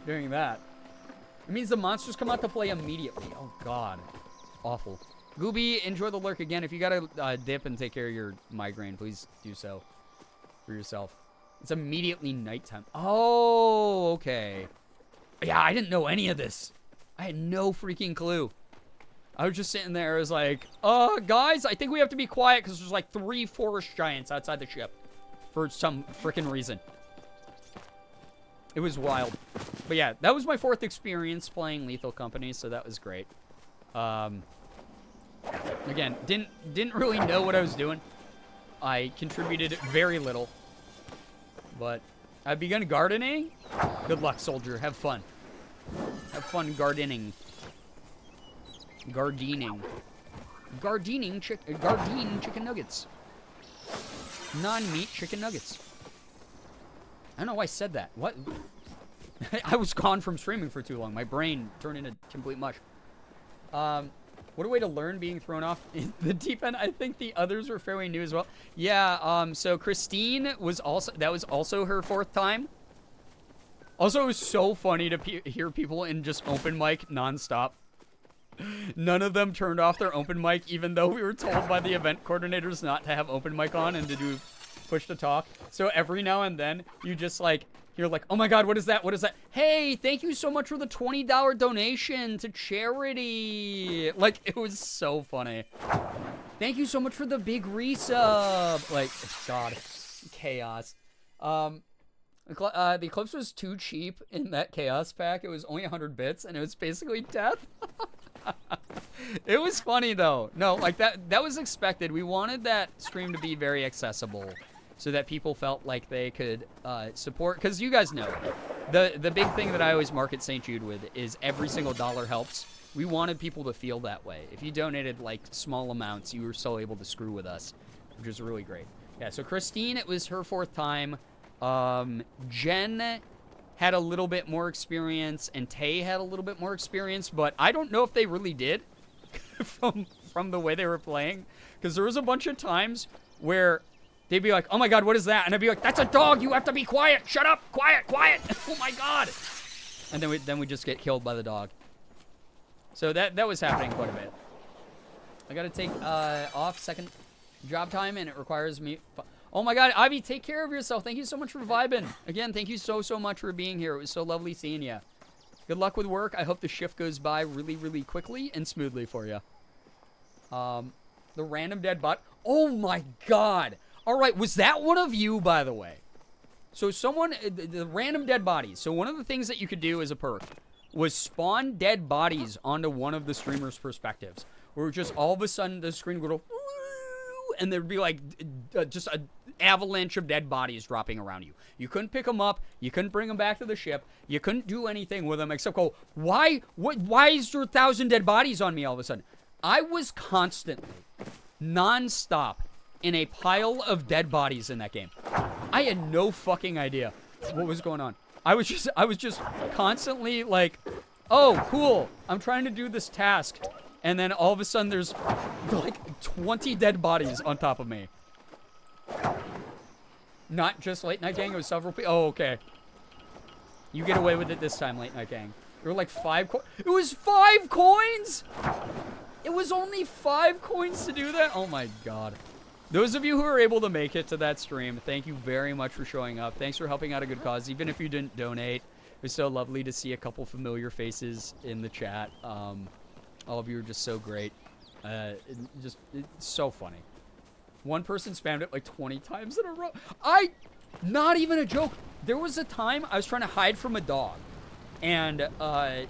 doing that. It means the monsters come out to play immediately. Oh, God. Awful. Gooby, enjoy the lurk again. If you gotta dip and take care of your migraine, please do so for yourself. It's immediately nighttime. Oh, okay. Yeah, I didn't know any of this. I had no freaking clue. I was just sitting there. I was like, guys, I think we have to be quiet because there's like 3 forest giants outside the ship for some freaking reason. It was wild. But yeah, that was my 4th experience playing Lethal Company, so that was great. Again, didn't really know what I was doing. I contributed very little. But I've begun gardening. Good luck, soldier. Have fun. Have fun gardening. Gardening chicken nuggets. Non-meat chicken nuggets. I don't know why I said that. What? I was gone from streaming for too long. My brain turned into complete mush. What a way to learn being thrown off in the deep end. I think the others were fairly new as well. Yeah, so Christine was also, that was also her 4th time. Also, it was so funny to hear people in just open mic nonstop. None of them turned off their open mic, even though we were told by the event coordinators not to have open mic on and to do push to talk. So every now and then, you just like, you're like, oh my God, what is that? What is that? Hey, thank you so much for the $20 donation to charity. Like, it was so funny. Thank you so much for the big resub. Like, God, chaos. The Eclipse was too cheap in that chaos pack. It was only 100 bits, and it was basically death. It was funny, though. No, like, that was expected. We wanted that stream to be very accessible so that people felt like they could support. Because you guys know, the big thing that I always market St. Jude with is every single dollar helps. We wanted people to feel that way. If you donated, like, small amounts, you were still able to screw with us, which was really great. Yeah, so Christine, it was her 4th time. Jen had a little bit more experience, and Tay had a little bit more experience, but I don't know if they really did from the way they were playing, because there was a bunch of times where they'd be like, oh my God, what is that? And I'd be like, that's a dog, you have to be quiet, shut up, quiet, quiet. Oh my God. And then we just get killed by the dog. So that was happening quite a bit. I gotta take off second job time, and it requires me. Oh my God, Ivy, take care of yourself. Thank you so much for vibing. Again, thank you so much for being here. It was so lovely seeing you. Good luck with work. I hope the shift goes by really, really quickly and smoothly for you. The random dead bot. Oh my god. All right, was that one of you, by the way? So someone, the random dead bodies. So one of the things that you could do as a perk was spawn dead bodies onto one of the streamer's perspectives. Where just all of a sudden the screen would go, woo, and there'd be like just an avalanche of dead bodies dropping around you. You couldn't pick them up. You couldn't bring them back to the ship. You couldn't do anything with them except go, why is there 1,000 dead bodies on me all of a sudden? I was constantly, non-stop, in a pile of dead bodies in that game. I had no fucking idea what was going on. I was just constantly like, oh, cool. I'm trying to do this task. And then all of a sudden there's like 20 dead bodies on top of me. Not just Late Night Gang, it was several people. Oh, okay. You get away with it this time, Late Night Gang. There were like 5 coins. It was 5 coins? It was only 5 coins to do that? Oh my god. Those of you who were able to make it to that stream, thank you very much for showing up. Thanks for helping out a good cause, even if you didn't donate. It was so lovely to see a couple familiar faces in the chat. All of you are just so great. It's so funny. One person spammed it like 20 times in a row. Not even a joke. There was a time I was trying to hide from a dog. And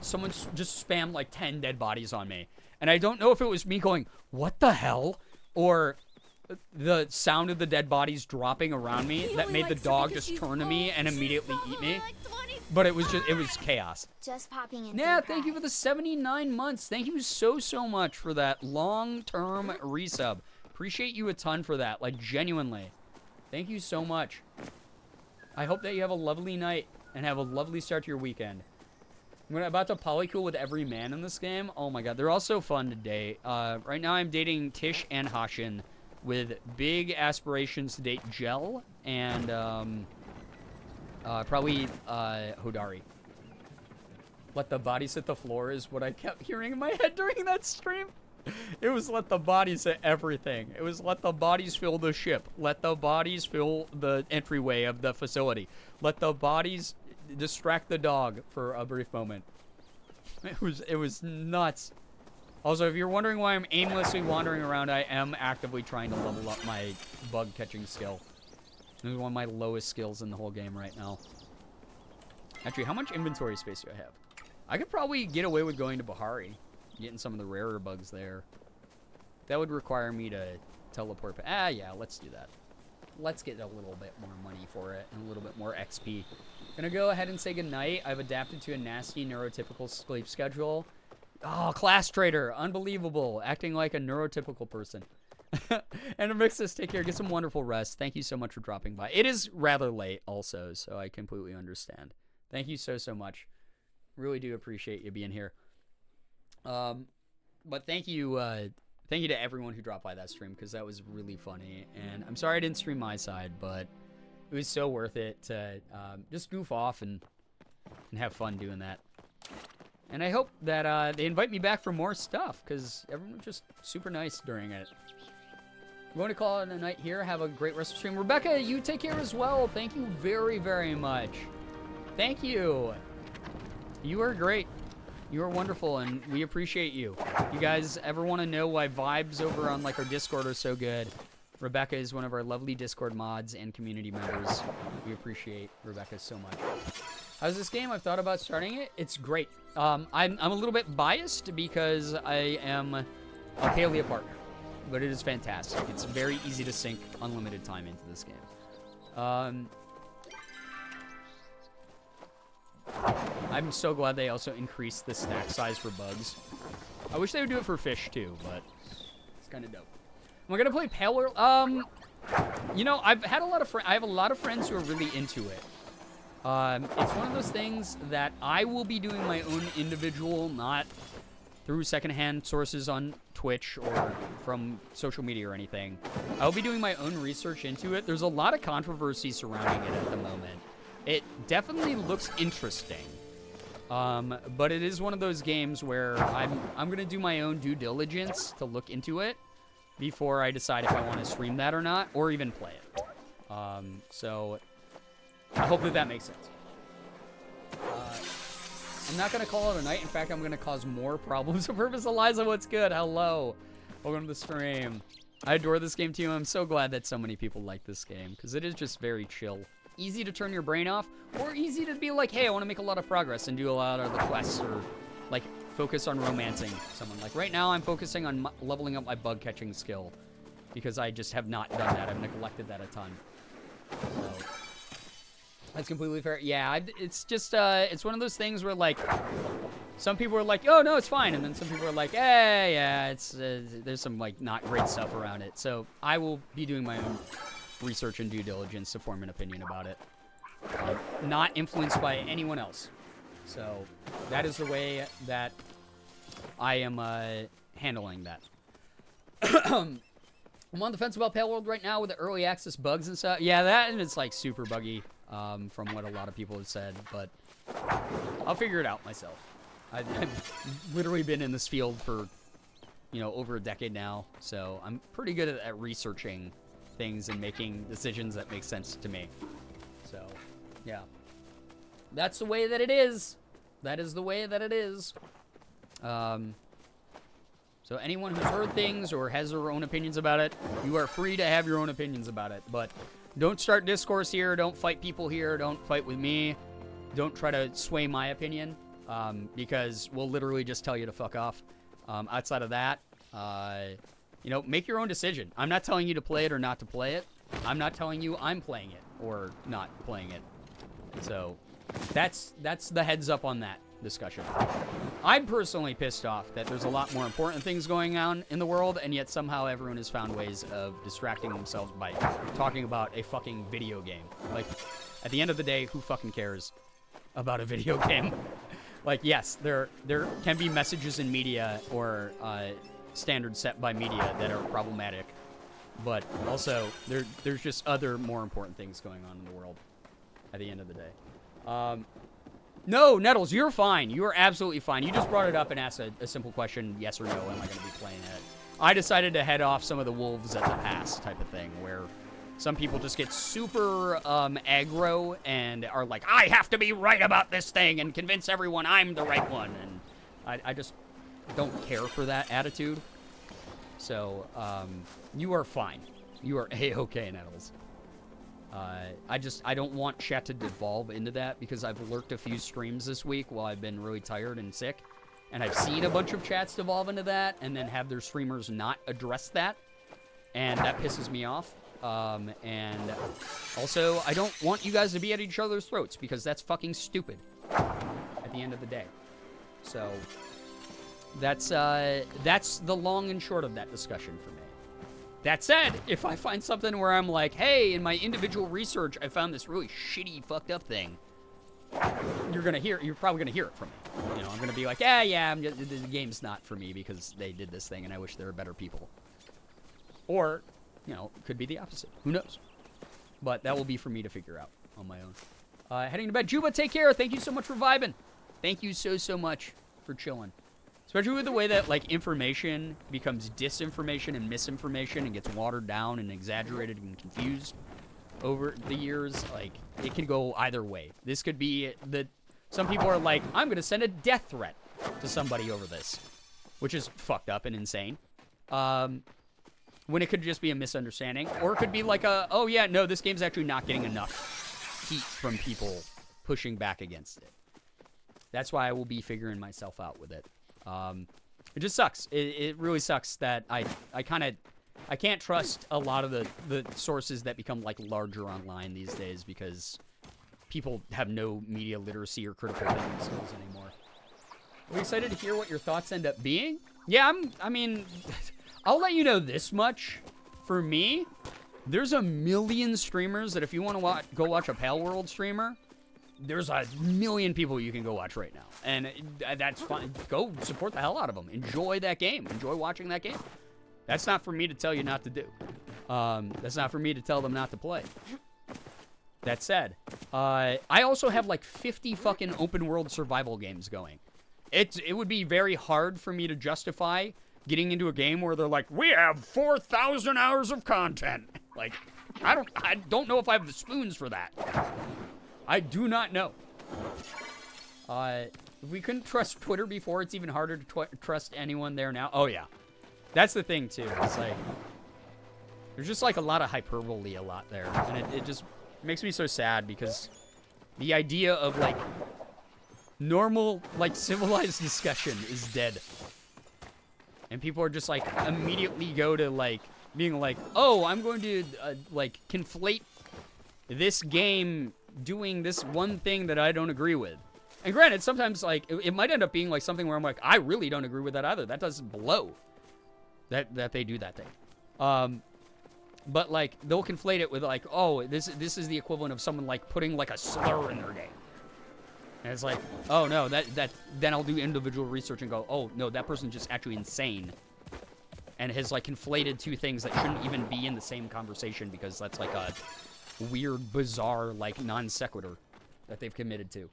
someone just spammed like 10 dead bodies on me. And I don't know if it was me going, what the hell? Or the sound of the dead bodies dropping around me that made the dog just turn to me and immediately eat me. But it was chaos.
Just popping in.
Yeah, thank you for the 79 months. Thank you so much for that long-term resub. Appreciate you a ton for that, like genuinely. Thank you so much. I hope that you have a lovely night and have a lovely start to your weekend. I'm about to polycool with every man in this game. Oh my god, they're all so fun to date. Right now I'm dating Tish and Hashin with big aspirations to date Gel and probably Hodari. Let the bodies hit the floor is what I kept hearing in my head during that stream. It was let the bodies hit everything. It was let the bodies fill the ship. Let the bodies fill the entryway of the facility. Let the bodies distract the dog for a brief moment. It was nuts. Also, if you're wondering why I'm aimlessly wandering around, I am actively trying to level up my bug catching skill. This is one of my lowest skills in the whole game right now. Actually, how much inventory space do I have? I could probably get away with going to Bahari, getting some of the rarer bugs there. That would require me to teleport. Yeah, let's do that. Let's get a little bit more money for it and a little bit more XP. Gonna go ahead and say goodnight. I've adapted to a nasty neurotypical sleep schedule. Oh, class trader. Unbelievable. Acting like a neurotypical person. And Amixis, take care. Get some wonderful rest. Thank you so much for dropping by. It is rather late also, so I completely understand. Thank you so much. Really do appreciate you being here. But thank you to everyone who dropped by that stream, because that was really funny. And I'm sorry I didn't stream my side, but it was so worth it to just goof off and have fun doing that. And I hope that they invite me back for more stuff, because everyone was just super nice during it. I'm going to call it a night here. Have a great rest of the stream. Rebecca, you take care as well. Thank you very, very much. Thank you. You are great. You are wonderful, and we appreciate you. You guys ever want to know why vibes over on like our Discord are so good? Rebecca is one of our lovely Discord mods and community members. We appreciate Rebecca so much. How's this game? I've thought about starting it. It's great. I'm a little bit biased because I am a Palia partner, but it is fantastic. It's very easy to sink unlimited time into this game. I'm so glad they also increased the stack size for bugs. I wish they would do it for fish too, but it's kind of dope. Am I gonna play Paler? You know, I have a lot of friends who are really into it. It's one of those things that I will be doing my own individual, not through secondhand sources on Twitch or from social media or anything. I'll be doing my own research into it. There's a lot of controversy surrounding it at the moment. It definitely looks interesting. But it is one of those games where I'm gonna do my own due diligence to look into it before I decide if I want to stream that or not, or even play it. So I hope that makes sense. I'm not going to call it a night. In fact, I'm going to cause more problems on purpose. Eliza, what's good? Hello. Welcome to the stream. I adore this game too. I'm so glad that so many people like this game because it is just very chill. Easy to turn your brain off or easy to be like, hey, I want to make a lot of progress and do a lot of the quests or like focus on romancing someone. Like right now I'm focusing on leveling up my bug catching skill because I just have not done that. I've neglected that a ton. So that's completely fair. Yeah, it's just, it's one of those things where like, some people are like, oh, no, it's fine. And then some people are like, hey, yeah, it's, there's some, like, not great stuff around it. So I will be doing my own research and due diligence to form an opinion about it. Not influenced by anyone else. So that is the way that I am handling that. I'm on the fence about Pale World right now with the early access bugs and stuff. Yeah, that and it's, like, super buggy from what a lot of people have said. But I'll figure it out myself. I've literally been in this field for, you know, over a decade now, so I'm pretty good at researching things and making decisions that make sense to me. So, yeah. That's the way that it is. That is the way that it is. So anyone who's heard things or has their own opinions about it, you are free to have your own opinions about it. But don't start discourse here. Don't fight people here. Don't fight with me. Don't try to sway my opinion. Because we'll literally just tell you to fuck off. Outside of that, you know, make your own decision. I'm not telling you to play it or not to play it. I'm not telling you I'm playing it or not playing it. So that's the heads up on that discussion. I'm personally pissed off that there's a lot more important things going on in the world, and yet somehow everyone has found ways of distracting themselves by talking about a fucking video game. Like, at the end of the day, who fucking cares about a video game? Like, yes, there can be messages in media or standards set by media that are problematic, but also there's just other more important things going on in the world at the end of the day. No, Nettles, you're fine. You are absolutely fine. You just brought it up and asked a simple question, yes or no, am I going to be playing it? I decided to head off some of the wolves at the pass type of thing, where some people just get super aggro and are like, I have to be right about this thing and convince everyone I'm the right one. And I just don't care for that attitude. So you are fine. You are A-okay, Nettles. I don't want chat to devolve into that because I've lurked a few streams this week while I've been really tired and sick. And I've seen a bunch of chats devolve into that and then have their streamers not address that. And that pisses me off. And also, I don't want you guys to be at each other's throats because that's fucking stupid at the end of the day. So that's the long and short of that discussion for me. That said, if I find something where I'm like, hey, in my individual research, I found this really shitty, fucked up thing, you're probably gonna hear it from me. You know, I'm gonna be like, the game's not for me because they did this thing and I wish there were better people. Or, you know, it could be the opposite. Who knows? But that will be for me to figure out on my own. Heading to bed. Juba, take care. Thank you so much for vibing. Thank you so much for chilling. Especially with the way that, like, information becomes disinformation and misinformation and gets watered down and exaggerated and confused over the years. Like, it can go either way. This could be that some people are like, I'm going to send a death threat to somebody over this, which is fucked up and insane. When it could just be a misunderstanding. Or it could be like oh yeah, no, this game's actually not getting enough heat from people pushing back against it. That's why I will be figuring myself out with it. It just sucks. It really sucks that I can't trust a lot of the sources that become like larger online these days because people have no media literacy or critical thinking skills anymore. Are we excited to hear what your thoughts end up being? Yeah, I mean, I'll let you know this much. For me, there's a million streamers that if you want to go watch a Pale World streamer, there's a million people you can go watch right now. And that's fine. Go support the hell out of them. Enjoy that game. Enjoy watching that game. That's not for me to tell you not to do. That's not for me to tell them not to play. That said, I also have like 50 fucking open world survival games going. It would be very hard for me to justify getting into a game where they're like, we have 4,000 hours of content. Like, I don't know if I have the spoons for that. I do not know. If we couldn't trust Twitter before, it's even harder to trust anyone there now. Oh, yeah. That's the thing, too. It's like, there's just like a lot of hyperbole a lot there. And it just makes me so sad because the idea of like normal, like civilized discussion is dead. And people are just like immediately go to like being like, oh, I'm going to like conflate this game doing this one thing that I don't agree with. And granted, sometimes like it might end up being like something where I'm like, I really don't agree with that either. That doesn't blow that they do that thing. But like they'll conflate it with like, oh, this is the equivalent of someone like putting like a slur in their game. And it's like, oh no, that then I'll do individual research and go, oh no, that person's just actually insane. And has like conflated two things that shouldn't even be in the same conversation because that's like a weird, bizarre, like non sequitur that they've committed to.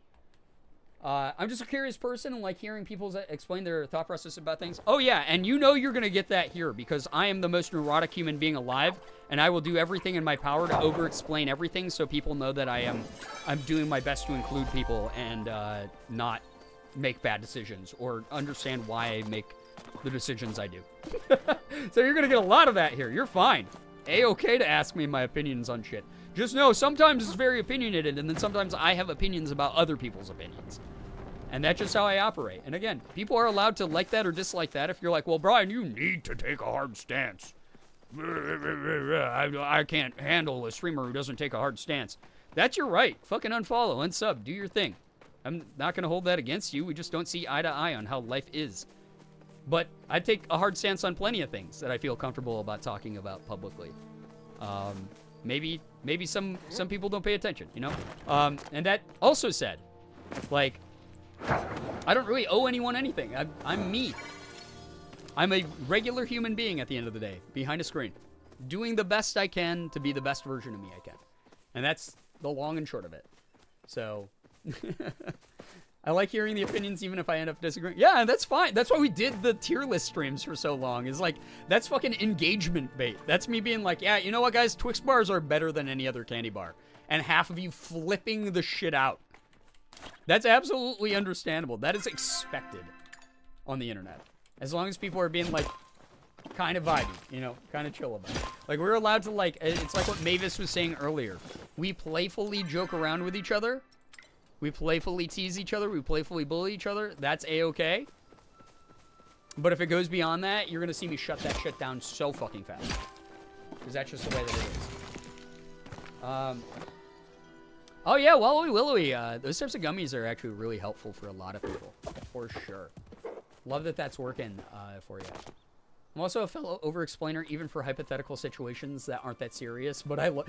I'm just a curious person and like hearing people explain their thought process about things. Oh yeah, and you know you're gonna get that here because I am the most neurotic human being alive, and I will do everything in my power to over-explain everything so people know that I'm doing my best to include people and not make bad decisions or understand why I make the decisions I do. So you're gonna get a lot of that here. You're fine. A-okay to ask me my opinions on shit. Just know sometimes it's very opinionated, and then sometimes I have opinions about other people's opinions. And that's just how I operate. And again, people are allowed to like that or dislike that. If you're like, well, Brian, you need to take a hard stance. I can't handle a streamer who doesn't take a hard stance. That's your right. Fucking unfollow, unsub, do your thing. I'm not going to hold that against you. We just don't see eye to eye on how life is. But I take a hard stance on plenty of things that I feel comfortable about talking about publicly. Maybe some people don't pay attention, you know? And that also said, like, I don't really owe anyone anything. I'm me. I'm a regular human being at the end of the day, behind a screen, doing the best I can to be the best version of me I can. And that's the long and short of it. So, I like hearing the opinions even if I end up disagreeing. Yeah, that's fine. That's why we did the tier list streams for so long. Is like, that's fucking engagement bait. That's me being like, yeah, you know what, guys? Twix bars are better than any other candy bar. And half of you flipping the shit out. That's absolutely understandable. That is expected on the internet. As long as people are being, like, kind of vibey, you know, kind of chill about it. Like, we're allowed to, like, it's like what Mavis was saying earlier. We playfully joke around with each other. We playfully tease each other. We playfully bully each other. That's A-okay. But if it goes beyond that, you're going to see me shut that shit down so fucking fast. Because that's just the way that it is. Oh yeah, Wallowy Willowy. Those types of gummies are actually really helpful for a lot of people. For sure. Love that that's working for you. I'm also a fellow over-explainer even for hypothetical situations that aren't that serious. But I love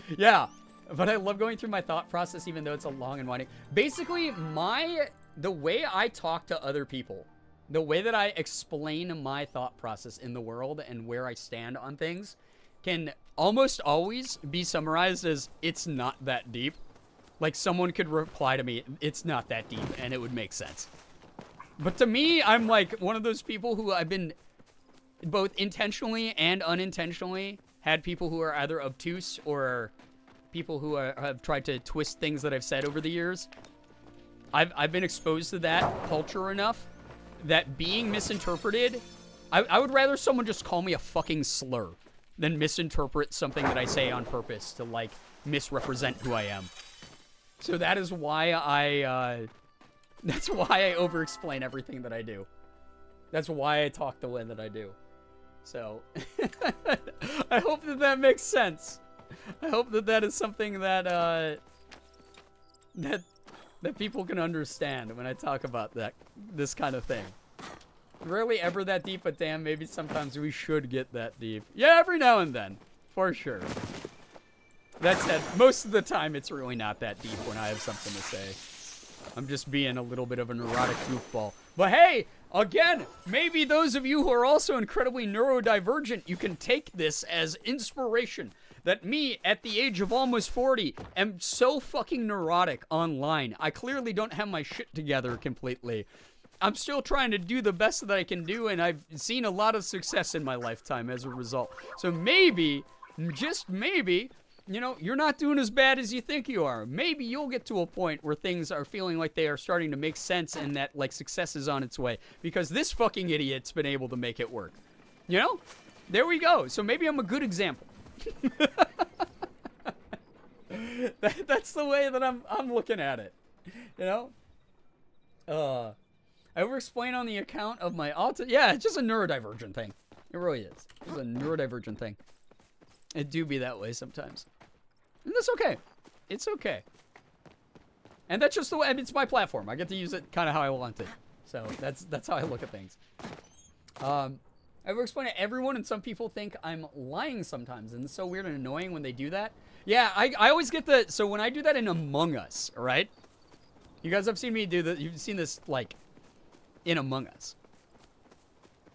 going through my thought process even though it's a long and winding. Basically, the way I talk to other people, the way that I explain my thought process in the world and where I stand on things can almost always be summarized as it's not that deep. Like, someone could reply to me, it's not that deep, and it would make sense. But to me, I'm like one of those people who I've been both intentionally and unintentionally had people who are either obtuse or people who have tried to twist things that I've said over the years. I've been exposed to that culture enough that being misinterpreted, I would rather someone just call me a fucking slur than misinterpret something that I say on purpose to, like, misrepresent who I am. So that is why I over-explain everything that I do. That's why I talk the way that I do. So, I hope that makes sense. I hope that is something that people can understand when I talk about this kind of thing. Rarely ever that deep, but damn, maybe sometimes we should get that deep. Yeah, every now and then, for sure. That said, most of the time it's really not that deep when I have something to say. I'm just being a little bit of a neurotic goofball. But hey, again, maybe those of you who are also incredibly neurodivergent, you can take this as inspiration. That me, at the age of almost 40, am so fucking neurotic online. I clearly don't have my shit together completely. I'm still trying to do the best that I can do, and I've seen a lot of success in my lifetime as a result. So maybe, just maybe, you know, you're not doing as bad as you think you are. Maybe you'll get to a point where things are feeling like they are starting to make sense and that, like, success is on its way. Because this fucking idiot's been able to make it work. You know? There we go. So maybe I'm a good example. That's the way that I'm looking at it. You know? I over-explain on the account of my autism. Yeah, it's just a neurodivergent thing. It really is. It's a neurodivergent thing. It do be that way sometimes. And that's okay. It's okay. And that's just the way, it's my platform. I get to use it kind of how I want it. So that's how I look at things. I over-explain to everyone, and some people think I'm lying sometimes. And it's so weird and annoying when they do that. Yeah, I always get the, so when I do that in Among Us, right? You guys have seen me do that. You've seen this, like, in Among Us.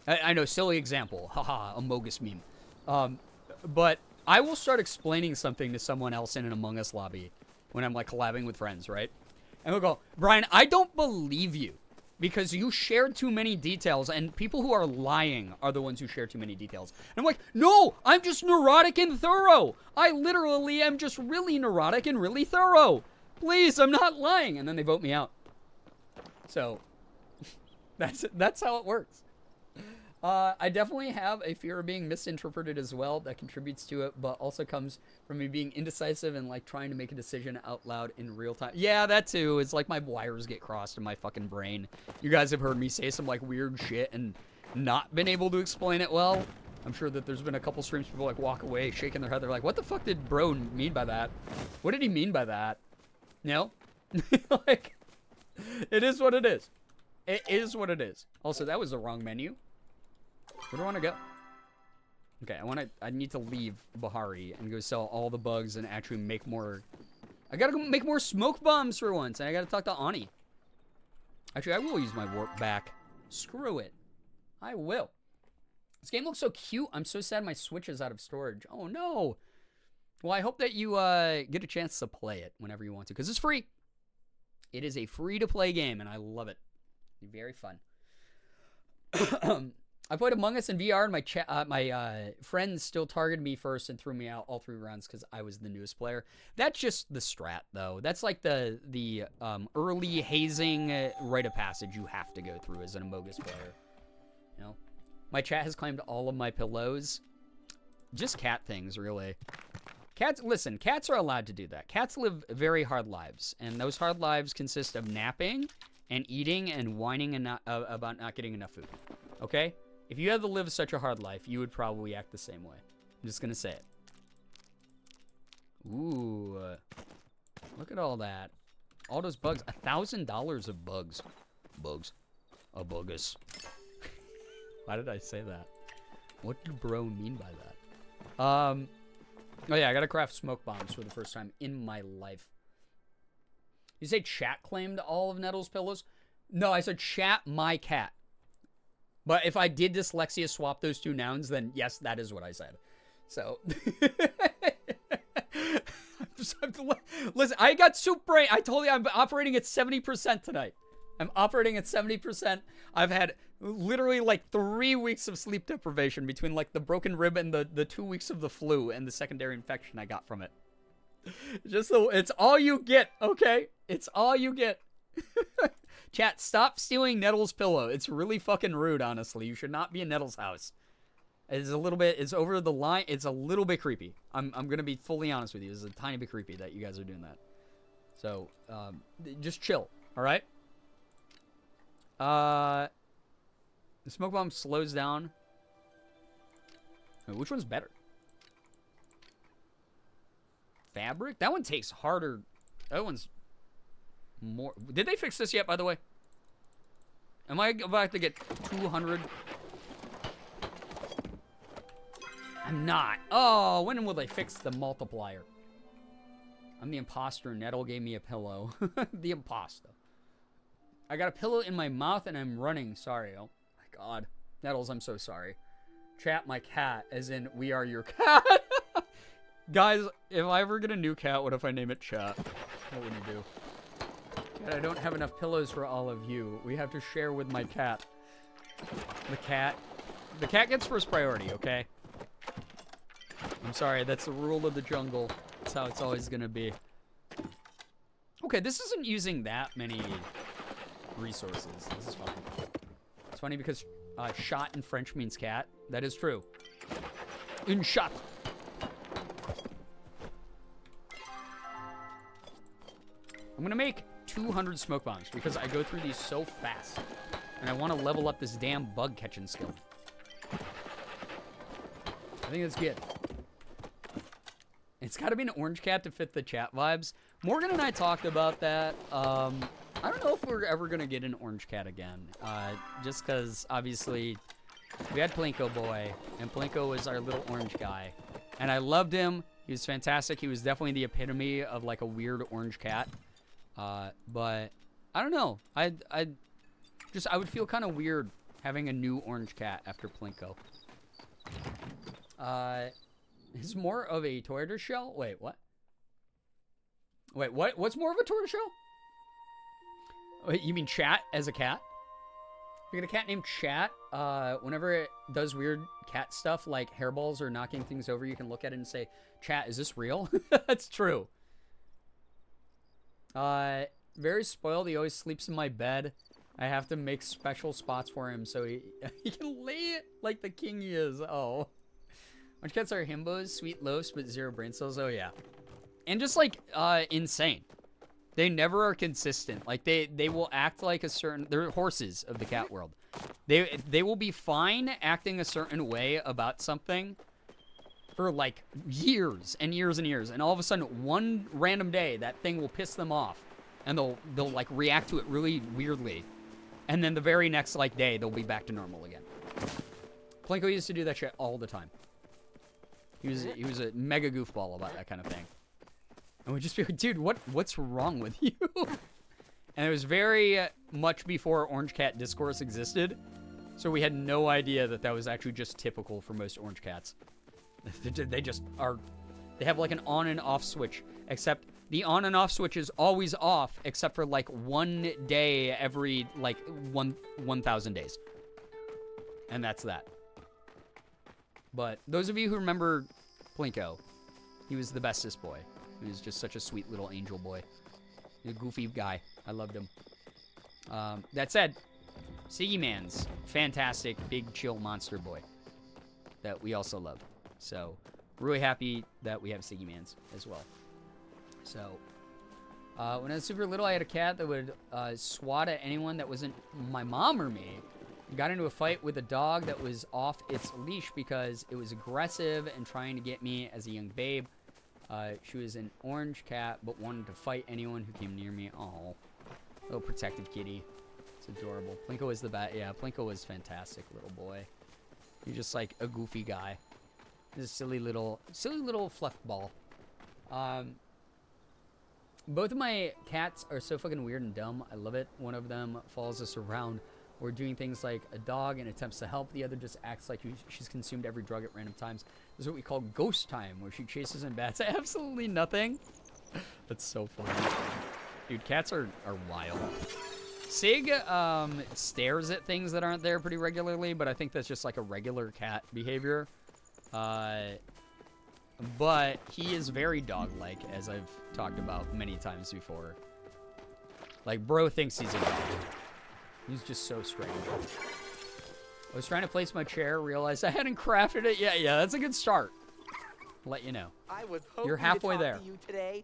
I know, silly example. Haha, Amogus meme. But I will start explaining something to someone else in an Among Us lobby when I'm, like, collabing with friends, right? And we'll go, Brian, I don't believe you because you shared too many details, and people who are lying are the ones who share too many details. And I'm like, no, I'm just neurotic and thorough. I literally am just really neurotic and really thorough. Please, I'm not lying. And then they vote me out. So that's how it works. I definitely have a fear of being misinterpreted as well. That contributes to it, but also comes from me being indecisive and, like, trying to make a decision out loud in real time. Yeah, that too. It's like my wires get crossed in my fucking brain. You guys have heard me say some, like, weird shit and not been able to explain it well. I'm sure that there's been a couple streams people, like, walk away shaking their head. They're like, what the fuck did bro mean by that? What did he mean by that? You know? Like, it is what it is. It is what it is. Also, that was the wrong menu. Where do I want to go? Okay, I need to leave Bahari and go sell all the bugs and actually make more. I gotta go make more smoke bombs for once, and I gotta talk to Ani. Actually, I will use my warp back. Screw it. I will. This game looks so cute. I'm so sad my Switch is out of storage. Oh, no. Well, I hope that you get a chance to play it whenever you want to, because it's free. It is a free-to-play game, and I love it. It's very fun. I played Among Us in VR, and my friends still targeted me first and threw me out all 3 rounds because I was the newest player. That's just the strat, though. That's like the early hazing rite of passage you have to go through as an Among Us player. You know, my chat has claimed all of my pillows. Just cat things, really. Cats, listen, cats are allowed to do that. Cats live very hard lives, and those hard lives consist of napping and eating and whining and about not getting enough food. Okay? If you had to live such a hard life, you would probably act the same way. I'm just gonna say it. Ooh. Look at all that. All those bugs. $1,000 of bugs. Bugs. A bogus. Why did I say that? What did bro mean by that? Oh yeah, I gotta craft smoke bombs for the first time in my life. You say chat claimed all of Nettle's pillows? No, I said chat my cat. But if I did dyslexia swap those 2 nouns, then yes, that is what I said. So, listen, I got soup brain. I told you I'm operating at 70% tonight. I'm operating at 70%. I've had literally like 3 weeks of sleep deprivation between like the broken rib and the 2 weeks of the flu and the secondary infection I got from it. It's all you get, okay? It's all you get. Chat, stop stealing Nettle's pillow. It's really fucking rude, honestly. You should not be in Nettle's house. It's a little bit, it's over the line. It's a little bit creepy. I'm going to be fully honest with you. It's a tiny bit creepy that you guys are doing that. So, just chill, all right? The smoke bomb slows down. Wait, which one's better? Fabric? That one takes harder. That one's more. Did they fix this yet, by the way? Am I about to get 200? I'm not. Oh, when will they fix the multiplier? I'm the imposter. Nettle gave me a pillow. The imposter. I got a pillow in my mouth and I'm running. Sorry. Oh my God. Nettles, I'm so sorry. Chat my cat, as in we are your cat. Guys, if I ever get a new cat, what if I name it Chat? What would you do? Cat, I don't have enough pillows for all of you. We have to share with my cat. The cat gets first priority, okay? I'm sorry, that's the rule of the jungle. That's how it's always gonna be. Okay, this isn't using that many resources. This is fine. It's funny because shot in French means cat. That is true. Une shot. I'm gonna make 200 smoke bombs because I go through these so fast. And I want to level up this damn bug catching skill. I think that's good. It's got to be an orange cat to fit the chat vibes. Morgan and I talked about that. I don't know if we're ever going to get an orange cat again. Just because, obviously, we had Plinko Boy, and Plinko was our little orange guy. And I loved him. He was fantastic. He was definitely the epitome of, like, a weird orange cat. But, I don't know. I would feel kind of weird having a new orange cat after Plinko. He's more of a tortoiseshell? Wait, what? Wait, what? What's more of a tortoiseshell? Wait, you mean Chat as a cat? We got a cat named Chat. Whenever it does weird cat stuff like hairballs or knocking things over, you can look at it and say, Chat, is this real? That's true. Very spoiled. He always sleeps in my bed. I have to make special spots for him so he can lay it like the king he is. Oh. Orange cats are himbos, sweet loafs, but 0 brain cells. Oh, yeah. And just, like, insane. They never are consistent. Like, they will act like a certain... They're horses of the cat world. They will be fine acting a certain way about something for, like, years and years and years. And all of a sudden, one random day, that thing will piss them off. And they'll like, react to it really weirdly. And then the very next, like, day, they'll be back to normal again. Plinko used to do that shit all the time. He was a mega goofball about that kind of thing. And we'd just be like, dude, what's wrong with you? And it was very much before Orange Cat discourse existed. So we had no idea that was actually just typical for most orange cats. They just are... They have, like, an on and off switch. Except the on and off switch is always off, except for, like, one day every, like, 1,000 days. And that's that. But those of you who remember Plinko, he was the bestest boy. He was just such a sweet little angel boy. He's a goofy guy. I loved him. That said, Siggy Man's fantastic, big, chill monster boy that we also love. So, really happy that we have Siggy Man's as well. So, when I was super little, I had a cat that would swat at anyone that wasn't my mom or me. Got into a fight with a dog that was off its leash because it was aggressive and trying to get me as a young babe. She was an orange cat, but wanted to fight anyone who came near me. Oh, little protective kitty. It's adorable. Plinko was the best. Yeah, Plinko was fantastic, little boy. He's just like a goofy guy. He's a silly little fluff ball. Both of my cats are so fucking weird and dumb. I love it. One of them follows us around. We're doing things like a dog and attempts to help. The other just acts like she's consumed every drug at random times. This is what we call ghost time, where she chases and bats absolutely nothing. That's so funny. Dude, cats are wild. Sig stares at things that aren't there pretty regularly, but I think that's just like a regular cat behavior. But he is very dog-like, as I've talked about many times before. Like, bro thinks he's a dog. He's just so strange. I was trying to place my chair, realized I hadn't crafted it yet. Yeah, that's a good start. I'll let you know.
I was hoping
You're halfway
to talk
there.
to you today.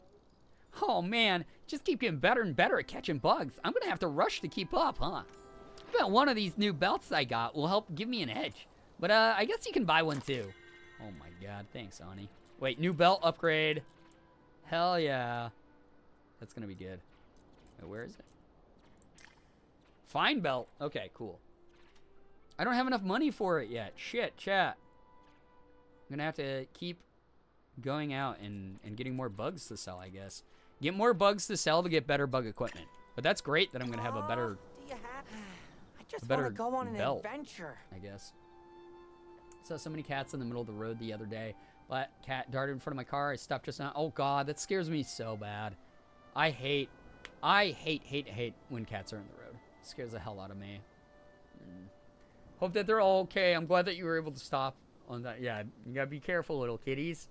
Oh, man. Just keep getting better and better at catching bugs. I'm going to have to rush to keep up, huh? I bet one of these new belts I got will help give me an edge. But, I guess you can buy one, too. Oh, my God. Thanks, Ani. Wait, new belt upgrade. Hell yeah. That's going to be good. Wait, where is it? Fine belt. Okay, cool. I don't have enough money for it yet. Shit, chat. I'm going to have to keep going out and getting more bugs to sell, I guess. Get more bugs to sell to get better bug equipment. But that's great that I'm going to have a better...
Do you have? I just
better
want to go on an
belt,
adventure.
I guess. Saw so many cats in the middle of the road the other day. Black cat darted in front of my car. I stopped just now. Oh, God, that scares me so bad. I hate when cats are in the road. It scares the hell out of me. Hope that they're all okay. I'm glad that you were able to stop on that. Yeah, you gotta be careful, little kitties.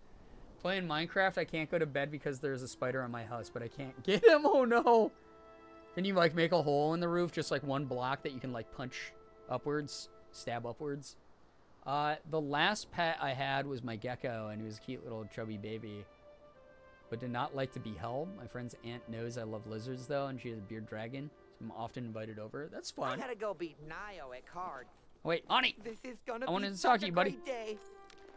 Playing Minecraft, I can't go to bed because there's a spider on my house, but I can't get him. Oh no. Can you like make a hole in the roof, just like one block that you can like punch upwards, stab upwards? The last pet I had was my gecko, and he was a cute little chubby baby, but did not like to be held. My friend's aunt knows I love lizards though, and she has a beard dragon, so I'm often invited over. That's
I
fun.
gotta go beat Nio at cards.
Wait, Ani,
This is gonna
I wanted
be
to talk
such
to you,
a
buddy.
great day.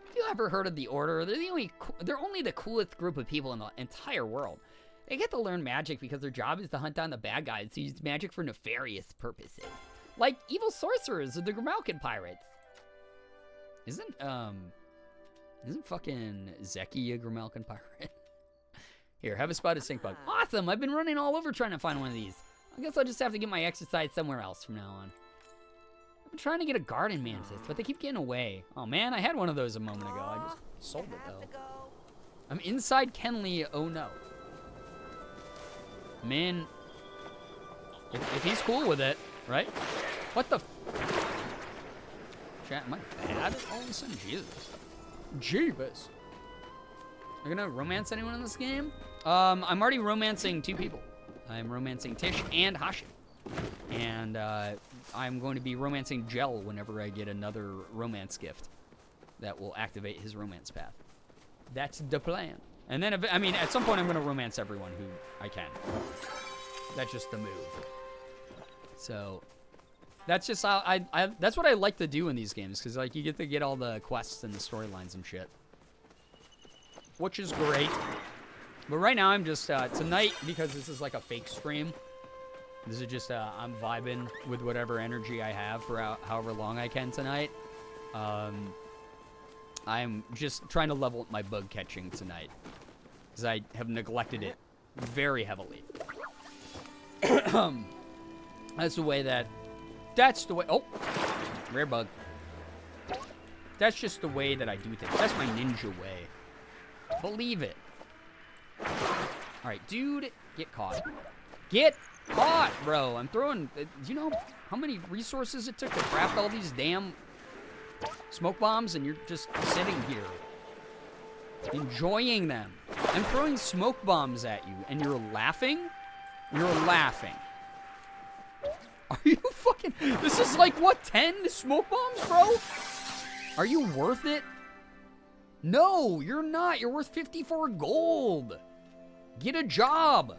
Have you ever heard of the Order? They're only the coolest group of people in the entire world. They get to learn magic because their job is to hunt down the bad guys who use magic for nefarious purposes. Like evil sorcerers or the Grimalkin pirates. Isn't fucking Zeki a Grimalkin pirate? Here, have a spotted stink bug. Awesome! I've been running all over trying to find one of these. I guess I'll just have to get my exercise somewhere else from now on. I'm trying to get a garden mantis, but they keep getting away. Oh man, I had one of those a moment ago. I just sold it though. I'm inside Kenley, oh no. Man, if he's cool with it, right? What the Chat, am I bad all of a sudden? Jesus. Jeebus. Are you gonna romance anyone in this game? I'm already romancing 2 people. I'm romancing Tish and Hashim. And I'm going to be romancing Gel whenever I get another romance gift that will activate his romance path. That's the plan. And then, I mean, at some point I'm going to romance everyone who I can. That's just the move. So, that's just how that's what I like to do in these games, because like you get to get all the quests and the storylines and shit, which is great. But right now I'm just tonight, because this is like a fake stream. This is just I'm vibing with whatever energy I have for however long I can tonight. I'm just trying to level up my bug catching tonight, because I have neglected it very heavily. That's the way that. That's the way. Oh, rare bug. That's just the way that I do things. That's my ninja way. Believe it. All right, dude, get caught. Get caught, bro. I'm throwing. Do you know how many resources it took to craft all these damn smoke bombs, and you're just sitting here enjoying them? I'm throwing smoke bombs at you, and you're laughing? You're laughing. Are you fucking... This is like, what, 10 smoke bombs, bro? Are you worth it? No, you're not. You're worth 54 gold. Get a job.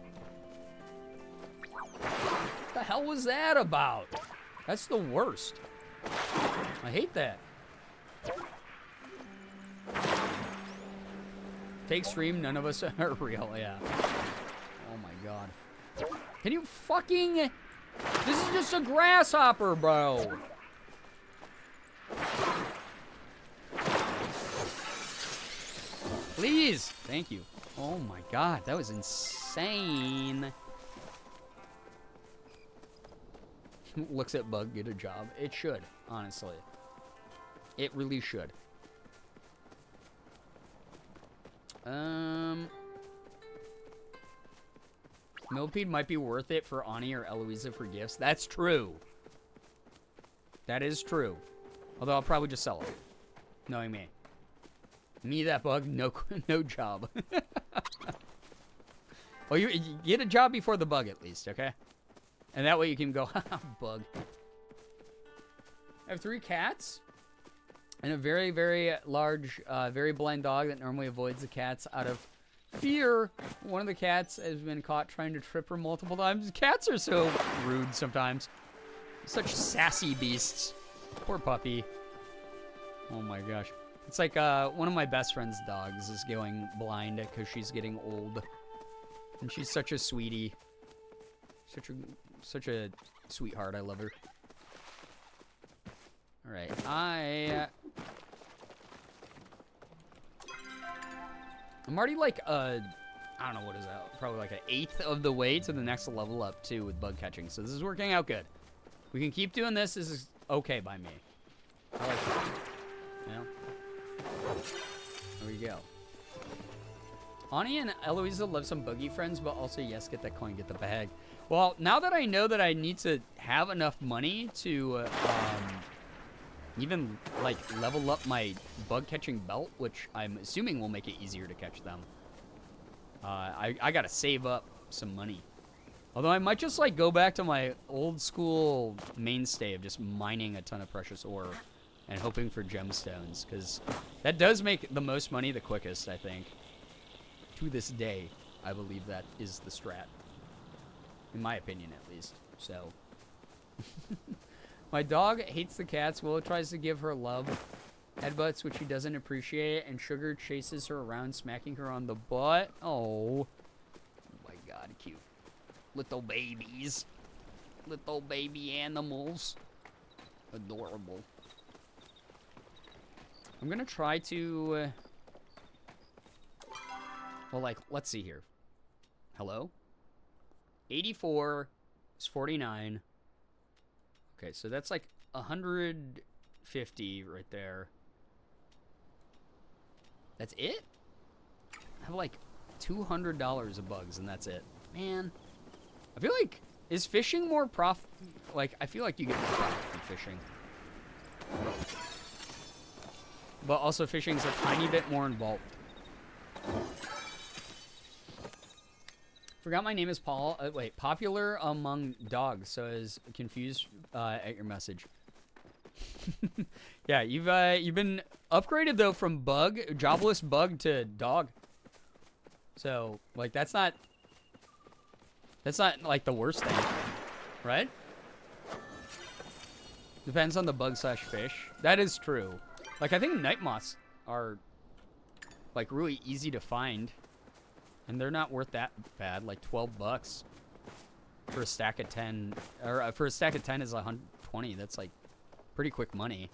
What the hell was that about? That's the worst. I hate that. Fake stream, none of us are real, yeah. Oh my god. Can you fucking... This is just a grasshopper, bro. Please. Thank you. Oh my god, that was insane. Looks at bug, get a job. It should, honestly. It really should. Millipede might be worth it for Ani or Eloisa for gifts. That's true. That is true. Although I'll probably just sell it. Knowing me. Me, that bug, no job. Well, you get a job before the bug at least, okay? And that way you can go, haha, bug. I have 3 cats. And a very, very large, very blind dog that normally avoids the cats out of fear. One of the cats has been caught trying to trip her multiple times. Cats are so rude sometimes. Such sassy beasts. Poor puppy. Oh my gosh. It's like one of my best friend's dogs is going blind because she's getting old. And she's such a sweetie. Such a sweetheart. I love her. All right. I'm already like I don't know what is that. Probably like an 1/8 of the way to the next level up too with bug catching. So this is working out good. We can keep doing this. This is okay by me. I like that. You know? There we go. Ani and Eloisa love some buggy friends, but also, yes, get that coin, get the bag. Well, now that I know that I need to have enough money to Even, like, level up my bug catching belt, which I'm assuming will make it easier to catch them. I gotta save up some money. Although I might just, like, go back to my old school mainstay of just mining a ton of precious ore and hoping for gemstones, because that does make the most money the quickest, I think. To this day, I believe that is the strat. In my opinion, at least. So. My dog hates the cats. Willow tries to give her love. Headbutts, which she doesn't appreciate. And Sugar chases her around, smacking her on the butt. Oh. Oh my god, cute. Little babies. Little baby animals. Adorable. I'm gonna try to... well, like, let's see here. Hello? 84 is 49. Okay, so that's like 150 right there. That's it? I have like $200 of bugs and that's it. Man, I feel like, is fishing more like, I feel like you get more profit from fishing. But also fishing's a tiny bit more involved. Forgot my name is Paul. Wait, popular among dogs. So I was confused at your message. Yeah, you've been upgraded though from jobless bug to dog. So like that's not like the worst thing, right? Depends on the bug / fish. That is true. Like I think night moths are like really easy to find. And they're not worth that bad, like 12 bucks for a stack of 10, or for a stack of 10 is 120. That's like pretty quick money.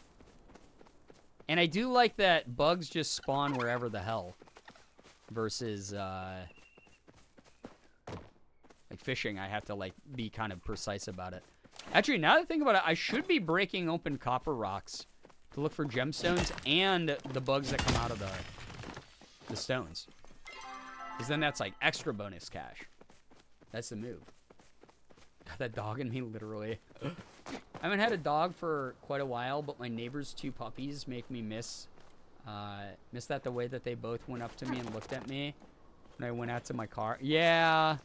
And I do like that bugs just spawn wherever the hell versus like fishing. I have to like be kind of precise about it. Actually, now that I think about it, I should be breaking open copper rocks to look for gemstones and the bugs that come out of the stones. Because then that's like extra bonus cash. That's the move. Got that dog in me, literally. I haven't had a dog for quite a while, but my neighbor's 2 puppies make me miss that the way that they both went up to me and looked at me when I went out to my car. Yeah.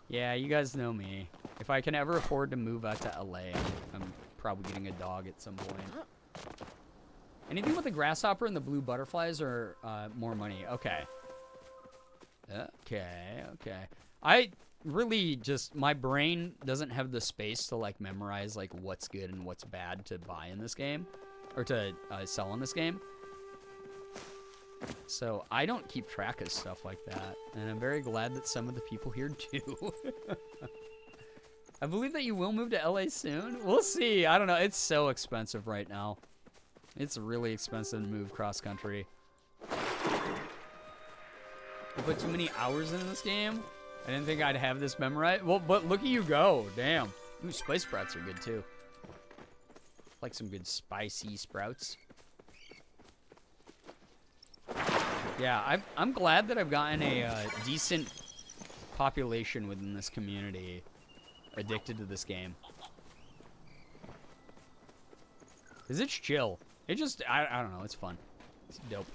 Yeah, you guys know me. If I can ever afford to move out to LA, I'm probably getting a dog at some point. Anything with the grasshopper and the blue butterflies or more money? Okay. Okay. I really just, my brain doesn't have the space to like memorize like what's good and what's bad to buy in this game or to sell in this game. So I don't keep track of stuff like that. And I'm very glad that some of the people here do. I believe that you will move to LA soon. We'll see. I don't know. It's so expensive right now. It's really expensive to move cross country. I put too many hours into this game. I didn't think I'd have this memorized. Well, but look at you go. Damn. Ooh, spice sprouts are good too. Like some good spicy sprouts. Yeah, I'm glad that I've gotten a decent population within this community addicted to this game. Cause it's chill. It just, I don't know, it's fun. It's dope.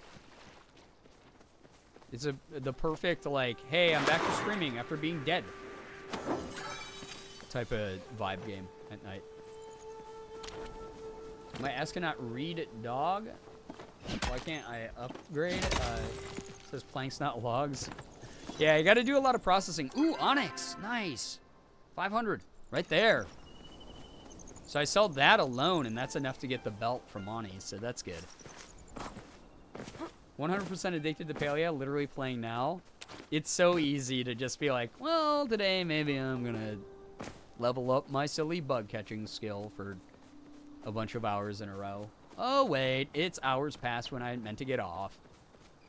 It's the perfect, like, hey, I'm back to streaming after being dead type of vibe game at night. My ass cannot read dog. Why can't I upgrade? It says planks, not logs. Yeah, you got to do a lot of processing. Ooh, onyx. Nice. 500. Right there. So I sold that alone, and that's enough to get the belt from Ani, so that's good. 100% addicted to palia, literally playing now. It's so easy to just be like, well, today maybe I'm going to level up my silly bug catching skill for a bunch of hours in a row. Oh, wait, it's hours past when I meant to get off.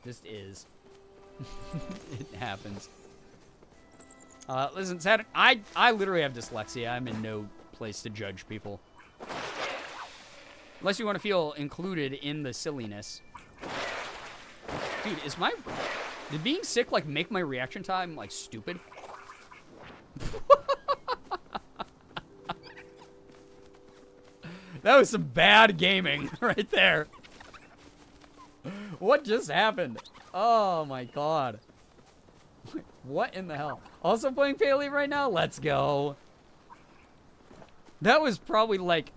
Just is. It happens. Listen, Saturn, I literally have dyslexia. I'm in no place to judge people. Unless you want to feel included in the silliness. Dude, did being sick, like, make my reaction time, like, stupid? That was some bad gaming right there. What just happened? Oh my god. What in the hell? Also playing palia right now? Let's go. That was probably like,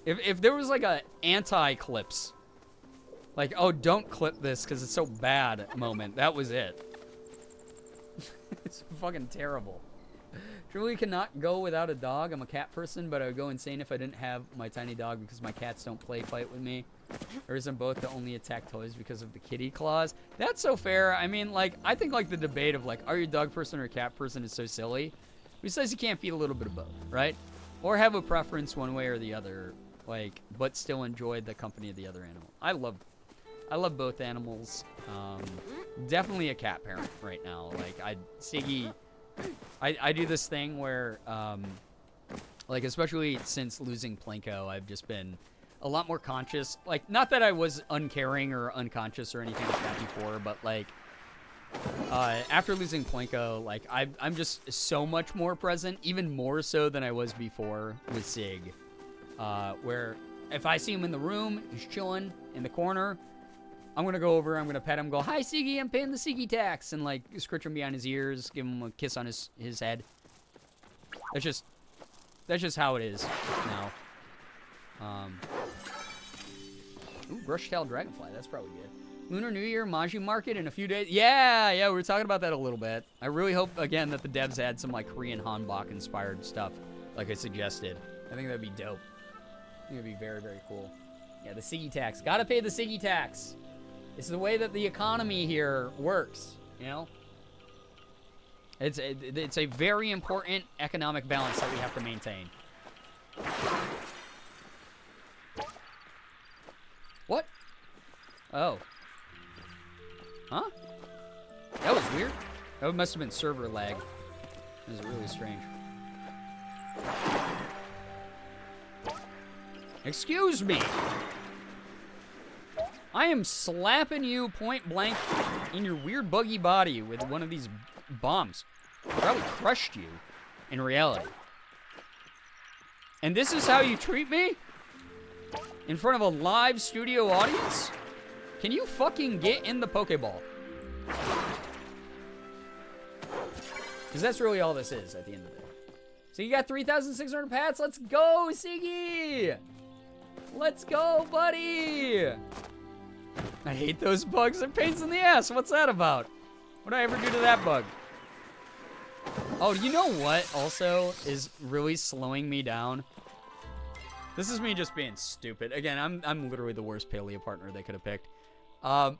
if there was like a anti-clips, like, oh, don't clip this because it's so bad moment, that was it. It's fucking terrible. Truly cannot go without a dog. I'm a cat person, but I would go insane if I didn't have my tiny dog because my cats don't play fight with me. Or isn't both that only attack toys because of the kitty claws? That's so fair. I mean, like, I think, like, the debate of, like, are you a dog person or a cat person is so silly. Besides, you can't be a little bit of both, right? Or have a preference one way or the other, like, but still enjoy the company of the other animal. I love both animals. Definitely a cat parent right now. Like, Siggy, I do this thing where, like, especially since losing Plinko, I've just been a lot more conscious. Like, not that I was uncaring or unconscious or anything like that before, but, like, after losing Plinko, like, I'm just so much more present, even more so than I was before with Sig. Where if I see him in the room, he's chilling in the corner, I'm going to go over, I'm going to pet him, go, hi, Siggy, I'm paying the Siggy tax, and, like, scritch him behind his ears, give him a kiss on his head. That's just how it is now. Ooh, brush-tailed dragonfly, that's probably good. Lunar New Year, Maju Market in a few days. Yeah, we were talking about that a little bit. I really hope, again, that the devs add some, like, Korean hanbok-inspired stuff, like I suggested. I think that'd be dope. I think it'd be very, very cool. Yeah, the Siggy tax. Gotta pay the Siggy tax. It's the way that the economy here works, you know? It's a very important economic balance that we have to maintain. What? Oh. Huh? That was weird. That must have been server lag. That was really strange. Excuse me. I am slapping you point blank in your weird buggy body with one of these bombs. Probably crushed you in reality. And this is how you treat me? In front of a live studio audience? Can you fucking get in the Pokeball? Because that's really all this is at the end of the day. So you got 3,600 pats? Let's go, Siggy! Let's go, buddy! I hate those bugs. They're pains in the ass. What's that about? What did I ever do to that bug? Oh, you know what also is really slowing me down? This is me just being stupid. Again, I'm literally the worst paleo partner they could have picked. I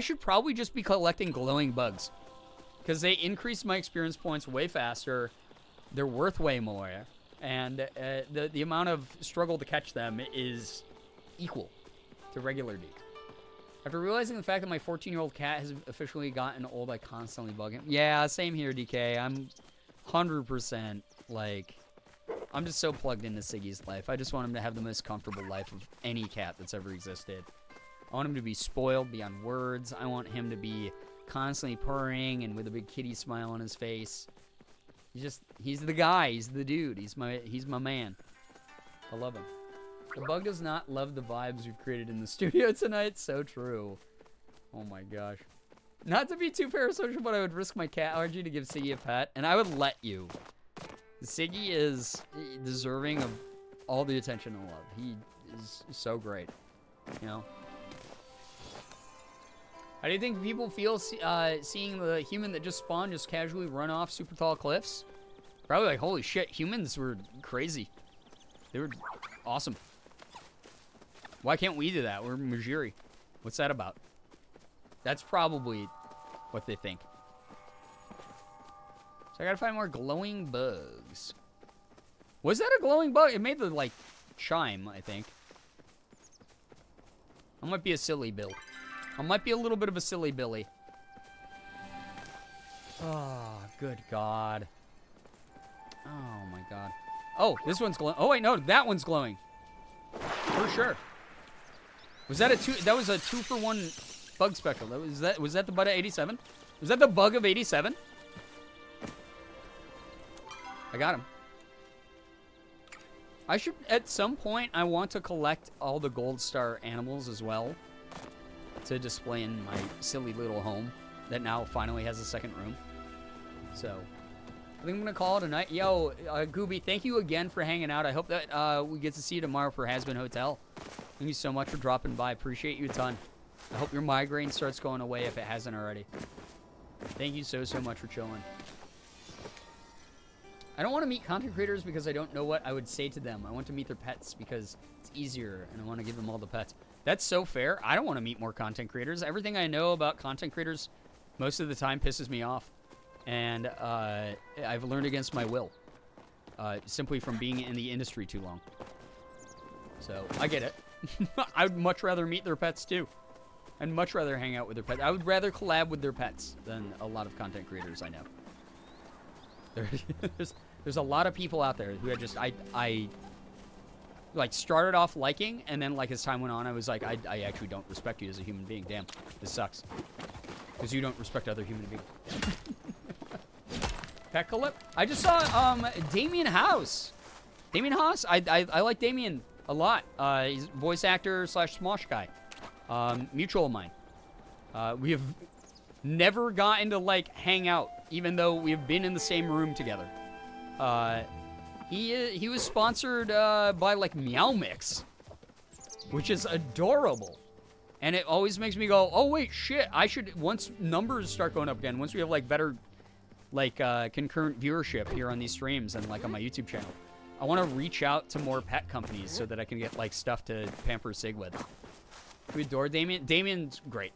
should probably just be collecting glowing bugs. Because they increase my experience points way faster. They're worth way more. And the amount of struggle to catch them is equal to regular dudes. After realizing the fact that my 14-year-old cat has officially gotten old, I constantly bug him. Yeah, same here, DK. I'm 100% like... I'm just so plugged into Siggy's life. I just want him to have the most comfortable life of any cat that's ever existed. I want him to be spoiled beyond words. I want him to be constantly purring and with a big kitty smile on his face. He's the guy. He's the dude. He's my man. I love him. The bug does not love the vibes we've created in the studio tonight. So true. Oh my gosh. Not to be too parasocial, but I would risk my cat allergy to give Siggy a pet, and I would let you. Siggy is deserving of all the attention and love. He is so great, you know? How do you think people feel seeing the human that just spawned just casually run off super tall cliffs? Probably like, holy shit, humans were crazy. They were awesome. Why can't we do that? We're Majiri. What's that about? That's probably what they think. So I gotta find more glowing bugs. Was that a glowing bug? It made the, like, chime, I think. I might be a silly Bill. I might be a little bit of a silly Billy. Oh, good God. Oh, my God. Oh, this one's glowing. Oh, wait, no, that one's glowing. For sure. Was that a two? That was a 2-for-1 bug speckle. Was that the bug of 87? Was that the bug of 87? I got him. I should, at some point, I want to collect all the gold star animals as well to display in my silly little home that now finally has a second room. So, I think I'm going to call it a night. Yo, Gooby, thank you again for hanging out. I hope that we get to see you tomorrow for Has-Been Hotel. Thank you so much for dropping by. Appreciate you a ton. I hope your migraine starts going away if it hasn't already. Thank you so much for chilling. I don't want to meet content creators because I don't know what I would say to them. I want to meet their pets because it's easier, and I want to give them all the pets. That's so fair. I don't want to meet more content creators. Everything I know about content creators most of the time pisses me off. And I've learned against my will. Simply from being in the industry too long. So, I get it. I'd much rather meet their pets too. I'd much rather hang out with their pets. I would rather collab with their pets than a lot of content creators I know. There's a lot of people out there who I like started off liking, and then like as time went on, I was like, I actually don't respect you as a human being. Damn, this sucks. Because you don't respect other human beings. Pet collab? I just saw Damien House. Damien House? I like Damien a lot. He's a voice actor / Smosh guy. Mutual of mine. We have never gotten to like hang out, even though we have been in the same room together. He was sponsored by like Meow Mix, which is adorable. And it always makes me go, oh wait, shit, I should, once numbers start going up again, once we have like better like concurrent viewership here on these streams and like on my YouTube channel, I want to reach out to more pet companies so that I can get like stuff to pamper Sig with. We adore Damien. Damien's great.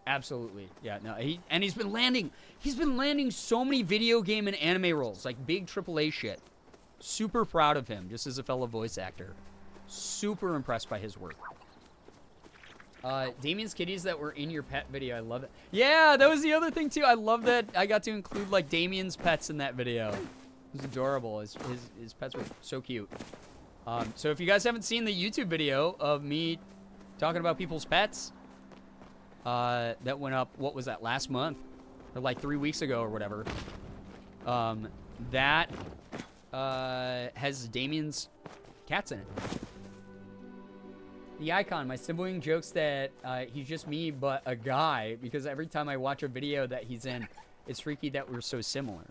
Absolutely. Yeah, no, he's been landing so many video game and anime roles, like big AAA shit. Super proud of him, just as a fellow voice actor. Super impressed by his work. Damien's kitties that were in your pet video, I love it. Yeah, that was the other thing too. I love that I got to include like Damien's pets in that video. It was adorable. His pets were so cute. So if you guys haven't seen the YouTube video of me talking about people's pets, that went up, what was that, last month? Or like 3 weeks ago or whatever. That has Damien's cats in it. The icon, my sibling jokes that he's just me but a guy because every time I watch a video that he's in, it's freaky that we're so similar.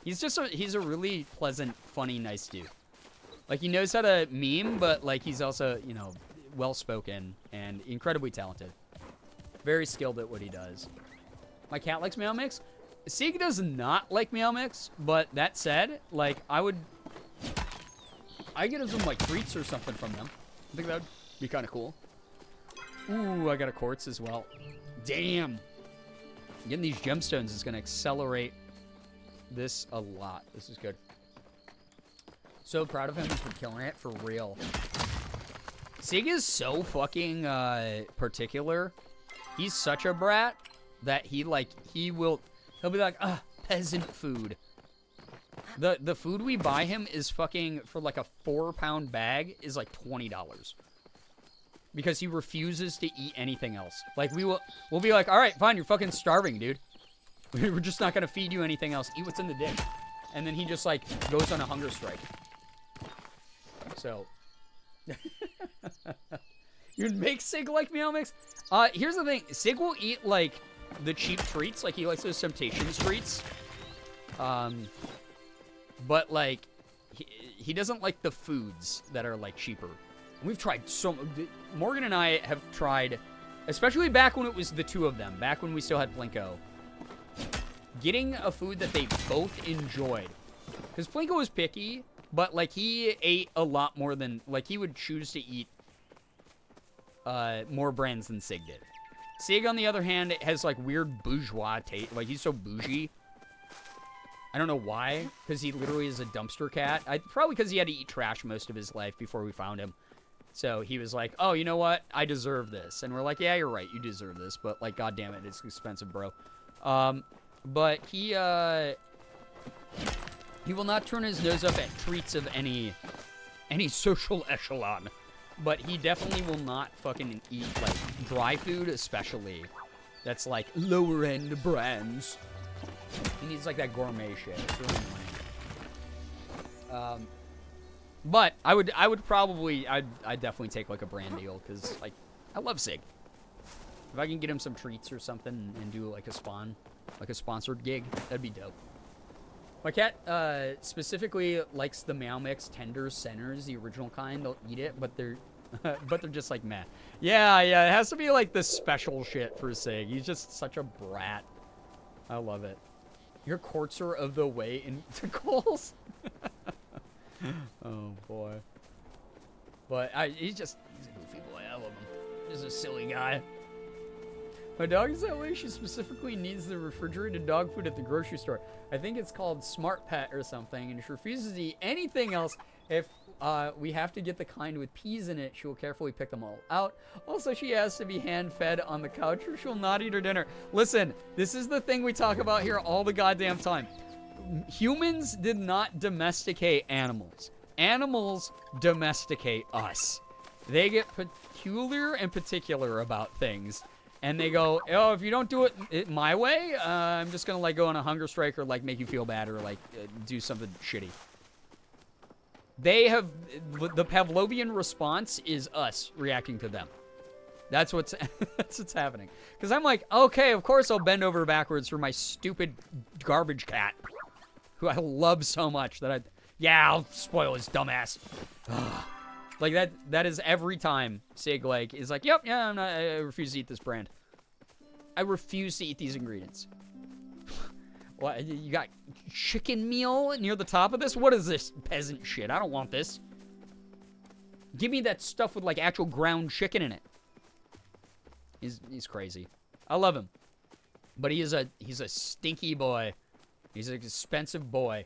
He's a really pleasant, funny, nice dude. Like he knows how to meme, but like he's also, you know, well-spoken and incredibly talented. Very skilled at what he does. My cat likes Meow Mix. Sig does not like Meow Mix, but that said, like I get him some like treats or something from them. I think that would be kind of cool. Ooh, I got a quartz as well. Damn. Getting these gemstones is going to accelerate this a lot. This is good. So proud of him. He's been killing it for real. Sig is so fucking particular. He's such a brat that he'll be like, peasant food. The food we buy him is fucking, for like a 4-pound bag, is like $20. Because he refuses to eat anything else. Like, we'll be like, all right, fine, you're fucking starving, dude. We're just not gonna feed you anything else. Eat what's in the dish. And then he just, like, goes on a hunger strike. So. You'd make Sig like Meow Mix? Here's the thing. Sig will eat, like, the cheap treats. Like, he likes those Temptations treats. But, like, he doesn't like the foods that are, like, cheaper. We've tried Morgan and I have tried, especially back when it was the two of them, back when we still had Plinko, getting a food that they both enjoyed. Because Plinko was picky, but, like, he ate a lot more than, like, he would choose to eat more brands than Sig did. Sig, on the other hand, has, like, weird bourgeois taste. Like, he's so bougie. I don't know why, because he literally is a dumpster cat. Probably because he had to eat trash most of his life before we found him. So he was like, oh, you know what? I deserve this. And we're like, yeah, you're right. You deserve this. But, like, God damn it, it's expensive, bro. But he will not turn his nose up at treats of any social echelon. But he definitely will not fucking eat, like, dry food especially. That's, like, lower-end brands. He needs, like, that gourmet shit. It's really annoying. But I'd definitely take like a brand deal because like I love Sig. If I can get him some treats or something and do like a sponsored gig, that'd be dope. My cat specifically likes the Meow Mix Tender Centers, the original kind. They'll eat it, but they're just like meh. Yeah, it has to be like the special shit for Sig. He's just such a brat. I love it. Your quartzer of the way into goals. Oh boy. But he's a goofy boy. I love him. He's a silly guy. My dog is that way. She specifically needs the refrigerated dog food at the grocery store. I think it's called Smart Pet or something, and she refuses to eat anything else. If we have to get the kind with peas in it, she will carefully pick them all out. Also, she has to be hand-fed on the couch or she'll not eat her dinner. Listen, this is the thing we talk about here all the goddamn time. Humans did not domesticate animals. Animals domesticate us. They get peculiar and particular about things. And they go, oh, if you don't do it my way, I'm just going to like go on a hunger strike or like make you feel bad or like do something shitty. They have, the Pavlovian response is us reacting to them. That's what's happening. Because I'm like, okay, of course I'll bend over backwards for my stupid garbage cat. Who I love so much that I'll spoil his dumbass. Like that is every time Sig like is like, yep, yeah, I refuse to eat this brand. I refuse to eat these ingredients. What, you got chicken meal near the top of this? What is this peasant shit? I don't want this. Give me that stuff with like actual ground chicken in it. He's crazy. I love him. But he's a stinky boy. He's an expensive boy.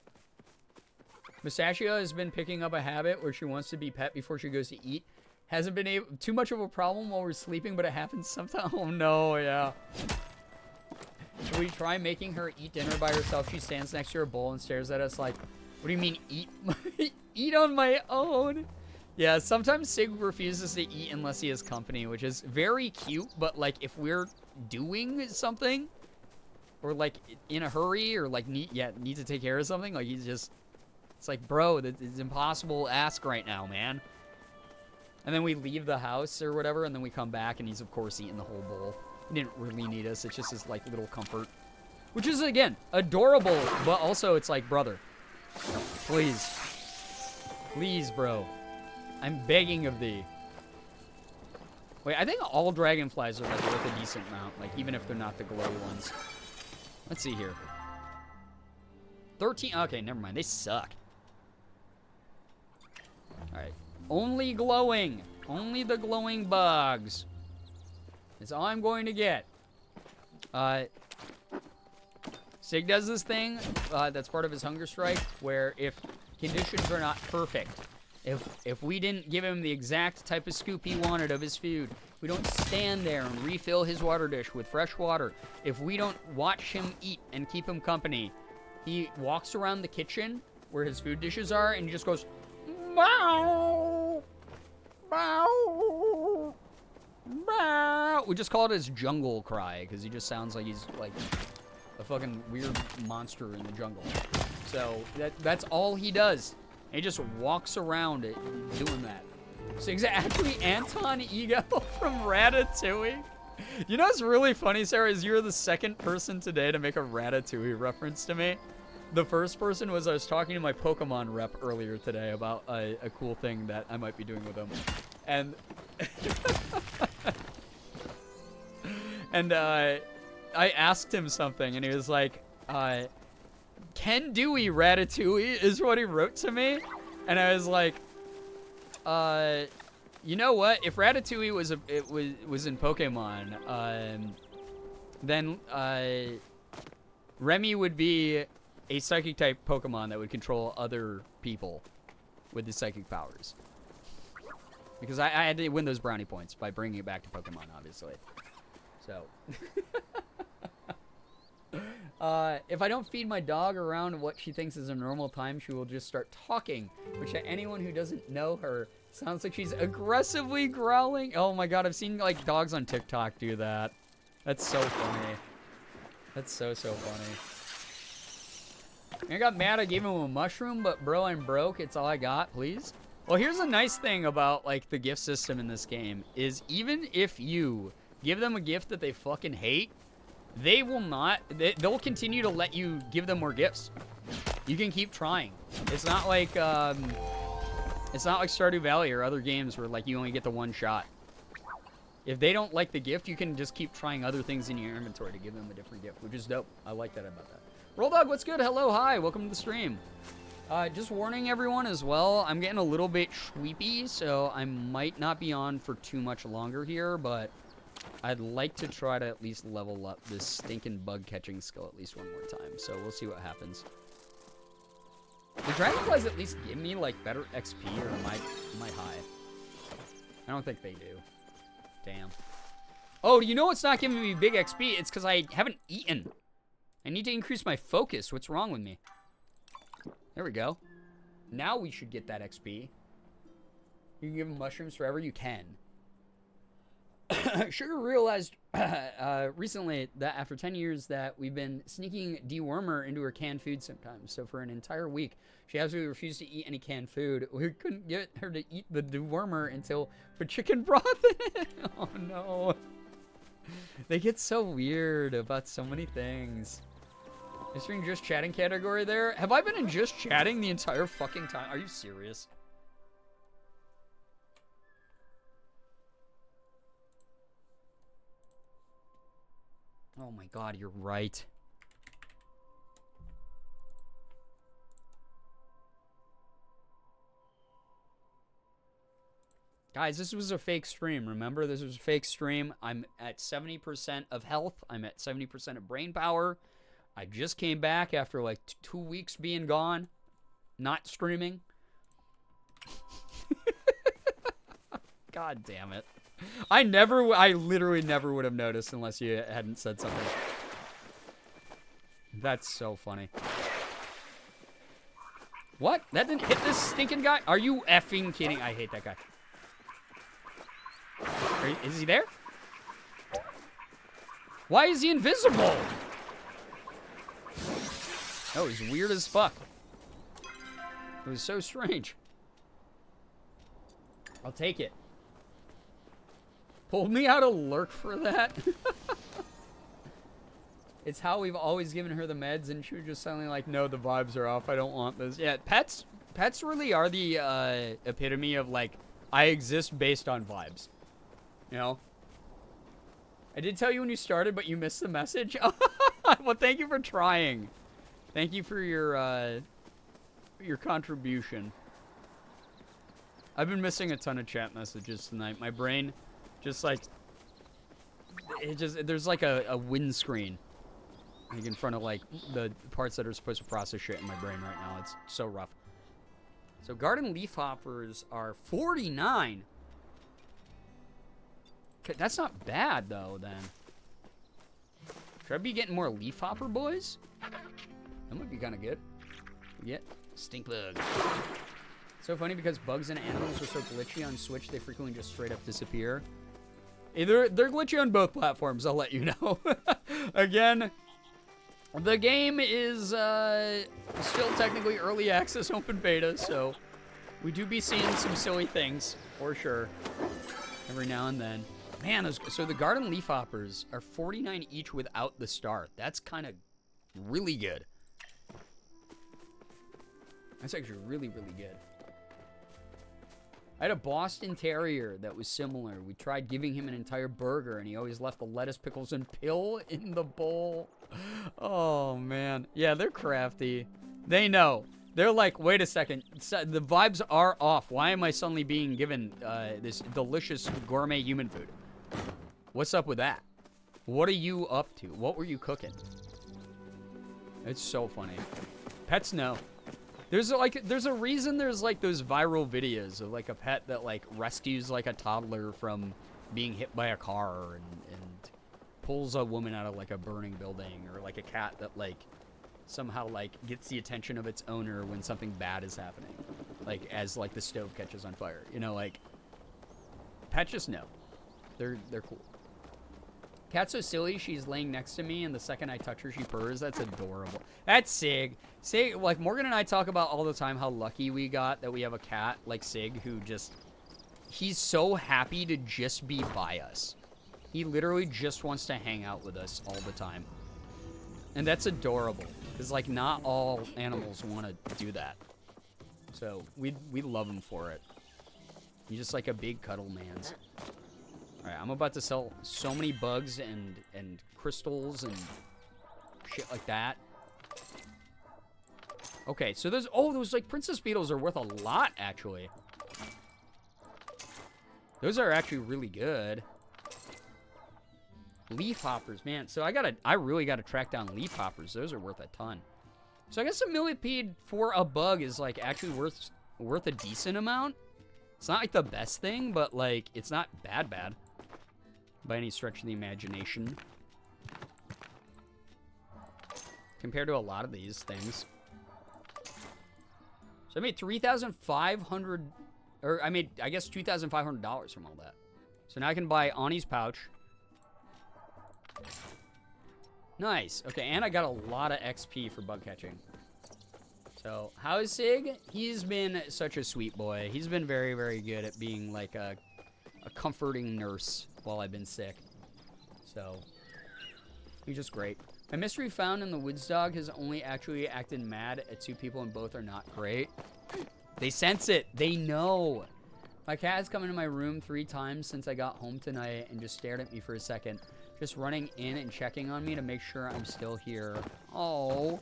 Mustachio has been picking up a habit where she wants to be pet before she goes to eat. Hasn't been too much of a problem while we're sleeping, but it happens sometimes. Oh no, yeah. Should we try making her eat dinner by herself? She stands next to her bowl and stares at us like, what do you mean eat? Eat on my own? Yeah, sometimes Sig refuses to eat unless he has company, which is very cute, but like if we're doing something or like in a hurry or like need to take care of something, like he's just, it's like, bro, it's impossible to ask right now, man. And then we leave the house or whatever, and then we come back, and he's, of course, eating the whole bowl. He didn't really need us. It's just his, like, little comfort. Which is, again, adorable, but also it's like, brother, please. Please, bro. I'm begging of thee. Wait, I think all dragonflies are, like, worth a decent amount, like, even if they're not the glowy ones. Let's see here. 13. Okay, never mind. They suck. Alright. Only glowing. Only the glowing bugs. That's all I'm going to get. Sig does this thing. That's part of his hunger strike. Where if conditions are not perfect. If we didn't give him the exact type of scoop he wanted of his food. We don't stand there and refill his water dish with fresh water. If we don't watch him eat and keep him company. He walks around the kitchen where his food dishes are and he just goes, bow, bow, bow. We just call it his jungle cry because he just sounds like he's like a fucking weird monster in the jungle. So that's all he does. He just walks around it doing that. So exactly Anton Ego from Ratatouille. You know what's really funny, Sarah, is you're the second person today to make a Ratatouille reference to me. The first person was I was talking to my Pokemon rep earlier today about a cool thing that I might be doing with him. And and I asked him something and he was like, Ken Dewey Ratatouille is what he wrote to me. And I was like, you know what? If Ratatouille was in Pokemon, then Remy would be a psychic type Pokemon that would control other people with the psychic powers. Because I had to win those brownie points by bringing it back to Pokemon, obviously. So. If I don't feed my dog around what she thinks is a normal time, she will just start talking, which to anyone who doesn't know her, sounds like she's aggressively growling. Oh my god, I've seen like dogs on TikTok do that. That's so funny. That's so funny. I got mad I gave him a mushroom, but bro, I'm broke. It's all I got, please. Well, here's a nice thing about, like, the gift system in this game is even if you give them a gift that they fucking hate, they will not, they'll continue to let you give them more gifts. You can keep trying. It's not like Stardew Valley or other games where, like, you only get the one shot. If they don't like the gift, you can just keep trying other things in your inventory to give them a different gift, which is dope. I like that about that. Roll Dog, what's good? Hello, hi, welcome to the stream. Just warning everyone as well, I'm getting a little bit sleepy, so I might not be on for too much longer here, but I'd like to try to at least level up this stinking bug catching skill at least one more time, so we'll see what happens. The dragonflies at least give me, like, better XP, or am I high? I don't think they do. Damn. Oh, you know what's not giving me big XP? It's because I haven't eaten. I need to increase my focus. What's wrong with me? There we go. Now we should get that XP. You can give them mushrooms forever. You can. Sugar realized recently that after 10 years that we've been sneaking dewormer into her canned food sometimes. So for an entire week, she absolutely refused to eat any canned food. We couldn't get her to eat the dewormer until put chicken broth in it. Oh no. They get so weird about so many things. Is there just chatting category there? Have I been in just chatting the entire fucking time? Are you serious? Oh my god, you're right. Guys, this was a fake stream, remember? This was a fake stream. I'm at 70% of health. I'm at 70% of brain power. I just came back after like 2 weeks being gone. Not streaming. God damn it. I literally never would have noticed unless you hadn't said something. That's so funny. What? That didn't hit this stinking guy? Are you effing kidding? I hate that guy. Is he there? Why is he invisible? That was weird as fuck. It was so strange. I'll take it. Pulled me out a lurk for that. It's how we've always given her the meds, and she was just suddenly like, no, the vibes are off. I don't want this. Yeah, pets really are the epitome of like, I exist based on vibes. You know? I did tell you when you started, but you missed the message. Well, thank you for trying. Thank you for your contribution. I've been missing a ton of chat messages tonight. My brain just like, there's like a windscreen like in front of like the parts that are supposed to process shit in my brain right now. It's so rough. So garden leafhoppers are 49. That's not bad though then. Should I be getting more leafhopper boys? That might be kind of good. Yeah, stink bug. So funny because bugs and animals are so glitchy on Switch, they frequently just straight up disappear. They're glitchy on both platforms, I'll let you know. Again, the game is still technically early access open beta, so we do be seeing some silly things, for sure, every now and then. Man, so the garden leafhoppers are 49 each without the star. That's kind of really good. That's actually really, really good. I had a Boston Terrier that was similar. We tried giving him an entire burger, and he always left the lettuce, pickles, and pill in the bowl. Oh, man. Yeah, they're crafty. They know. They're like, wait a second. The vibes are off. Why am I suddenly being given this delicious gourmet human food? What's up with that? What are you up to? What were you cooking? It's so funny. Pets know. There's a reason there's like those viral videos of like a pet that like rescues like a toddler from being hit by a car and pulls a woman out of like a burning building, or like a cat that like somehow like gets the attention of its owner when something bad is happening, like as like the stove catches on fire. You know, like pets just know. They're cool. Cat's so silly, she's laying next to me, and the second I touch her, she purrs. That's adorable. That's Sig. Sig, like, Morgan and I talk about all the time how lucky we got that we have a cat like Sig who just... He's so happy to just be by us. He literally just wants to hang out with us all the time. And that's adorable. Because, like, not all animals want to do that. So, we love him for it. He's just like a big cuddle man's. Alright, I'm about to sell so many bugs and crystals and shit like that. Okay, so those like princess beetles are worth a lot, actually. Those are actually really good. Leaf hoppers, man. So I really gotta track down leaf hoppers. Those are worth a ton. So I guess a millipede for a bug is like actually worth a decent amount. It's not like the best thing, but like it's not bad by any stretch of the imagination. Compared to a lot of these things. So I made $3,500, or I made, I guess, $2,500 from all that. So now I can buy Ani's pouch. Nice. Okay, and I got a lot of XP for bug catching. So, how is Sig? He's been such a sweet boy. He's been very, very good at being like a comforting nurse while I've been sick. So, he's just great. My mystery found in the woods dog has only actually acted mad at 2 people and both are not great. They sense it. They know. My cat has come into my room 3 times since I got home tonight and just stared at me for a second. Just running in and checking on me to make sure I'm still here. Oh.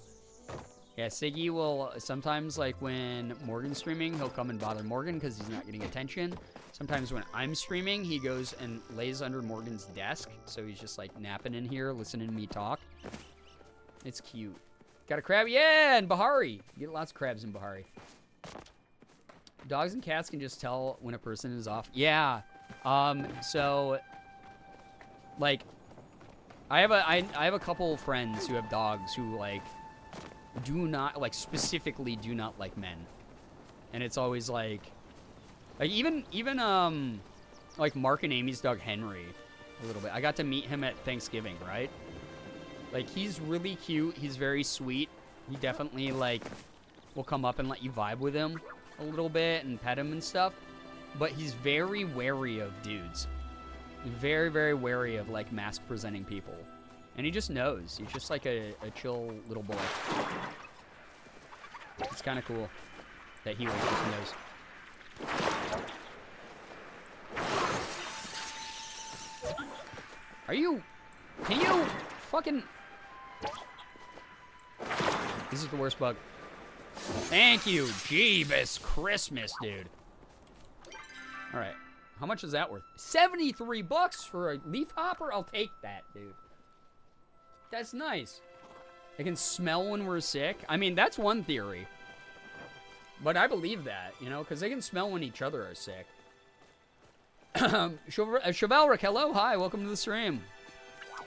Yeah, Siggy will sometimes, like when Morgan's streaming, he'll come and bother Morgan because he's not getting attention. Sometimes when I'm streaming, he goes and lays under Morgan's desk. So he's just like napping in here, listening to me talk. It's cute. Got a crab? Yeah, in Bahari. You get lots of crabs in Bahari. Dogs and cats can just tell when a person is off. Yeah. So, like, I have a couple friends who have dogs who, like, do not, like, specifically do not like men. And it's always, like even, like, Mark and Amy's dog, Henry, a little bit. I got to meet him at Thanksgiving, right? Like, he's really cute. He's very sweet. He definitely, like, will come up and let you vibe with him a little bit and pet him and stuff. But he's very wary of dudes. Very, very wary of, like, mask-presenting people. And he just knows. He's just like a chill little boy. It's kind of cool that he like, just knows. Can you fucking... This is the worst bug. Thank you. Jeebus Christmas, dude. All right. How much is that worth? 73 bucks for a leaf hopper? I'll take that, dude. That's nice. They can smell when we're sick. I mean, that's one theory. But I believe that, you know, because they can smell when each other are sick. Chevalric, hello. Hi, welcome to the stream.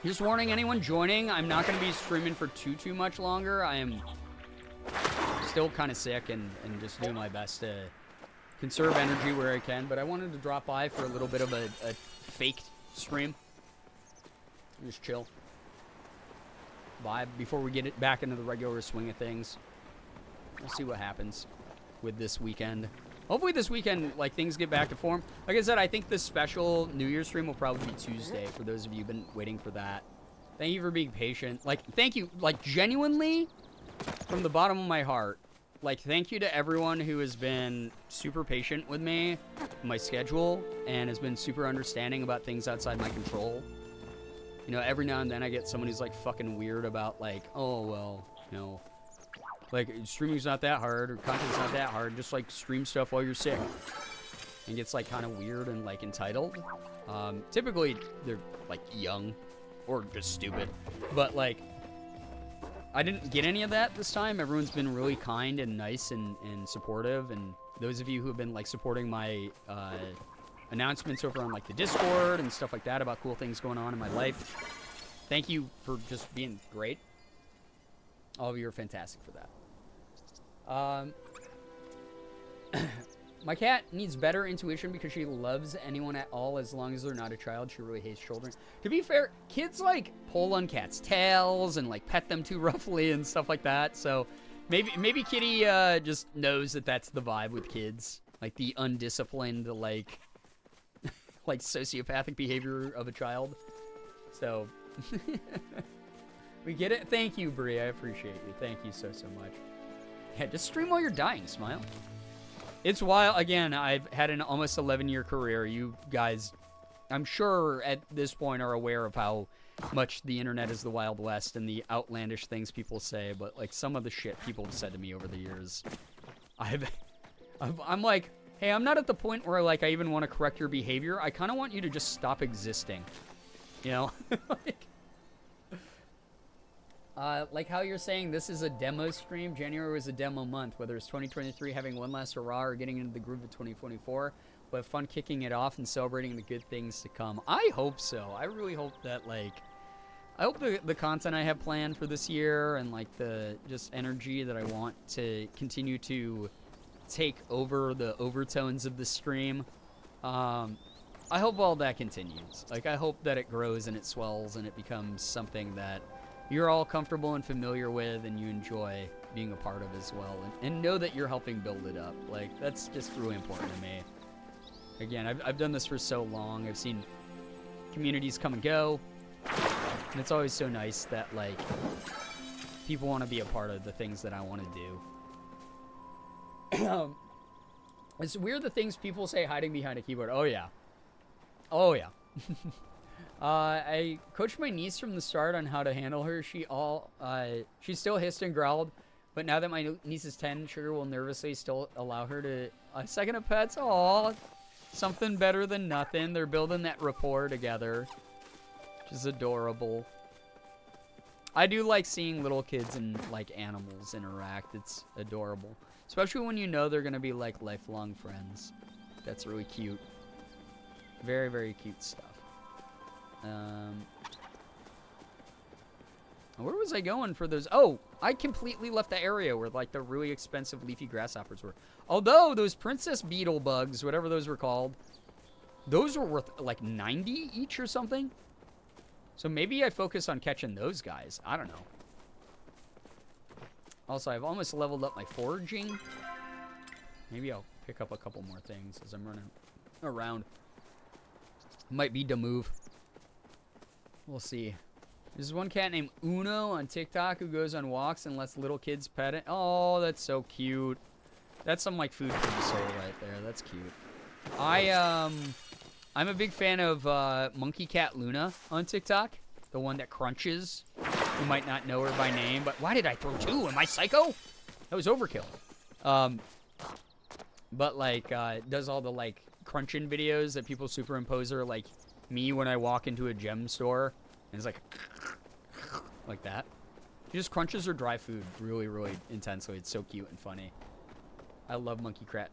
Just warning anyone joining, I'm not going to be streaming for too much longer. I am still kind of sick and just doing my best to conserve energy where I can. But I wanted to drop by for a little bit of a faked stream. Just chill. Vibe before we get it back into the regular swing of things. We'll see what happens with this weekend. Hopefully this weekend, like, things get back to form. Like I said, I think this special New Year's stream will probably be Tuesday for those of you who've been waiting for that. Thank you for being patient. Like, thank you, like, genuinely, from the bottom of my heart, like, thank you to everyone who has been super patient with me, my schedule, and has been super understanding about things outside my control. You know, every now and then I get someone who's, like, fucking weird about, like, oh, well, you know, like, streaming's not that hard, or content's not that hard, just, like, stream stuff while you're sick. And gets, like, kind of weird and, like, entitled. Typically, they're, like, young, or just stupid. But, like, I didn't get any of that this time. Everyone's been really kind and nice and supportive, and those of you who have been, like, supporting my, announcements over on, like, the Discord and stuff like that about cool things going on in my life. Thank you for just being great. All of you are fantastic for that. My cat needs better intuition because she loves anyone at all as long as they're not a child. She really hates children. To be fair, kids like pull on cats' tails and like pet them too roughly and stuff like that. So maybe Kitty just knows that that's the vibe with kids, like the undisciplined, like like sociopathic behavior of a child. So we get it. Thank you, Brie. I appreciate you. Thank you so much. Yeah, just stream while you're dying. Smile. It's wild. Again, I've had an almost 11-year career. You guys, I'm sure at this point, are aware of how much the internet is the Wild West and the outlandish things people say. But like some of the shit people have said to me over the years, I'm like, hey, I'm not at the point where like I even want to correct your behavior. I kind of want you to just stop existing. You know, like how you're saying this is a demo stream. January was a demo month. Whether it's 2023 having one last hurrah or getting into the groove of 2024, but have fun kicking it off and celebrating the good things to come. I hope so. I really hope that I hope the content I have planned for this year and like the just energy that I want to continue to take over the overtones of the stream. I hope all that continues. Like I hope that it grows and it swells and it becomes something that you're all comfortable and familiar with and you enjoy being a part of as well. And know that you're helping build it up. Like, that's just really important to me. Again, I've done this for so long. I've seen communities come and go. And it's always so nice that, like, people want to be a part of the things that I want to do. It's weird the things people say hiding behind a keyboard. Oh, yeah. Oh, yeah. I coached my niece from the start on how to handle her. She still hissed and growled, but now that my niece is 10, Sugar will nervously still allow her to a second of pets. Aw, something better than nothing. They're building that rapport together, which is adorable. I do like seeing little kids and like animals interact. It's adorable, especially when you know they're gonna be like lifelong friends. That's really cute. Very, very cute stuff. Where was I going for those? Oh, I completely left the area where like the really expensive leafy grasshoppers were. Although those princess beetle bugs, whatever those were called, those were worth like 90 each or something. So maybe I focus on catching those guys. I don't know. Also, I've almost leveled up my foraging. Maybe I'll pick up a couple more things as I'm running around. Might be the move. We'll see. There's one cat named Uno on TikTok who goes on walks and lets little kids pet it. Oh, that's so cute. That's some like food for the soul right there. That's cute. I'm a big fan of Monkey Cat Luna on TikTok, the one that crunches. You might not know her by name, but why did I throw two? Am I psycho? That was overkill. But like does all the like crunching videos that people superimpose her like me when I walk into a gem store, and it's like that. She just crunches her dry food really, really intensely. It's so cute and funny. I love Monkey Cat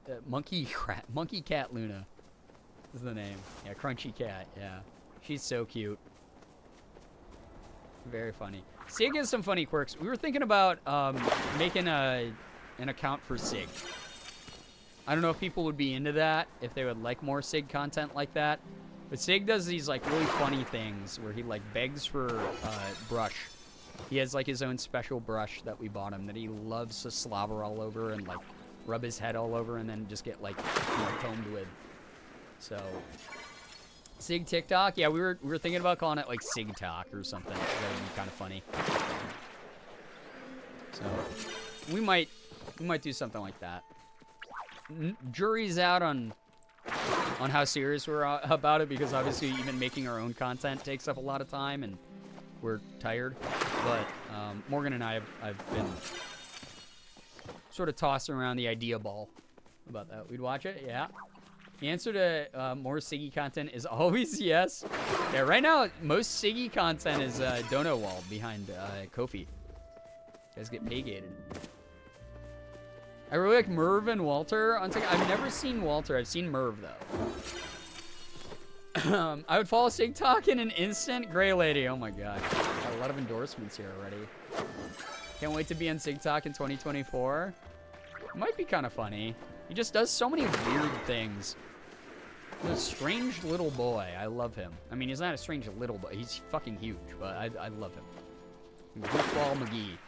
Luna is the name. Yeah, Crunchy Cat. Yeah, she's so cute. Very funny. Sig has some funny quirks. We were thinking about making an account for Sig. I don't know if people would be into that, if they would like more Sig content like that. But Sig does these like really funny things where he like begs for brush. He has like his own special brush that we bought him that he loves to slobber all over and like rub his head all over and then just get like combed with. So Sig TikTok, yeah, we were thinking about calling it like Sig Talk or something. That would be kind of funny. So we might do something like that. Jury's out on how serious we're about it, because obviously even making our own content takes up a lot of time and we're tired. But Morgan and I have been sort of tossing around the idea ball about that. We'd watch it, yeah. The answer to more Siggy content is always yes. Yeah, right now most Siggy content is Dono Wall behind Kofi. You guys get pay-gated. I really like Merv and Walter on TikTok. I've never seen Walter. I've seen Merv, though. I would follow TikTok in an instant. Gray Lady. Oh, my God. Got a lot of endorsements here already. Can't wait to be on TikTok in 2024. Might be kind of funny. He just does so many weird things. He's a strange little boy. I love him. I mean, he's not a strange little boy. He's fucking huge, but I love him. Goofball McGee.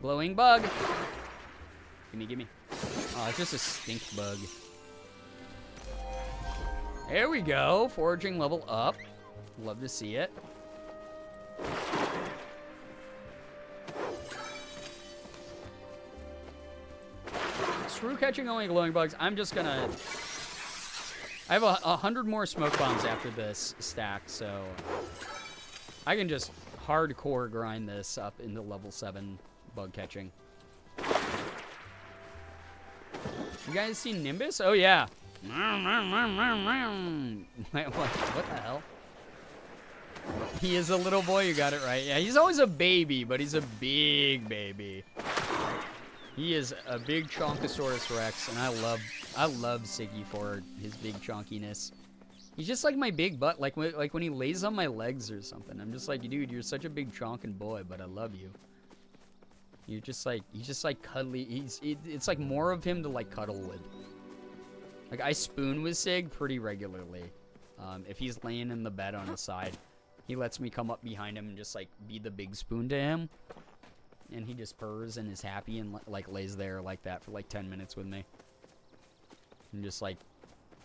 Glowing bug. Gimme, gimme. Oh, it's just a stink bug. There we go. Foraging level up. Love to see it. Screw catching only glowing bugs. I'm just gonna... I have 100 more smoke bombs after this stack, so... I can just hardcore grind this up into level 7 bug catching. You guys see Nimbus? Oh, yeah. What the hell? He is a little boy, you got it right. Yeah, he's always a baby, but he's a big baby. He is a big Chonkosaurus Rex, and I love Siggy for his big chonkiness. He's just like my big butt, like when he lays on my legs or something. I'm just like, dude, you're such a big chonkin' boy, but I love you. You're just like, he's just like cuddly. It's like more of him to like cuddle with. Like I spoon with Sig pretty regularly. If he's laying in the bed on his side, he lets me come up behind him and just like be the big spoon to him. And he just purrs and is happy and like lays there like that for like 10 minutes with me. And just like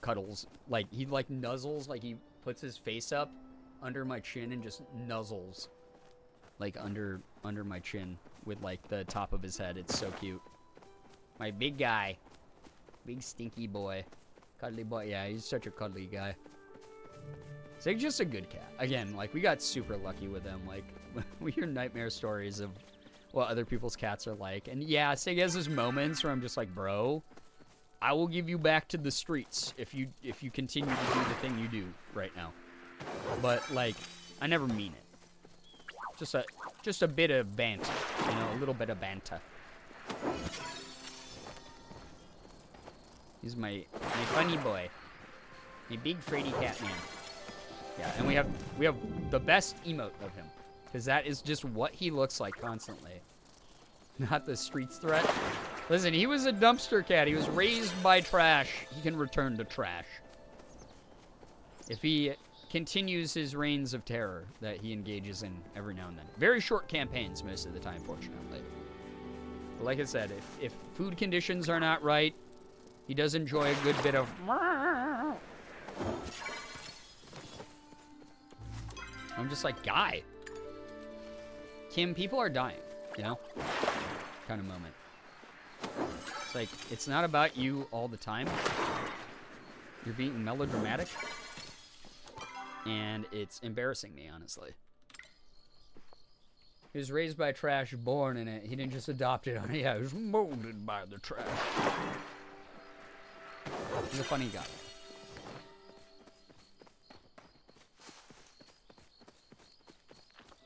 cuddles. Like he like nuzzles, like he puts his face up under my chin and just nuzzles. Like under my chin with like the top of his head. It's so cute. My big guy. Big stinky boy. Cuddly boy. Yeah, he's such a cuddly guy. Sig's just a good cat. Again, like we got super lucky with him. Like we hear nightmare stories of what other people's cats are like. And yeah, Sig has his moments where I'm just like, bro, I will give you back to the streets if you continue to do the thing you do right now. But like, I never mean it. Just a bit of banter, you know, a little bit of banter. He's my funny boy, my big Freddy cat man. Yeah, and we have the best emote of him. Because that is just what he looks like constantly. Not the streets threat. Listen, he was a dumpster cat. He was raised by trash. He can return to trash. If he continues his reigns of terror that he engages in every now and then. Very short campaigns most of the time, fortunately. But like I said, if food conditions are not right, he does enjoy a good bit of... I'm just like, guy. Kim, people are dying, you know? Kind of moment. It's like, it's not about you all the time. You're being melodramatic. And it's embarrassing me, honestly. He was raised by trash, born in it. He didn't just adopt it. Yeah, he was molded by the trash. He's a funny guy.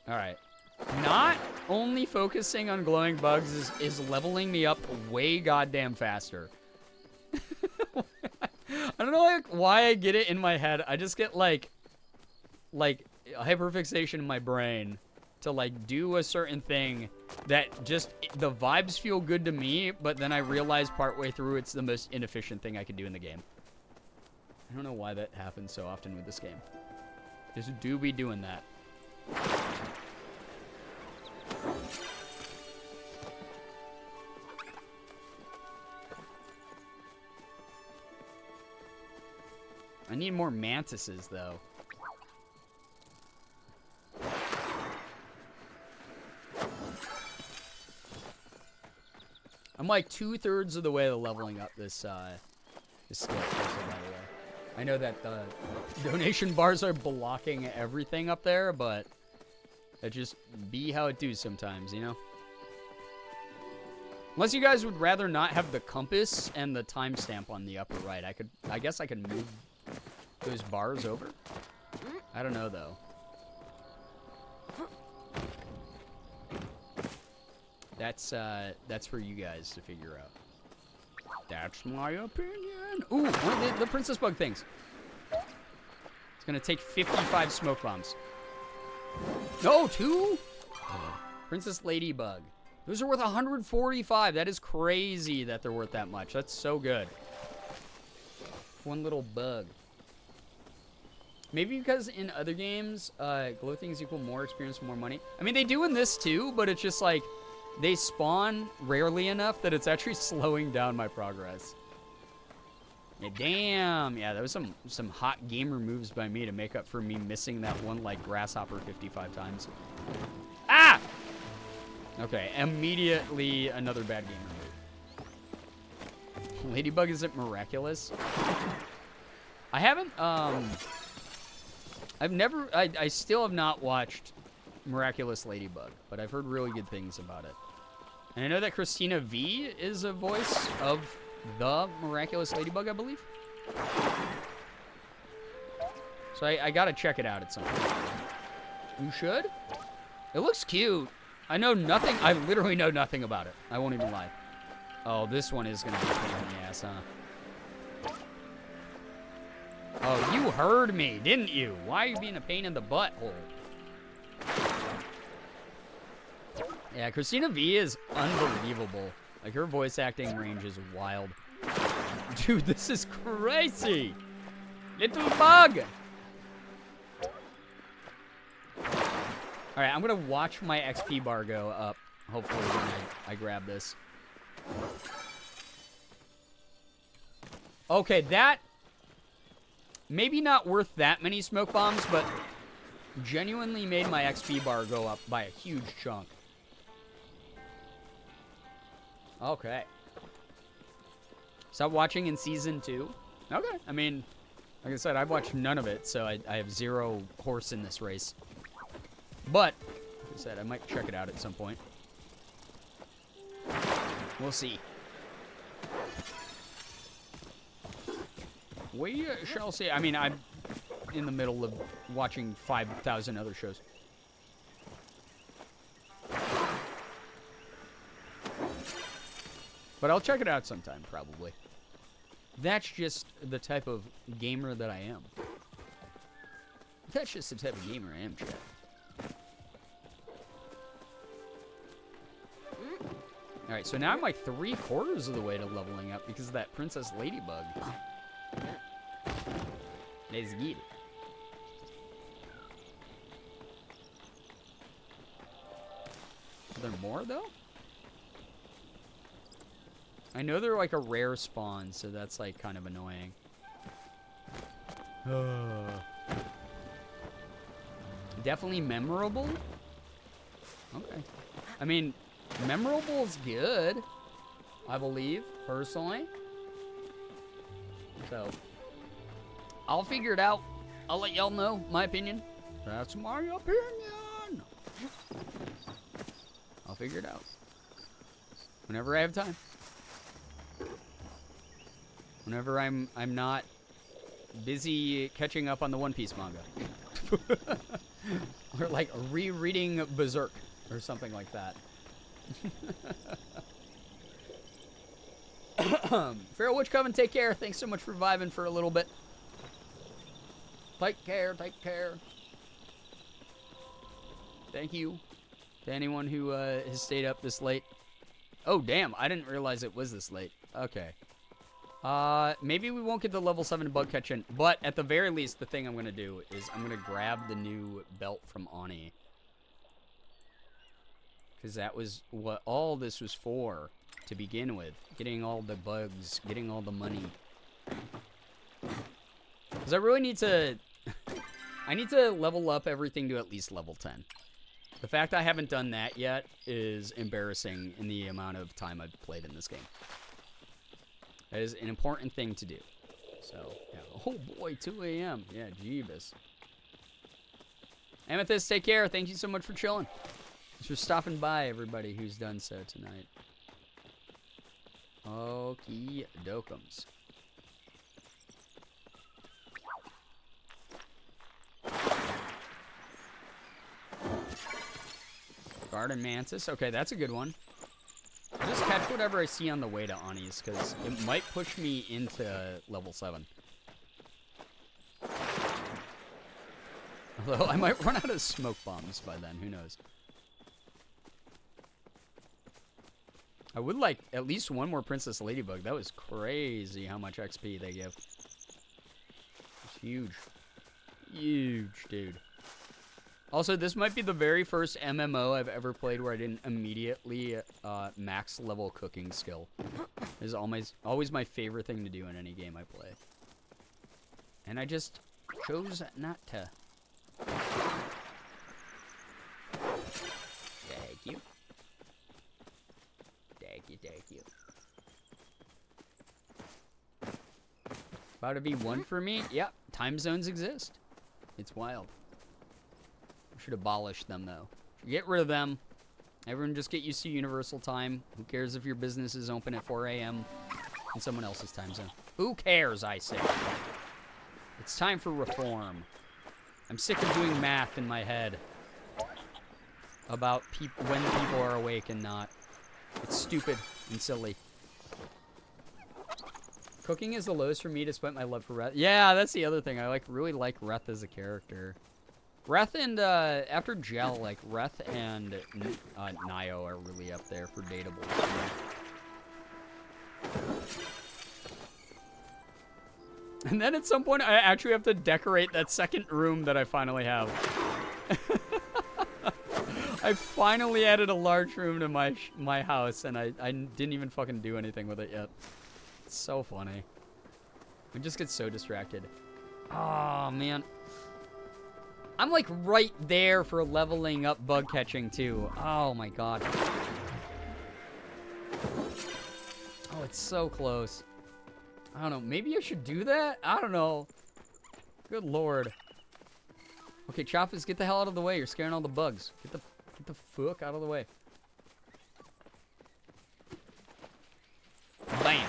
Alright. Not only focusing on glowing bugs is leveling me up way goddamn faster. I don't know like why I get it in my head. I just get like hyperfixation in my brain to like do a certain thing that just the vibes feel good to me, but then I realize partway through it's the most inefficient thing I could do in the game. I don't know why that happens so often with this game. Just do be doing that. I need more mantises, though. I'm like 2/3 of the way to leveling up this skill, just so by the way. I know that the donation bars are blocking everything up there, but that just be how it do sometimes, you know? Unless you guys would rather not have the compass and the timestamp on the upper right. I guess I could move those bars over. I don't know, though. That's for you guys to figure out. That's my opinion. Ooh, one of the princess bug things. It's gonna take 55 smoke bombs. No, 2? Princess Ladybug. Those are worth 145. That is crazy that they're worth that much. That's so good. One little bug. Maybe because in other games, glow things equal more experience, more money. I mean, they do in this too, but it's just like they spawn rarely enough that it's actually slowing down my progress. Yeah, damn. Yeah, that was some hot gamer moves by me to make up for me missing that one like grasshopper 55 times. Ah! Okay, immediately another bad gamer move. Ladybug isn't miraculous. I haven't, I still have not watched Miraculous Ladybug, but I've heard really good things about it. And I know that Christina V is a voice of the Miraculous Ladybug, I believe. So I gotta check it out at some point. You should? It looks cute. I know nothing, I literally know nothing about it. I won't even lie. Oh, this one is gonna be a pain in the ass, huh? Oh, you heard me, didn't you? Why are you being a pain in the butthole? Yeah, Christina V is unbelievable. Like, her voice acting range is wild. Dude, this is crazy. Little bug. All right, I'm going to watch my XP bar go up, hopefully, when I grab this. Okay, that... maybe not worth that many smoke bombs, but genuinely made my XP bar go up by a huge chunk. Okay. Stop watching in season 2. Okay. I mean, like I said, I've watched none of it, so I have zero horse in this race. But, like I said, I might check it out at some point. We'll see. We shall see. I mean, I'm in the middle of watching 5,000 other shows. But I'll check it out sometime, probably. That's just the type of gamer that I am. That's just the type of gamer I am, chat. Alright, so now I'm like 3/4 of the way to leveling up because of that Princess Ladybug. Let's get it. Are there more, though? I know they're like a rare spawn, so that's like kind of annoying. Definitely memorable? Okay. I mean, memorable's good, I believe, personally. So, I'll figure it out. I'll let y'all know my opinion. That's my opinion. I'll figure it out. Whenever I have time. Whenever I'm not busy catching up on the One Piece manga. Or like rereading Berserk or something like that. Feral Witch Coven, take care. Thanks so much for vibing for a little bit. Take care, take care. Thank you to anyone who has stayed up this late. Oh, damn. I didn't realize it was this late. Okay. Maybe we won't get the level 7 bug catching, but at the very least, the thing I'm going to do is I'm going to grab the new belt from Ani. Because that was what all this was for to begin with. Getting all the bugs, getting all the money. Because I really need to... I need to level up everything to at least level 10. The fact I haven't done that yet is embarrassing in the amount of time I've played in this game. That is an important thing to do. So, yeah. Oh boy, 2 a.m. Yeah, jeebus. Amethyst, take care. Thank you so much for chilling. Thanks for stopping by, everybody who's done so tonight. Okie dokums. Garden Mantis. Okay, that's a good one. I'll just catch whatever I see on the way to Ani's, because it might push me into level 7. Although I might run out of smoke bombs by then, who knows. I would like at least one more Princess Ladybug. That was crazy how much XP they give. It's huge. Huge, dude. Also, this might be the very first MMO I've ever played where I didn't immediately max level cooking skill. It's always my favorite thing to do in any game I play. And I just chose not to. Thank you. Thank you, thank you. About to be one for me? Yep, time zones exist. It's wild. We should abolish them, though. Get rid of them. Everyone just get used to universal time. Who cares if your business is open at 4 a.m. in someone else's time zone? Who cares, I say. It's time for reform. I'm sick of doing math in my head about when people are awake and not. It's stupid and silly. Cooking is the lowest for me despite my love for Reth. Yeah, that's the other thing. I really like Reth as a character. Reth and, after Gel, like, Reth and Nio are really up there for dateables. And then at some point, I actually have to decorate that second room that I finally have. I finally added a large room to my house, and I didn't even fucking do anything with it yet. It's so funny. We just get so distracted. Oh, man. I'm, like, right there for leveling up bug catching, too. Oh, my God. Oh, it's so close. I don't know. Maybe I should do that? I don't know. Good Lord. Okay, Choppers, get the hell out of the way. You're scaring all the bugs. Get the fuck out of the way. Bam.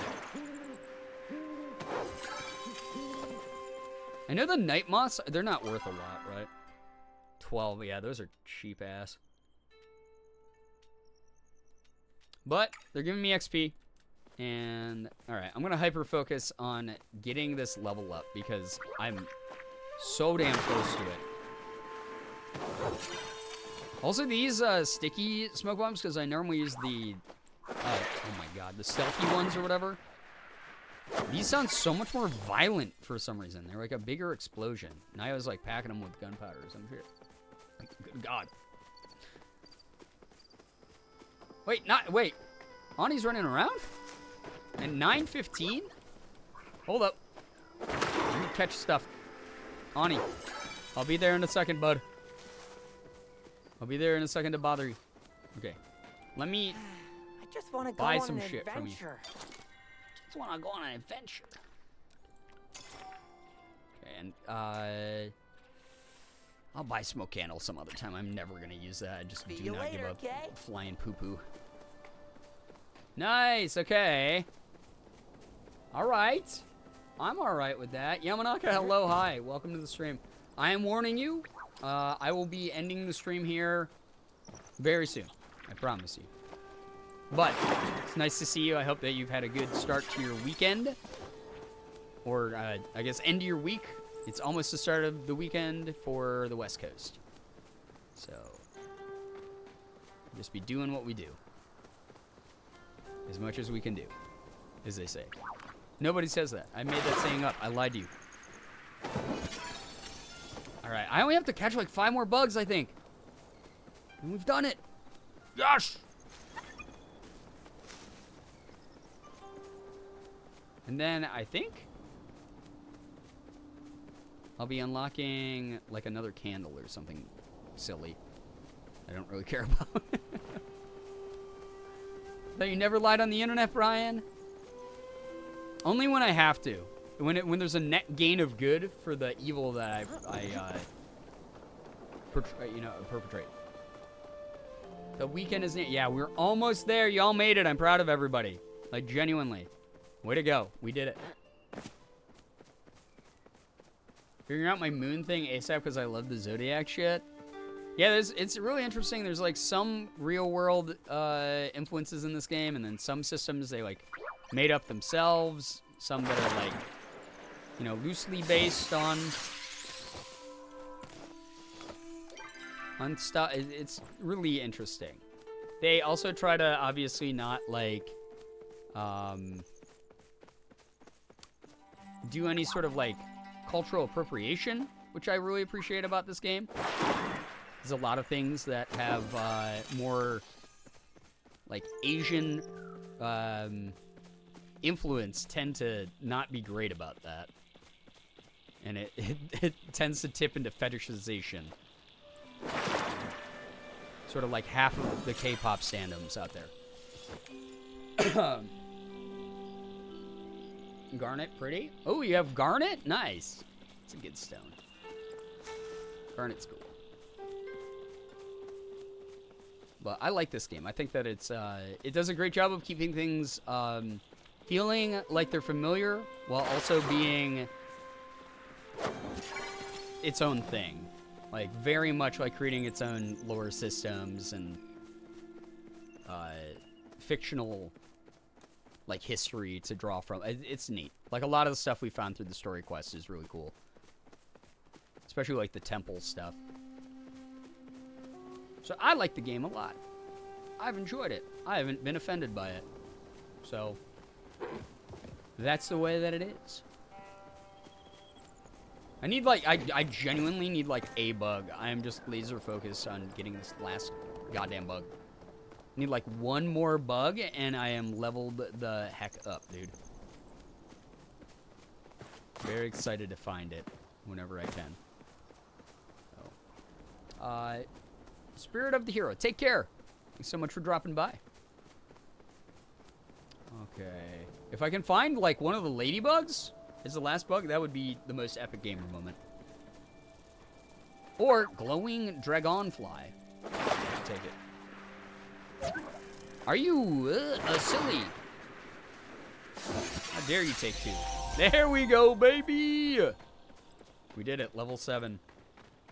I know the night moths, they're not worth a lot, right? 12, yeah, those are cheap ass. But they're giving me XP. And, alright, I'm gonna hyper focus on getting this level up because I'm so damn close to it. Also, these sticky smoke bombs, because I normally use the, oh my God, the stealthy ones or whatever. These sound so much more violent for some reason. They're like a bigger explosion. And I was like packing them with gunpowder or some shit. Like, good God. Wait. Ani's running around? At 9:15? Hold up. Let me catch stuff. Ani, I'll be there in a second, bud. I'll be there in a second to bother you. Okay. Let me
I just want to go
buy
on
some
an
shit from you.
adventure.
Just want to go on an adventure. And, I'll buy smoke candles some other time. I'm never going to use that. I just
See
do
you
not
later,
give up
okay?
flying poo-poo. Nice, okay. All right. I'm all right with that. Yamanaka, hello, hi. Welcome to the stream. I am warning you, I will be ending the stream here very soon. I promise you. But it's nice to see you. I hope that you've had a good start to your weekend. Or, I guess, end of your week. It's almost the start of the weekend for the West Coast. So, just be doing what we do. As much as we can do, as they say. Nobody says that. I made that saying up. I lied to you. Alright, I only have to catch like 5 more bugs, I think. And we've done it. Gosh! And then I think I'll be unlocking like another candle or something silly. I don't really care about. That you never lied on the internet, Brian? Only when I have to. When there's a net gain of good for the evil that I perpetrate. The weekend is near. Yeah, we're almost there. Y'all made it. I'm proud of everybody. Like, genuinely. Way to go. We did it. Figuring out my moon thing ASAP because I love the Zodiac shit. Yeah, it's really interesting. There's like some real world influences in this game, and then some systems they like made up themselves. Some that are like, you know, loosely based on stuff. It's really interesting. They also try to obviously not like do any sort of like cultural appropriation, which I really appreciate about this game. There's a lot of things that have more like Asian influence tend to not be great about that. And it tends to tip into fetishization. Sort of like half of the K-pop standums out there. Garnet, pretty. Oh, you have garnet? Nice. It's a good stone. Garnet's cool. But I like this game. I think that it does a great job of keeping things feeling like they're familiar while also being its own thing. Like, very much like creating its own lore systems and fictional, like, history to draw from. It's neat. Like, a lot of the stuff we found through the story quest is really cool. Especially, like, the temple stuff. So, I like the game a lot. I've enjoyed it. I haven't been offended by it. So, that's the way that it is. I need, like, I genuinely need, like, a bug. I am just laser focused on getting this last goddamn bug. I need, like, one more bug, and I am leveled the heck up, dude. Very excited to find it whenever I can. So, Spirit of the Hero, take care. Thanks so much for dropping by. Okay. If I can find, like, one of the ladybugs as the last bug, that would be the most epic gamer moment. Or glowing dragonfly. Take it. Are you silly? How dare you take 2? There we go, baby! We did it, level 7.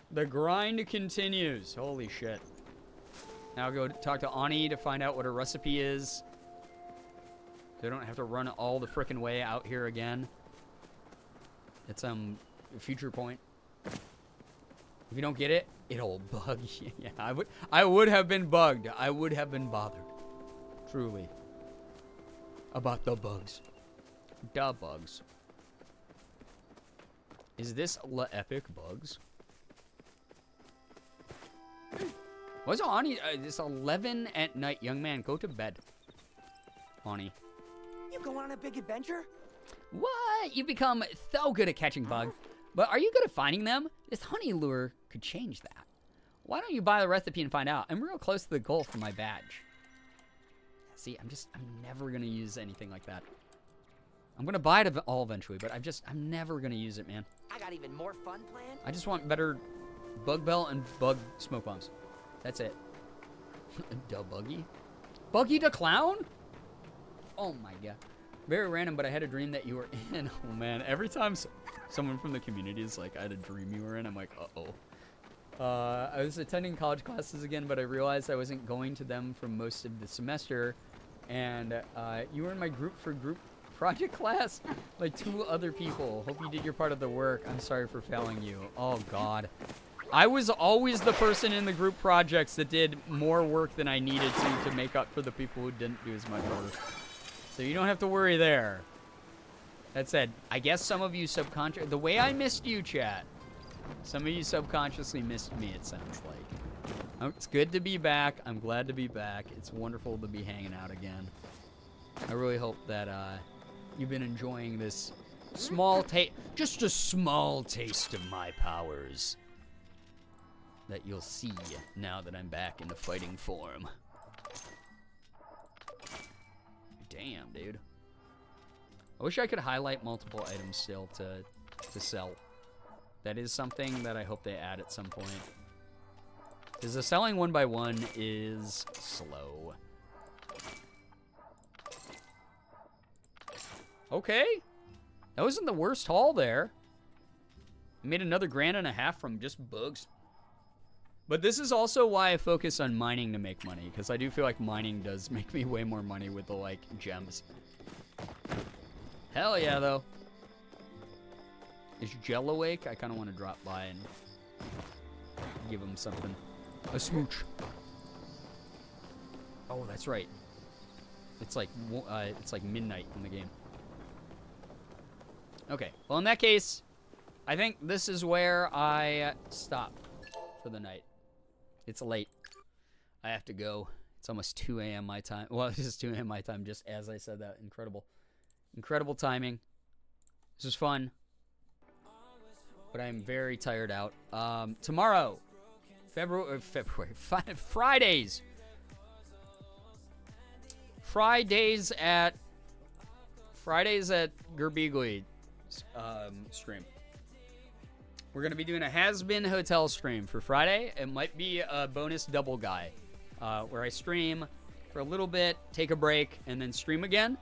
The grind continues. Holy shit. Now I'll go talk to Ani to find out what her recipe is. So I don't have to run all the frickin' way out here again. It's a future point. If you don't get it, it'll bug you. Yeah, I would have been bugged. I would have been bothered. Truly. About the bugs. Da bugs. Is this La Epic Bugs? What's Ani? It's 11 at night, young man. Go to bed. Ani.
You going on a big adventure?
What? You become so good at catching bugs. But are you good at finding them? This honey lure could change that. Why don't you buy the recipe and find out? I'm real close to the goal for my badge. See, I'm never going to use anything like that. I'm going to buy it all eventually, but I'm never going to use it, man.
I got even more fun planned.
I just want better bug belt and bug smoke bombs. That's it. Duh, Buggy. Buggy the Clown? Oh my god. Very random, but I had a dream that you were in. Oh man, every time someone from the community is like, I had a dream you were in, I'm like, uh-oh. I was attending college classes again, but I realized I wasn't going to them for most of the semester. And you were in my group for group project class? Like 2 other people. Hope you did your part of the work. I'm sorry for failing you. Oh god. I was always the person in the group projects that did more work than I needed to make up for the people who didn't do as much work. So you don't have to worry there. That said, I guess some of you the way I missed you, chat. Some of you subconsciously missed me, it sounds like. It's good to be back. I'm glad to be back. It's wonderful to be hanging out again. I really hope that you've been enjoying this small just a small taste of my powers that you'll see now that I'm back in the fighting form. Damn, dude. I wish I could highlight multiple items still to sell. That is something that I hope they add at some point. Because the selling one by one is slow. Okay. That wasn't the worst haul there. I made another $1.5 from just bugs. But this is also why I focus on mining to make money, because I do feel like mining does make me way more money with the, like, gems. Hell yeah, though. Is Jell awake? I kind of want to drop by and give him something. A smooch. Oh, that's right. It's like midnight in the game. Okay. Well, in that case, I think this is where I stop for the night. It's late. I have to go. It's almost 2 a.m. my time. Well, it is 2 a.m. my time, just as I said that. Incredible. Incredible timing. This was fun. But I'm very tired out. Tomorrow, Fridays. Fridays at Girbeagly stream. We're going to be doing a Has-Been Hotel stream for Friday. It might be a bonus double guy where I stream for a little bit, take a break, and then stream again.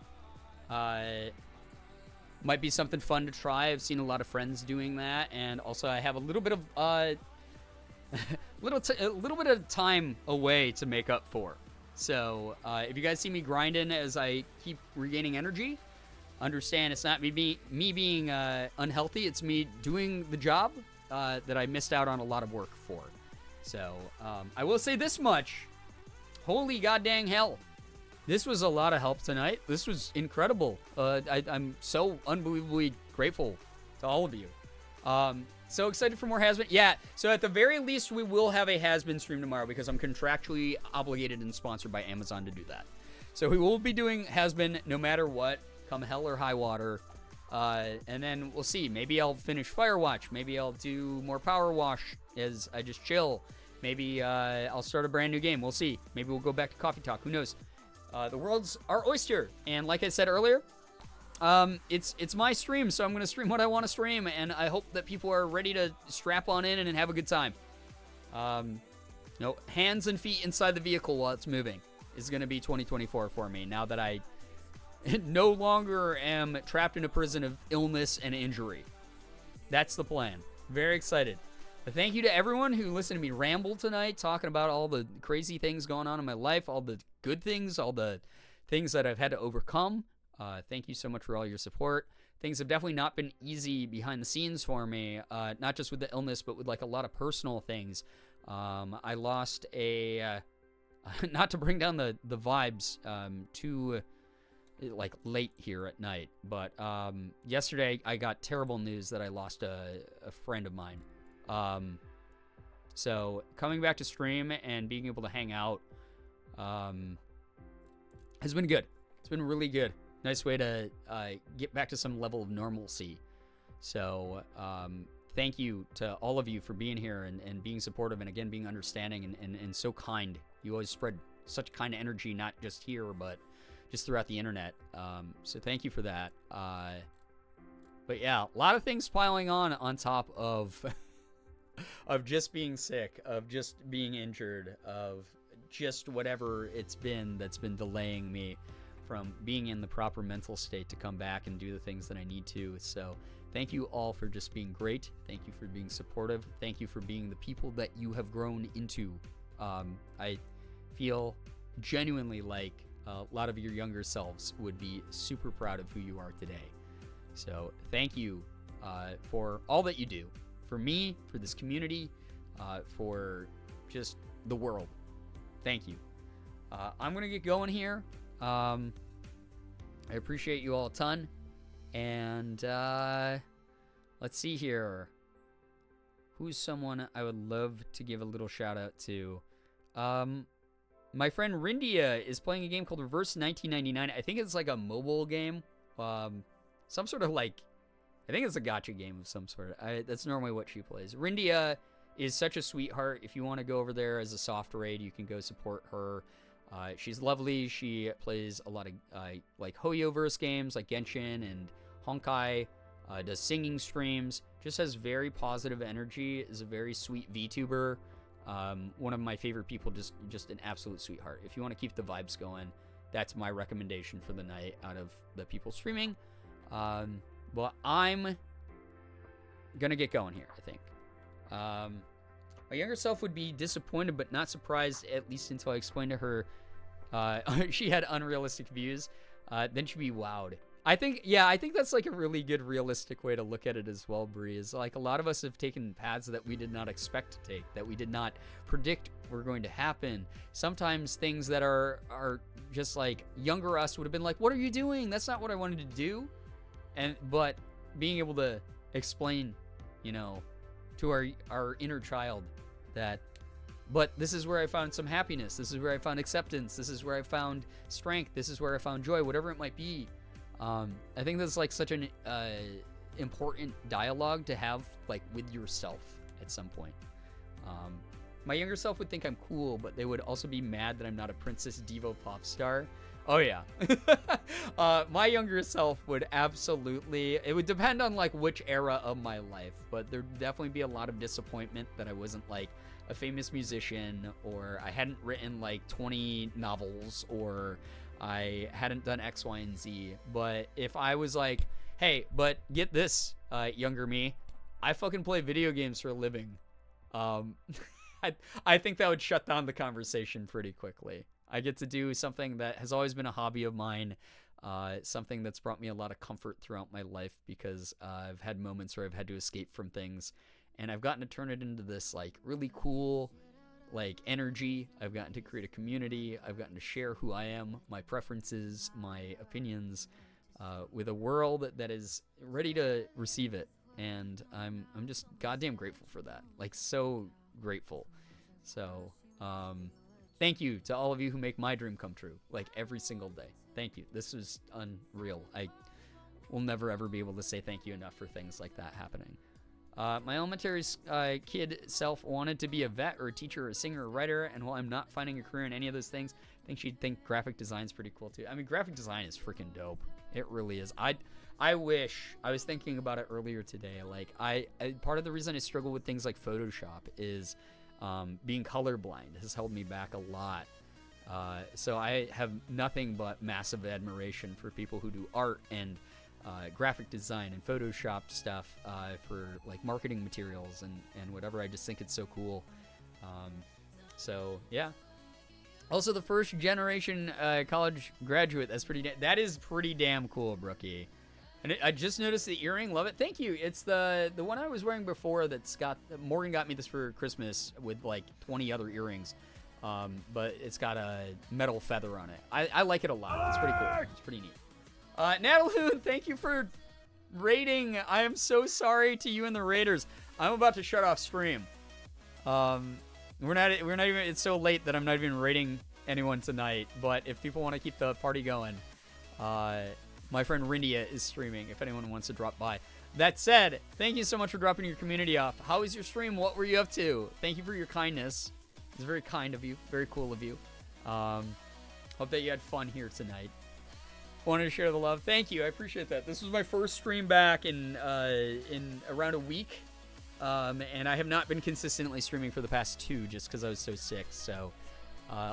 Might be something fun to try. I've seen a lot of friends doing that, and also I have a little bit of a little bit of time away to make up for. So if you guys see me grinding as I keep regaining energy, understand it's not me being unhealthy. It's me doing the job that I missed out on a lot of work for. So I will say this much: holy goddamn hell! This was a lot of help tonight. This was incredible. I'm so unbelievably grateful to all of you. So excited for more Has-Been. Yeah, so at the very least, we will have a Has-Been stream tomorrow because I'm contractually obligated and sponsored by Amazon to do that. So we will be doing Has-Been no matter what, come hell or high water. And then we'll see. Maybe I'll finish Firewatch. Maybe I'll do more Power Wash as I just chill. Maybe I'll start a brand new game. We'll see. Maybe we'll go back to Coffee Talk. Who knows? The world's our oyster. And like I said earlier, it's my stream, so I'm going to stream what I want to stream, and I hope that people are ready to strap on in and have a good time. Hands and feet inside the vehicle while it's moving is going to be 2024 for me, now that I no longer am trapped in a prison of illness and injury. That's the plan. Very excited. But thank you to everyone who listened to me ramble tonight, talking about all the crazy things going on in my life, all the good things, all the things that I've had to overcome. Thank you so much for all your support. Things have definitely not been easy behind the scenes for me, not just with the illness, but with like a lot of personal things. I lost a, not to bring down the vibes too like late here at night, but yesterday I got terrible news that I lost a friend of mine. So coming back to stream and being able to hang out has been good. It's been really good. Nice way to get back to some level of normalcy. So thank you to all of you for being here and being supportive, and again being understanding and so kind. You always spread such kind of energy, not just here but just throughout the internet. So thank you for that. But yeah, a lot of things piling on top of of just being sick, of just being injured, of just whatever it's been that's been delaying me from being in the proper mental state to come back and do the things that I need to. So thank you all for just being great. Thank you for being supportive. Thank you for being the people that you have grown into. I feel genuinely like a lot of your younger selves would be super proud of who you are today. So thank you for all that you do. For me, for this community, for just the world. Thank you. I'm going to get going here. I appreciate you all a ton. And let's see here. Who's someone I would love to give a little shout out to? My friend Rindia is playing a game called Reverse 1999. I think it's like a mobile game. Some sort of like, I think it's a gacha game of some sort. That's normally what she plays. Rindia is such a sweetheart. If you want to go over there as a soft raid, you can go support her. She's lovely. She plays a lot of like Hoyoverse games like Genshin and Honkai. Does singing streams. Just has very positive energy. Is a very sweet VTuber. One of my favorite people. Just an absolute sweetheart. If you want to keep the vibes going, that's my recommendation for the night out of the people streaming. Well, I'm gonna get going here, I think. My younger self would be disappointed but not surprised, at least until I explained to her she had unrealistic views. Then she'd be wowed. I think that's like a really good realistic way to look at it as well, Bree, is like a lot of us have taken paths that we did not expect to take, that we did not predict were going to happen. Sometimes things that are just like younger us would have been like, what are you doing? That's not what I wanted to do. But being able to explain, to our inner child that, but this is where I found some happiness. This is where I found acceptance. This is where I found strength. This is where I found joy, whatever it might be. I think that's like such an important dialogue to have like with yourself at some point. My younger self would think I'm cool, but they would also be mad that I'm not a Princess Devo pop star. Oh yeah. My younger self would absolutely, it would depend on like which era of my life, but there'd definitely be a lot of disappointment that I wasn't like a famous musician, or I hadn't written like 20 novels, or I hadn't done X, Y, and Z. But if I was like, hey, but get this, younger me, I fucking play video games for a living. I think that would shut down the conversation pretty quickly. I get to do something that has always been a hobby of mine, something that's brought me a lot of comfort throughout my life, because I've had moments where I've had to escape from things, and I've gotten to turn it into this like really cool like energy. I've gotten to create a community. I've gotten to share who I am, my preferences, my opinions, with a world that is ready to receive it. And I'm just goddamn grateful for that. Like, so grateful. So, thank you to all of you who make my dream come true, like every single day. Thank you. This is unreal. I will never ever be able to say thank you enough for things like that happening. My elementary kid self wanted to be a vet or a teacher or a singer or a writer, and while I'm not finding a career in any of those things, I think she'd think graphic design's pretty cool too. I mean, graphic design is freaking dope. It really is. I wish, I was thinking about it earlier today, like I part of the reason I struggle with things like Photoshop is being colorblind has held me back a lot. So I have nothing but massive admiration for people who do art and graphic design and Photoshop stuff for like marketing materials and whatever. I just think it's so cool. So yeah. Also, the first generation college graduate. That is pretty damn cool, Brookie. And I just noticed the earring. Love it. Thank you. It's the one I was wearing before. Morgan got me this for Christmas with like 20 other earrings. But it's got a metal feather on it. I like it a lot. It's pretty cool. It's pretty neat. Natalie, thank you for raiding. I am so sorry to you and the raiders. I'm about to shut off stream. We're not even, it's so late that I'm not even raiding anyone tonight. But if people want to keep the party going, my friend Rindia is streaming if anyone wants to drop by. That said, thank you so much for dropping your community off. How was your stream? What were you up to? Thank you for your kindness. It's very kind of you. Very cool of you. Hope that you had fun here tonight. Wanted to share the love. Thank you. I appreciate that. This was my first stream back in around a week. And I have not been consistently streaming for the past 2 just because I was so sick. So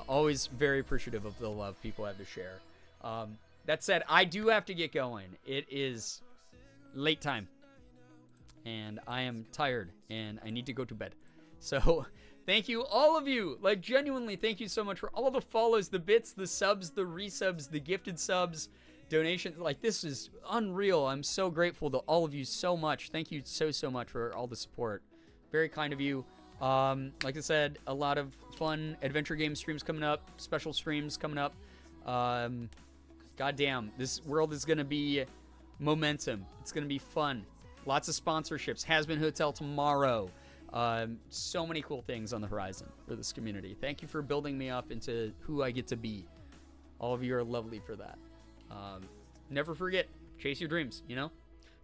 always very appreciative of the love people have to share. That said, I do have to get going. It is late time. And I am tired. And I need to go to bed. So thank you, all of you. Like, genuinely, thank you so much for all the follows, the bits, the subs, the resubs, the gifted subs, donations. Like, this is unreal. I'm so grateful to all of you so much. Thank you so much for all the support. Very kind of you. Like I said, a lot of fun adventure game streams coming up, special streams coming up. Goddamn, this world is going to be momentum. It's going to be fun. Lots of sponsorships. Has-Been Hotel tomorrow. So many cool things on the horizon for this community. Thank you for building me up into who I get to be. All of you are lovely for that. Never forget, chase your dreams, you know?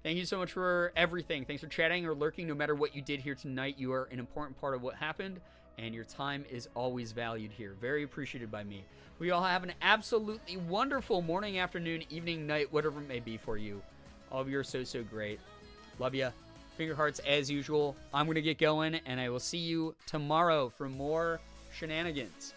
Thank you so much for everything. Thanks for chatting or lurking. No matter what you did here tonight, you are an important part of what happened, and your time is always valued here. Very appreciated by me. We all have an absolutely wonderful morning, afternoon, evening, night, whatever it may be for you. All of you are so great. Love ya. Finger hearts as usual. I'm going to get going, and I will see you tomorrow for more shenanigans.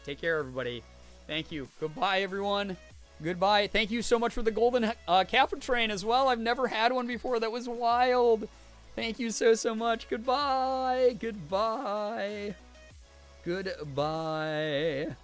Take care, everybody. Thank you. Goodbye, everyone. Goodbye. Thank you so much for the golden kappa train as well. I've never had one before. That was wild. Thank you so much. Goodbye. Goodbye. Goodbye.